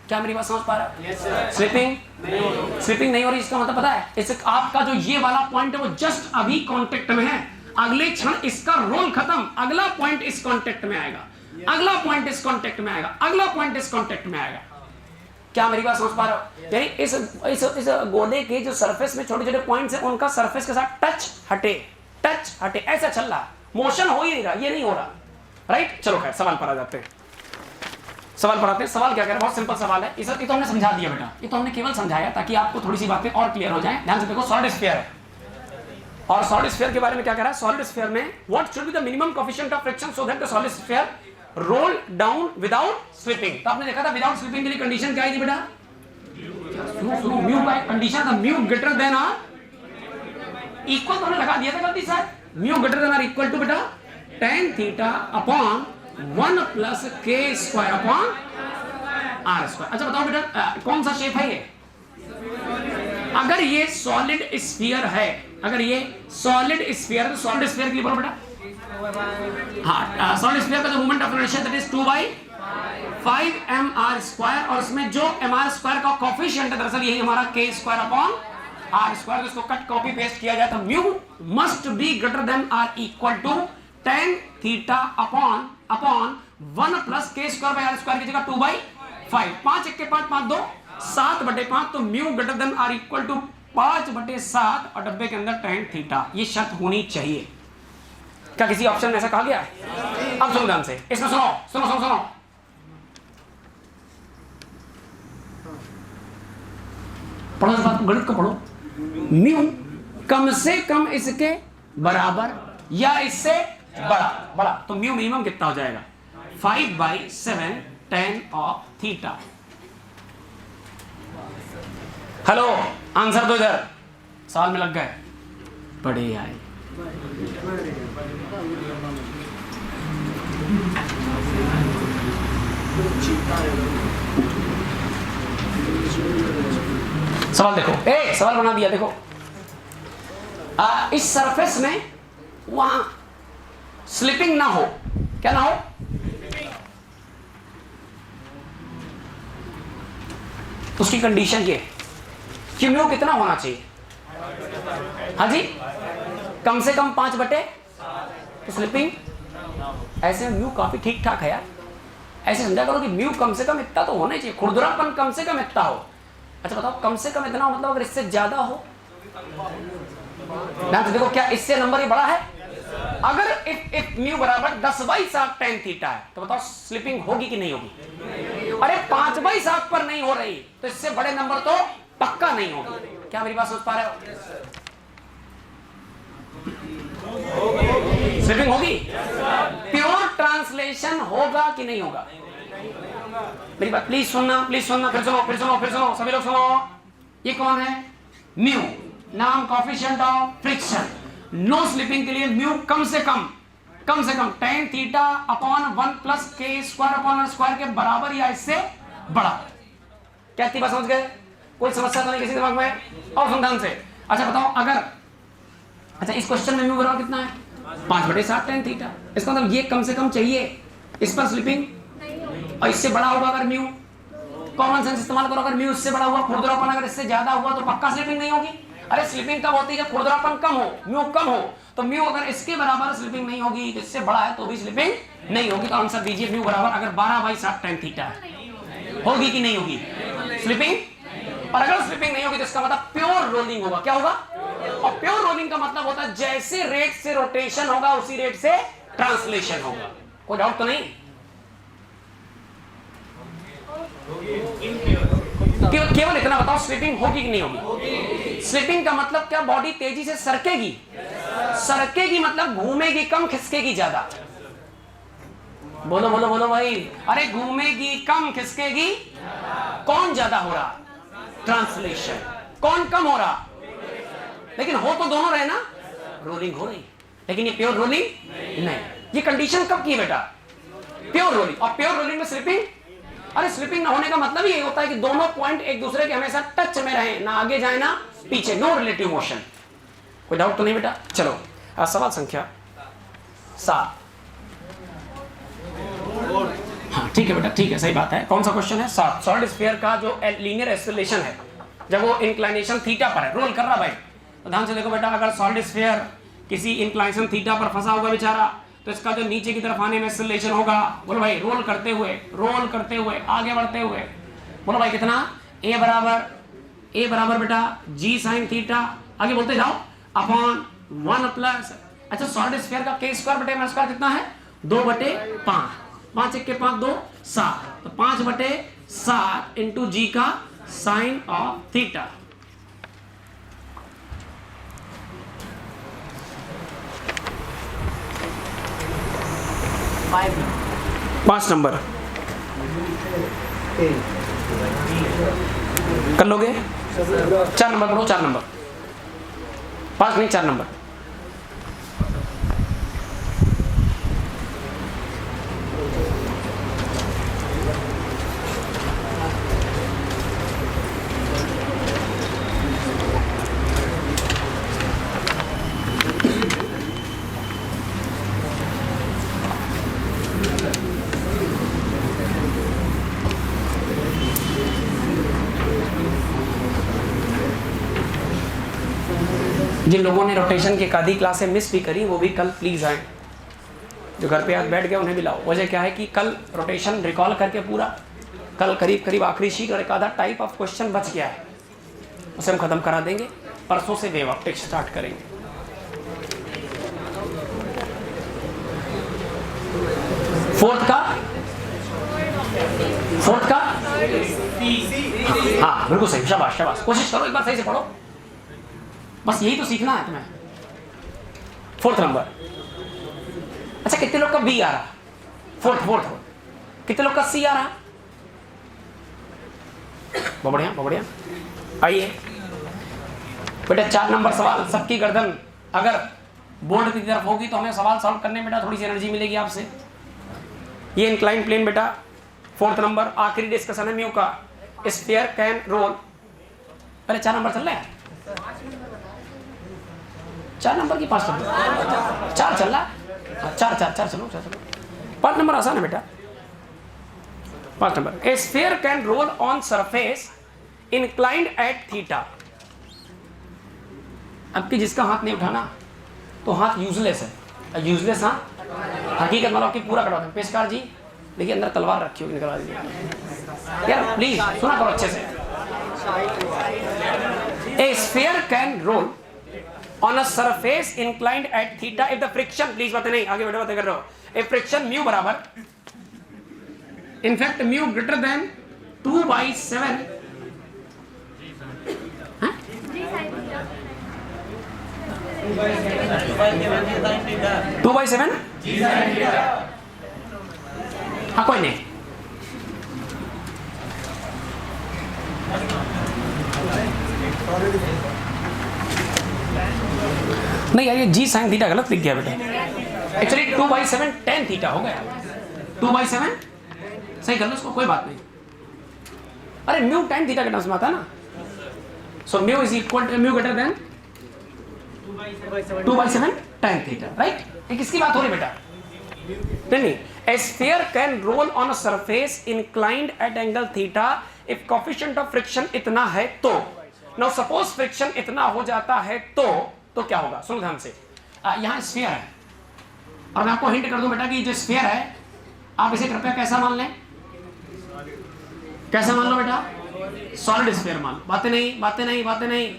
क्या मेरी बात समझ पा रहा है? स्लिपिंग नहीं हो रही, इसका मतलब पता है, इससे आपका जो ये वाला पॉइंट है वो जस्ट अभी कांटेक्ट में है, अगले क्षण इसका रोल खत्म, अगला पॉइंट इस कांटेक्ट में आएगा, अगला पॉइंट इस कांटेक्ट में आएगा, अगला पॉइंट इस कांटेक्ट में आएगा। क्या मेरी बात समझ पा रहे हो? यानी इस गोले के जो सरफेस में छोटे छोटे पॉइंट्स हैं, उनका सरफेस के साथ टच हटे, ऐसा चल रहा, मोशन हो ही नहीं रहा, ये नहीं हो रहा, राइट? चलो खैर सवाल पर आ जाते हैं, सवाल पर आते हैं। सवाल क्या कह रहा है? बहुत सिंपल सवाल है, ये तो हमने समझा दिया बेटा, ये तो हमने केवल समझाया ताकि आपको थोड़ी सी बातें और क्लियर हो जाएं। ध्यान से देखो, सॉलिड स्फीयर है, और सॉलिड स्फीयर के बारे में क्या कह रहा है? सॉलिड स्फीयर में what should be the minimum coefficient of friction so that the solid sphere roll down without slipping. तो आपने देखा था विदाउट स्लिपिंग के लिए कंडीशन क्या आई थी बेटा? सुनो म्यू का कंडीशन था, mu greater than or equal, तो हमने लगा दिया था गलती से, mu greater than or equal to बेटा tan theta upon 1 plus k square upon r square. अच्छा बताओ बेटा कौन सा शेप है ये? अगर ये सॉलिड स्फीयर है, अगर ये सॉलिड स्फीयर है तो सॉलिड स्फीयर के लिए बोलो बेटा, हाँ सॉलिड स्फीयर का जो moment of inertia that is 2/5 mr square, और इसमें जो mr स्क्वायर का कोएफिशिएंट है दरअसल यही हमारा k square upon r square. तो इसको कट कॉपी पेस्ट किया जाए तो mu must be greater than r equal to tan theta upon 1 plus k square by r square की जगह 2/5, 5 1 के 5 5 2 7/5, तो mu greater than r equal to 5/7 और डब्बे के अंदर tan थीटा, ये शर्त होनी चाहिए। क्या किसी ऑप्शन में ऐसा कहा गया है? अब सुनो ध्यान से, इसमें सुनो, पढ़ो इस बात को, गणित को पढ़ो। म्यू कम से कम इसके बराबर या इससे बड़ा, तो म्यू मिनिमम कितना हो जाएगा? 5/7 tan of theta. Hello, answer दो इधर, साल में लग गए। बड़े आए। सवाल देखो, सवाल बना दिया देखो। इस सरफेस में वहां स्लिपिंग ना हो, क्या ना हो? उसकी कंडीशन ये कि म्यू कितना होना चाहिए? हाँ जी, कम से कम 5/, तो स्लिपिंग ऐसे म्यू काफी ठीक ठाक है यार। ऐसे समझा करो कि म्यू कम से कम इतना तो होना चाहिए, खुरदरापन कम से कम इतना हो। अच्छा बताओ, कम से कम इतना हो मतलब अगर इससे ज्यादा हो ना, तो देखो क्या इससे नंबर ही बड़ा है? अगर इफ म्यू बराबर 10/7 tan थीटा है, तो बताओ स्लिपिंग होगी कि नहीं होगी? अरे 5/7 पर नहीं हो रही, तो इससे बड़े नंबर तो पक्का नहीं होगी। क्या मेरी बात सोच पा रहे हो? स्लिपिंग होगी? प्योर ट्रांसलेशन होगा कि नहीं होगा? मेरी बात प्लीज सुनना, प्लीज सुनना, फिर सुनो, फिर सुनो, फिर सुनो, सभी लोग सुनो। ये कौन है? म्यू, नाम coefficient of friction. No slipping के लिए म्यू कम से कम tan थीटा अपॉन 1 + k² के बराबर या इससे बड़ा। क्या इतनी बात समझ गए? कोई समस्या तो नहीं किसी दिमाग में? और सुन से। अच्छा बताओ, अगर अच्छा इस क्वेश्चन में म्यू बराबर कितना है? 5/7 tan थीटा। इसका मतलब ये कम से कम चाहिए, इस पर स्लिपिंग और इससे बड़ा होगा अगर म्यू। कॉमन सेंस इस्तेमाल करो, अगर म्यू इससे बड़ा हुआ, खुरदरापन अगर इससे ज्यादा हुआ, तो पक्का स्लिपिंग नहीं होगी। अरे स्लिपिंग कब होती है? जब खुरदरापन कम हो, म्यू कम हो। तो म्यू अगर इसके बराबर स्लिपिंग नहीं होगी, तो इससे बड़ा है तो भी स्लिपिंग नहीं होगी। तो आंसर दीजिए, म्यू बराबर अगर 12/7 tan थीटा होगी कि नहीं होगी स्लिपिंग? और अगर स्लिपिंग नहीं होगी तो इसका मतलब प्योर रोलिंग होगा। क्या होगा? और प्योर रोलिंग का मतलब होता है जैसे रेट से रोटेशन होगा उसी रेट से ट्रांसलेशन होगा। कोई डाउट तो नहीं? केवल इतना बताओ, स्लिपिंग होगी कि नहीं होगी? स्लिपिंग का मतलब क्या? बॉडी तेजी से सरकेगी। सरकेगी मतलब घूमेगी कम, खिसकेगी ज्यादा। बोलो बोलो बोलो भाई। अरे घूमेगी कम, खिसकेगी। कौन ज्यादा हो रहा? ट्रांसलेशन। कौन कम हो रहा? लेकिन हो तो दोनों रहे ना, रोलिंग हो रही, लेकिन ये प्योर रोलिंग नहीं। ये कंडीशन कब की बेटा? Pure rolling. और प्योर रोलिंग में स्लिपिंग? अरे स्लिपिंग ना होने का मतलब ये होता है कि दोनों पॉइंट एक दूसरे के हमेशा टच में रहे, ना आगे जाए ना पीछे, नो रिलेटिव मोशन। कोई डाउट तो नहीं बेटा? चलो सवाल संख्या 7। हाँ ठीक है बेटा, ठीक है, सही बात है। कौन सा क्वेश्चन है? 7। सॉलिड स्फीयर का जो लीनियर एक्सेलरेशन है, जब वो इंक्लाइनेशन थीटा पर है, रोल कर रहा भाई, तो ध्यान से देखो बेटा, अगर सॉलिड स्फीयर किसी इंक्लाइनेशन थीटा पर फंसा होगा बेचारा, तो इसका जो नीचे की तरफ आने में एक्सेलरेशन होगा, बोलो भाई, रोल करते हुए आगे बढ़ते हुए, बोलो भाई कितना? ए बराबर बेटा g sin थीटा, आगे बोलते जाओ, अपॉन 1 प्लस, अच्छा सॉलिड स्फीयर का k² कितना है? 2/5, 5 × 5 2 7, तो 5/7 इंटू जी का साइन ऑफ थीटा। पांच नंबर कर लोगे? 4 नंबर करो, 4 नंबर, 5 नहीं 4 नंबर। जिन लोगों ने रोटेशन की आधी क्लासें मिस भी करी, वो भी कल प्लीज आए। जो घर पे आज बैठ गए उन्हें भी लाओ। वजह क्या है कि कल रोटेशन रिकॉल करके पूरा, कल करीब आखिरी शीट और एक आधा टाइप ऑफ क्वेश्चन बच गया है, उसे हम खत्म करा देंगे। परसों से वेव ऑप्टिक्स स्टार्ट करेंगे। फोर्थ का हाँ बिल्कुल सही, शाबाश शाबाश, कोशिश करो एक बार सही से पढ़ो, बस यही तो सीखना है तुम्हें। 4th number. अच्छा कितने लोग का बी आ रहा? फोर्थ कितने लोग का सी आ रहा? बहुत बढ़िया, बहुत बढ़िया। आइए बेटा 4 नंबर सवाल, सबकी गर्दन अगर बोर्ड की तरफ होगी तो हमें सवाल सॉल्व करने में बेटा थोड़ी सी एनर्जी मिलेगी आपसे। ये इंक्लाइन प्लेन बेटा 4th नंबर, आखिरी डिस्कशन है म्यू का। स्फीयर कैन रोल, पहले 4 नंबर चल रहे हैं, 4 नंबर की 5 नंबर, 4 चल रहा है, 4 चलो 5 नंबर आसान है बेटा। 5 number, A sphere can roll on surface inclined at theta. अब कि जिसका हाथ नहीं उठाना तो हाथ यूजलेस है, यूजलेस हाथ हकीकत मतलब आपकी पूरा कटवा दें। पेशकार जी देखिए अंदर तलवार रखी होगी, निकलवा दीजिए यार प्लीज, सुना करो अच्छे से। ए sphere can roll on a surface inclined at theta if the friction, please बातें नहीं आगे बढ़ो, बातें कर रहे हो। ए फ्रिक्शन म्यू बराबर, इनफैक्ट म्यू ग्रेटर देन 2/7 2/7 हाँ कोई नहीं, नहीं यार ये जी साइन थीटा गलत लिख गया बेटा, एक्चुअली 2/7 tan थीटा हो गया, 2/7 सही कर लो उसको, कोई बात नहीं। अरे म्यू tan थीटा के टर्म्स में आता है ना, so mu is equal to mu greater than 2/7 tan theta, right. ये किसकी बात हो रही बेटा? नहीं, a sphere can roll on a surface inclined at angle theta if coefficient of friction इतना है तो। now suppose friction इतना हो जाता है तो क्या होगा? सुनो ध्यान से, यहाँ स्फीयर है और मैं आपको हिंट कर दूं बेटा कि जो स्फीयर है आप इसे कृपया कैसा मान लें, कैसा मान लो बेटा? सॉलिड स्फीयर मान लो। बातें नहीं, बातें नहीं, बातें नहीं।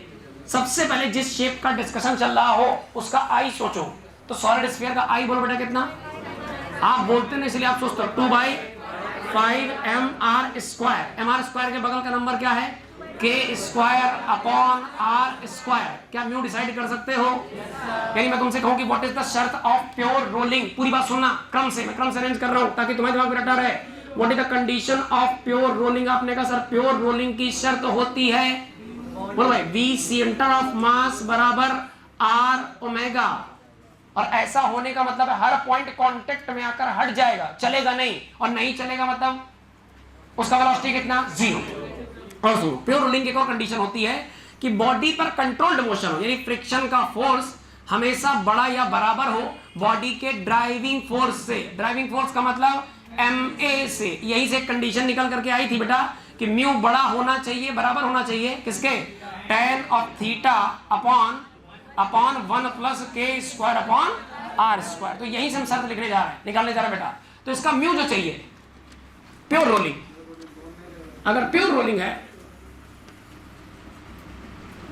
सबसे पहले जिस शेप का डिस्कशन चल रहा हो उसका आई सोचो, तो सॉलिड स्फीयर का आई बोलो बेटा कितना? आप बोलते नहीं इसलिए आप सोचते हो 2/5 mr²। mr² के बगल का नंबर क्या है? k²/r²। क्या म्यू डिसाइड कर सकते हो? यानी मैं तुमसे कहूं कि व्हाट इज द शर्त ऑफ प्योर रोलिंग, पूरी बात सुनना क्रम से, मैं क्रम से अरेंज कर रहा हूं ताकि तुम्हारे दिमाग में रटा रहे। What is the condition of pure rolling? आपने कहा सर प्योर रोलिंग की शर्त होती है, बोलो भाई, v सेंटर ऑफ मास बराबर r ओमेगा, और ऐसा होने का मतलब है हर पॉइंट कांटेक्ट में आकर हट जाएगा, चलेगा नहीं, और नहीं चलेगा मतलब उसका वेलोसिटी कितना? 0। और सुनो, प्योर रोलिंग की एक और कंडीशन होती है कि बॉडी पर कंट्रोल्ड मोशन हो, यानी फ्रिक्शन का फोर्स हमेशा बड़ा या बराबर हो बॉडी के ड्राइविंग फोर्स से। ड्राइविंग फोर्स का मतलब ma से। यही से कंडीशन निकल करके आई थी बेटा कि म्यू बड़ा होना चाहिए, बराबर होना चाहिए किसके? tan of theta upon 1 + k²/r²। तो यही से हम शर्त लिखने जा रहे हैं, निकालने जा रहे हैं बेटा। तो इसका म्यू जो चाहिए प्योर रोलिंग, अगर प्योर रोलिंग है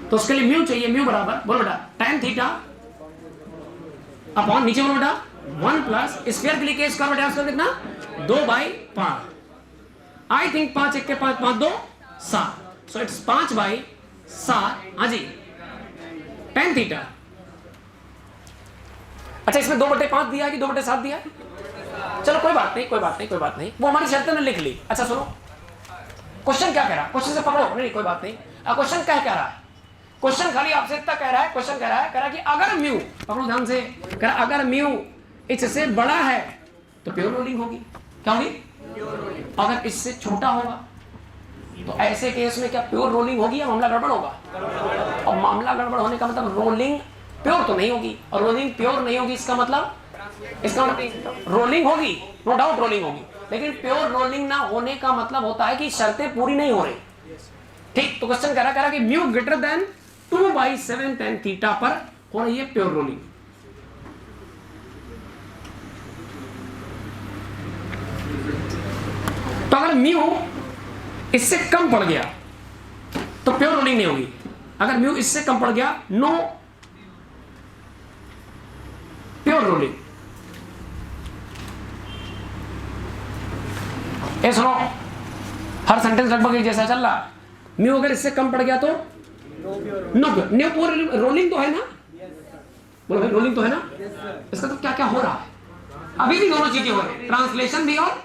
तो उसके लिए म्यू चाहिए, म्यू बराबर बोलो बेटा tan थीटा अपॉन, नीचे बोलो बेटा 1 + स्फीयर के लिए k²/r² कितना? 2/5। आई थिंक 5 1 के 5 5 2 7, सो इट्स 5/7। हाँ जी, tan थीटा। अच्छा इसमें 2/5 दिया कि 2/7 दिया? चलो कोई बात नहीं, कोई बात नहीं, कोई बात नहीं, वो हमारी शर्त ने लिख ली। अच्छा सुनो, क्वेश्चन क्या कह रहा है? क्वेश्चन से पकड़ो, नहीं कोई बात नहीं। क्वेश्चन क्या कह रहा है? क्वेश्चन खाली आपसे इतना कह रहा है, क्वेश्चन कह रहा है कि अगर म्यू, पकड़ो ध्यान से, कह रहा अगर म्यू इससे बड़ा है तो प्योर रोलिंग होगी। क्या होगी? अगर इससे छोटा होगा तो ऐसे केस में क्या प्योर रोलिंग होगी या मामला गड़बड़ होगा? और मामला गड़बड़ होने का मतलब रोलिंग प्योर तो नहीं होगी, और रोलिंग प्योर नहीं होगी इसका मतलब रोलिंग होगी, नो डाउट रोलिंग होगी, लेकिन प्योर रोलिंग ना होने का मतलब होता है कि शर्तें पूरी नहीं हो रही। ठीक, तो क्वेश्चन कह रहा कि mu greater than 2/7 tan theta पर हो रही है प्योर रोलिंग। तो अगर म्यू इससे कम पड़ गया तो प्योर रोलिंग नहीं होगी, अगर म्यू इससे कम पड़ गया नो प्योर रोलिंग। ए सुनो, हर सेंटेंस लगभग एक जैसा चल रहा है। म्यू अगर इससे कम पड़ गया तो नो प्योर रोलिंग तो है ना, बोलो भाई रोलिंग तो है ना। इसका तो क्या क्या हो रहा है? अभी भी दोनों चीजें हो रही है, ट्रांसलेशन भी और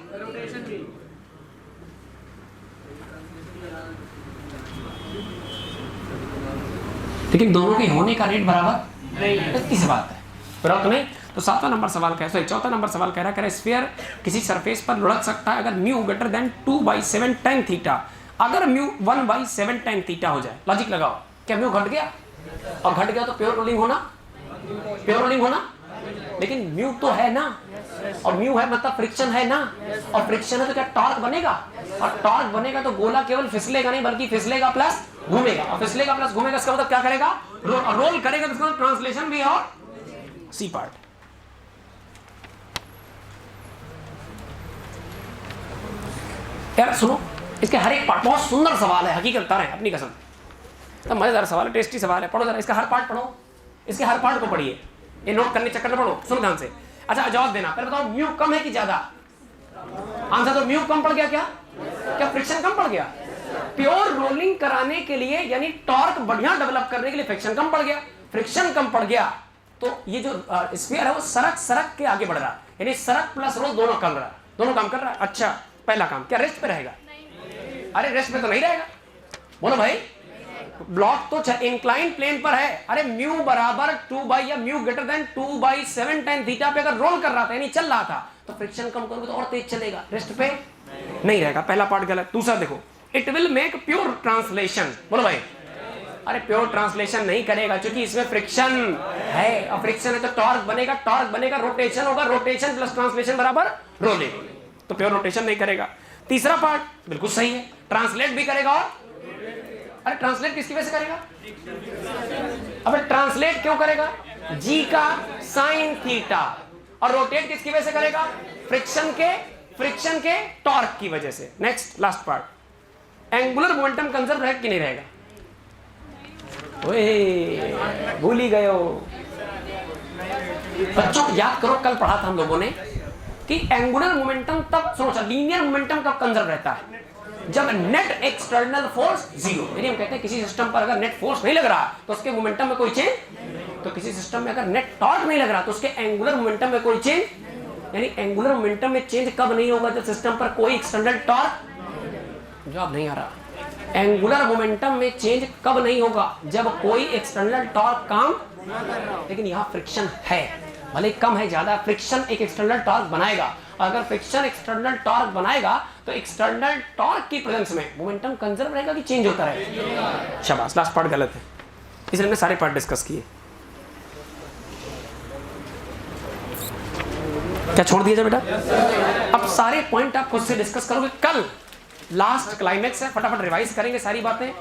लेकिन दोनों के होने का रेट बराबर नहीं, इतनी सी बात है, बराबर नहीं। तो 7वां नंबर सवाल कह रहा, 4था नंबर सवाल कह रहा है स्फीयर किसी सरफेस पर लुढ़क सकता है अगर mu greater than 2/7 tan theta. अगर म्यू 1/7 tan थीटा हो जाए, लॉजिक लगाओ, क्या म्यू घट गया? और घट गया तो प्योर रोलिंग होना, प्योर रोलिंग होना, लेकिन म्यू तो है ना, और म्यू है मतलब फ्रिक्शन है ना, और फ्रिक्शन है तो क्या टॉर्क बनेगा, और टॉर्क बनेगा तो गोला केवल फिसलेगा नहीं बल्कि फिसलेगा प्लस घूमेगा, और फिसलेगा प्लस घूमेगा, इसका मतलब क्या करेगा? रोल करेगा, तो इसका ट्रांसलेशन भी और सी पार्ट। यार सुनो, इसके हर एक पार्ट बहुत सुंदर सवाल है, हकीकत बता रहे हैं अपनी कसम, तो मजेदार सवाल है, टेस्टी सवाल है, पढ़ो जरा, इसका हर पार्ट पढ़ो, इसके हर पार्ट को पढ़िए, ये नोट करने चक्कर में पढ़ो, सुनो ध्यान से। अच्छा जवाब देना, पहले बताओ म्यू कम है कि ज्यादा? आंसर तो म्यू कम पड़ गया, क्या क्या फ्रिक्शन कम पड़ गया? प्योर रोलिंग कराने के लिए यानी टॉर्क बढ़िया डेवलप करने के लिए फ्रिक्शन कम पड़ गया, फ्रिक्शन कम पड़ गया तो ये जो स्फीयर है वो सरक सरक के आगे बढ़ रहा है, यानी सरक प्लस रोल दोनों कर रहा है, दोनों काम कर रहा है। अच्छा पहला काम, क्या रेस्ट पे रहेगा? अरे रेस्ट पे तो नहीं रहेगा, बोलो भाई, ब्लॉक तो इंक्लाइन प्लेन पर है। अरे म्यू बराबर 2 या mu greater than 2/7 tan theta पे अगर रोल कर रहा था यानी चल रहा था तो फ्रिक्शन कम करोगे तो और तेज चलेगा, रेस्ट पे नहीं रहेगा, पहला पार्ट गलत। दूसरा देखो, it will make pure translation, बोलो भाई, अरे प्योर ट्रांसलेशन नहीं करेगा क्योंकि इसमें फ्रिक्शन है, और फ्रिक्शन है तो टॉर्क बनेगा, टॉर्क बनेगा, रोटेशन होगा, रोटेशन प्लस ट्रांसलेशन बराबर रोलिंग, तो प्योर रोटेशन नहीं करेगा। तीसरा पार्ट बिल्कुल सही है, ट्रांसलेट भी करेगा, और अरे ट्रांसलेट किसकी वजह से करेगा? अबे ट्रांसलेट क्यों करेगा? जी का साइन थीटा, और रोटेट किसकी वजह से करेगा? फ्रिक्शन के टॉर्क की वजह से। Next last part, angular momentum conserve रहेगा कि नहीं रहेगा? ओए भूल ही गए हो बच्चों, याद करो कल पढ़ा था हम लोगों ने कि एंगुलर मोमेंटम तब, सुनो, लीनियर मोमेंटम कब कंजर्व रहता है? जब नेट एक्सटर्नल फोर्स जीरो, यानी हम कहते हैं किसी सिस्टम पर अगर नेट फोर्स नहीं लग रहा तो उसके मोमेंटम में कोई चेंज, तो किसी सिस्टम में अगर नेट टॉर्क नहीं लग रहा तो उसके एंगुलर मोमेंटम में कोई चेंज, यानी एंगुलर मोमेंटम में चेंज कब नहीं होगा? जब सिस्टम पर कोई एक्सटर्नल टॉर्क, जवाब नहीं आ रहा, एंगुलर मोमेंटम में चेंज कब नहीं होगा? जब कोई एक्सटर्नल टॉर्क काम, लेकिन यहाँ फ्रिक्शन है, भले कम है ज्यादा, फ्रिक्शन एक एक्सटर्नल टॉर्क बनाएगा, अगर फ्रिक्शन एक्सटर्नल टॉर्क बनाएगा तो एक्सटर्नल टॉर्क की प्रेजेंस में मोमेंटम कंजर्व रहेगा कि चेंज होता रहेगा? शाबाश, लास्ट पार्ट गलत है, इसलिए हमने सारे पार्ट डिस्कस किए। क्या छोड़ दिया जाए बेटा? अब सारे पॉइंट आप खुद से डिस्कस करोगे, कल लास्ट क्लाइमेक्स है, फटाफट रिवाइज करेंगे सारी बातें।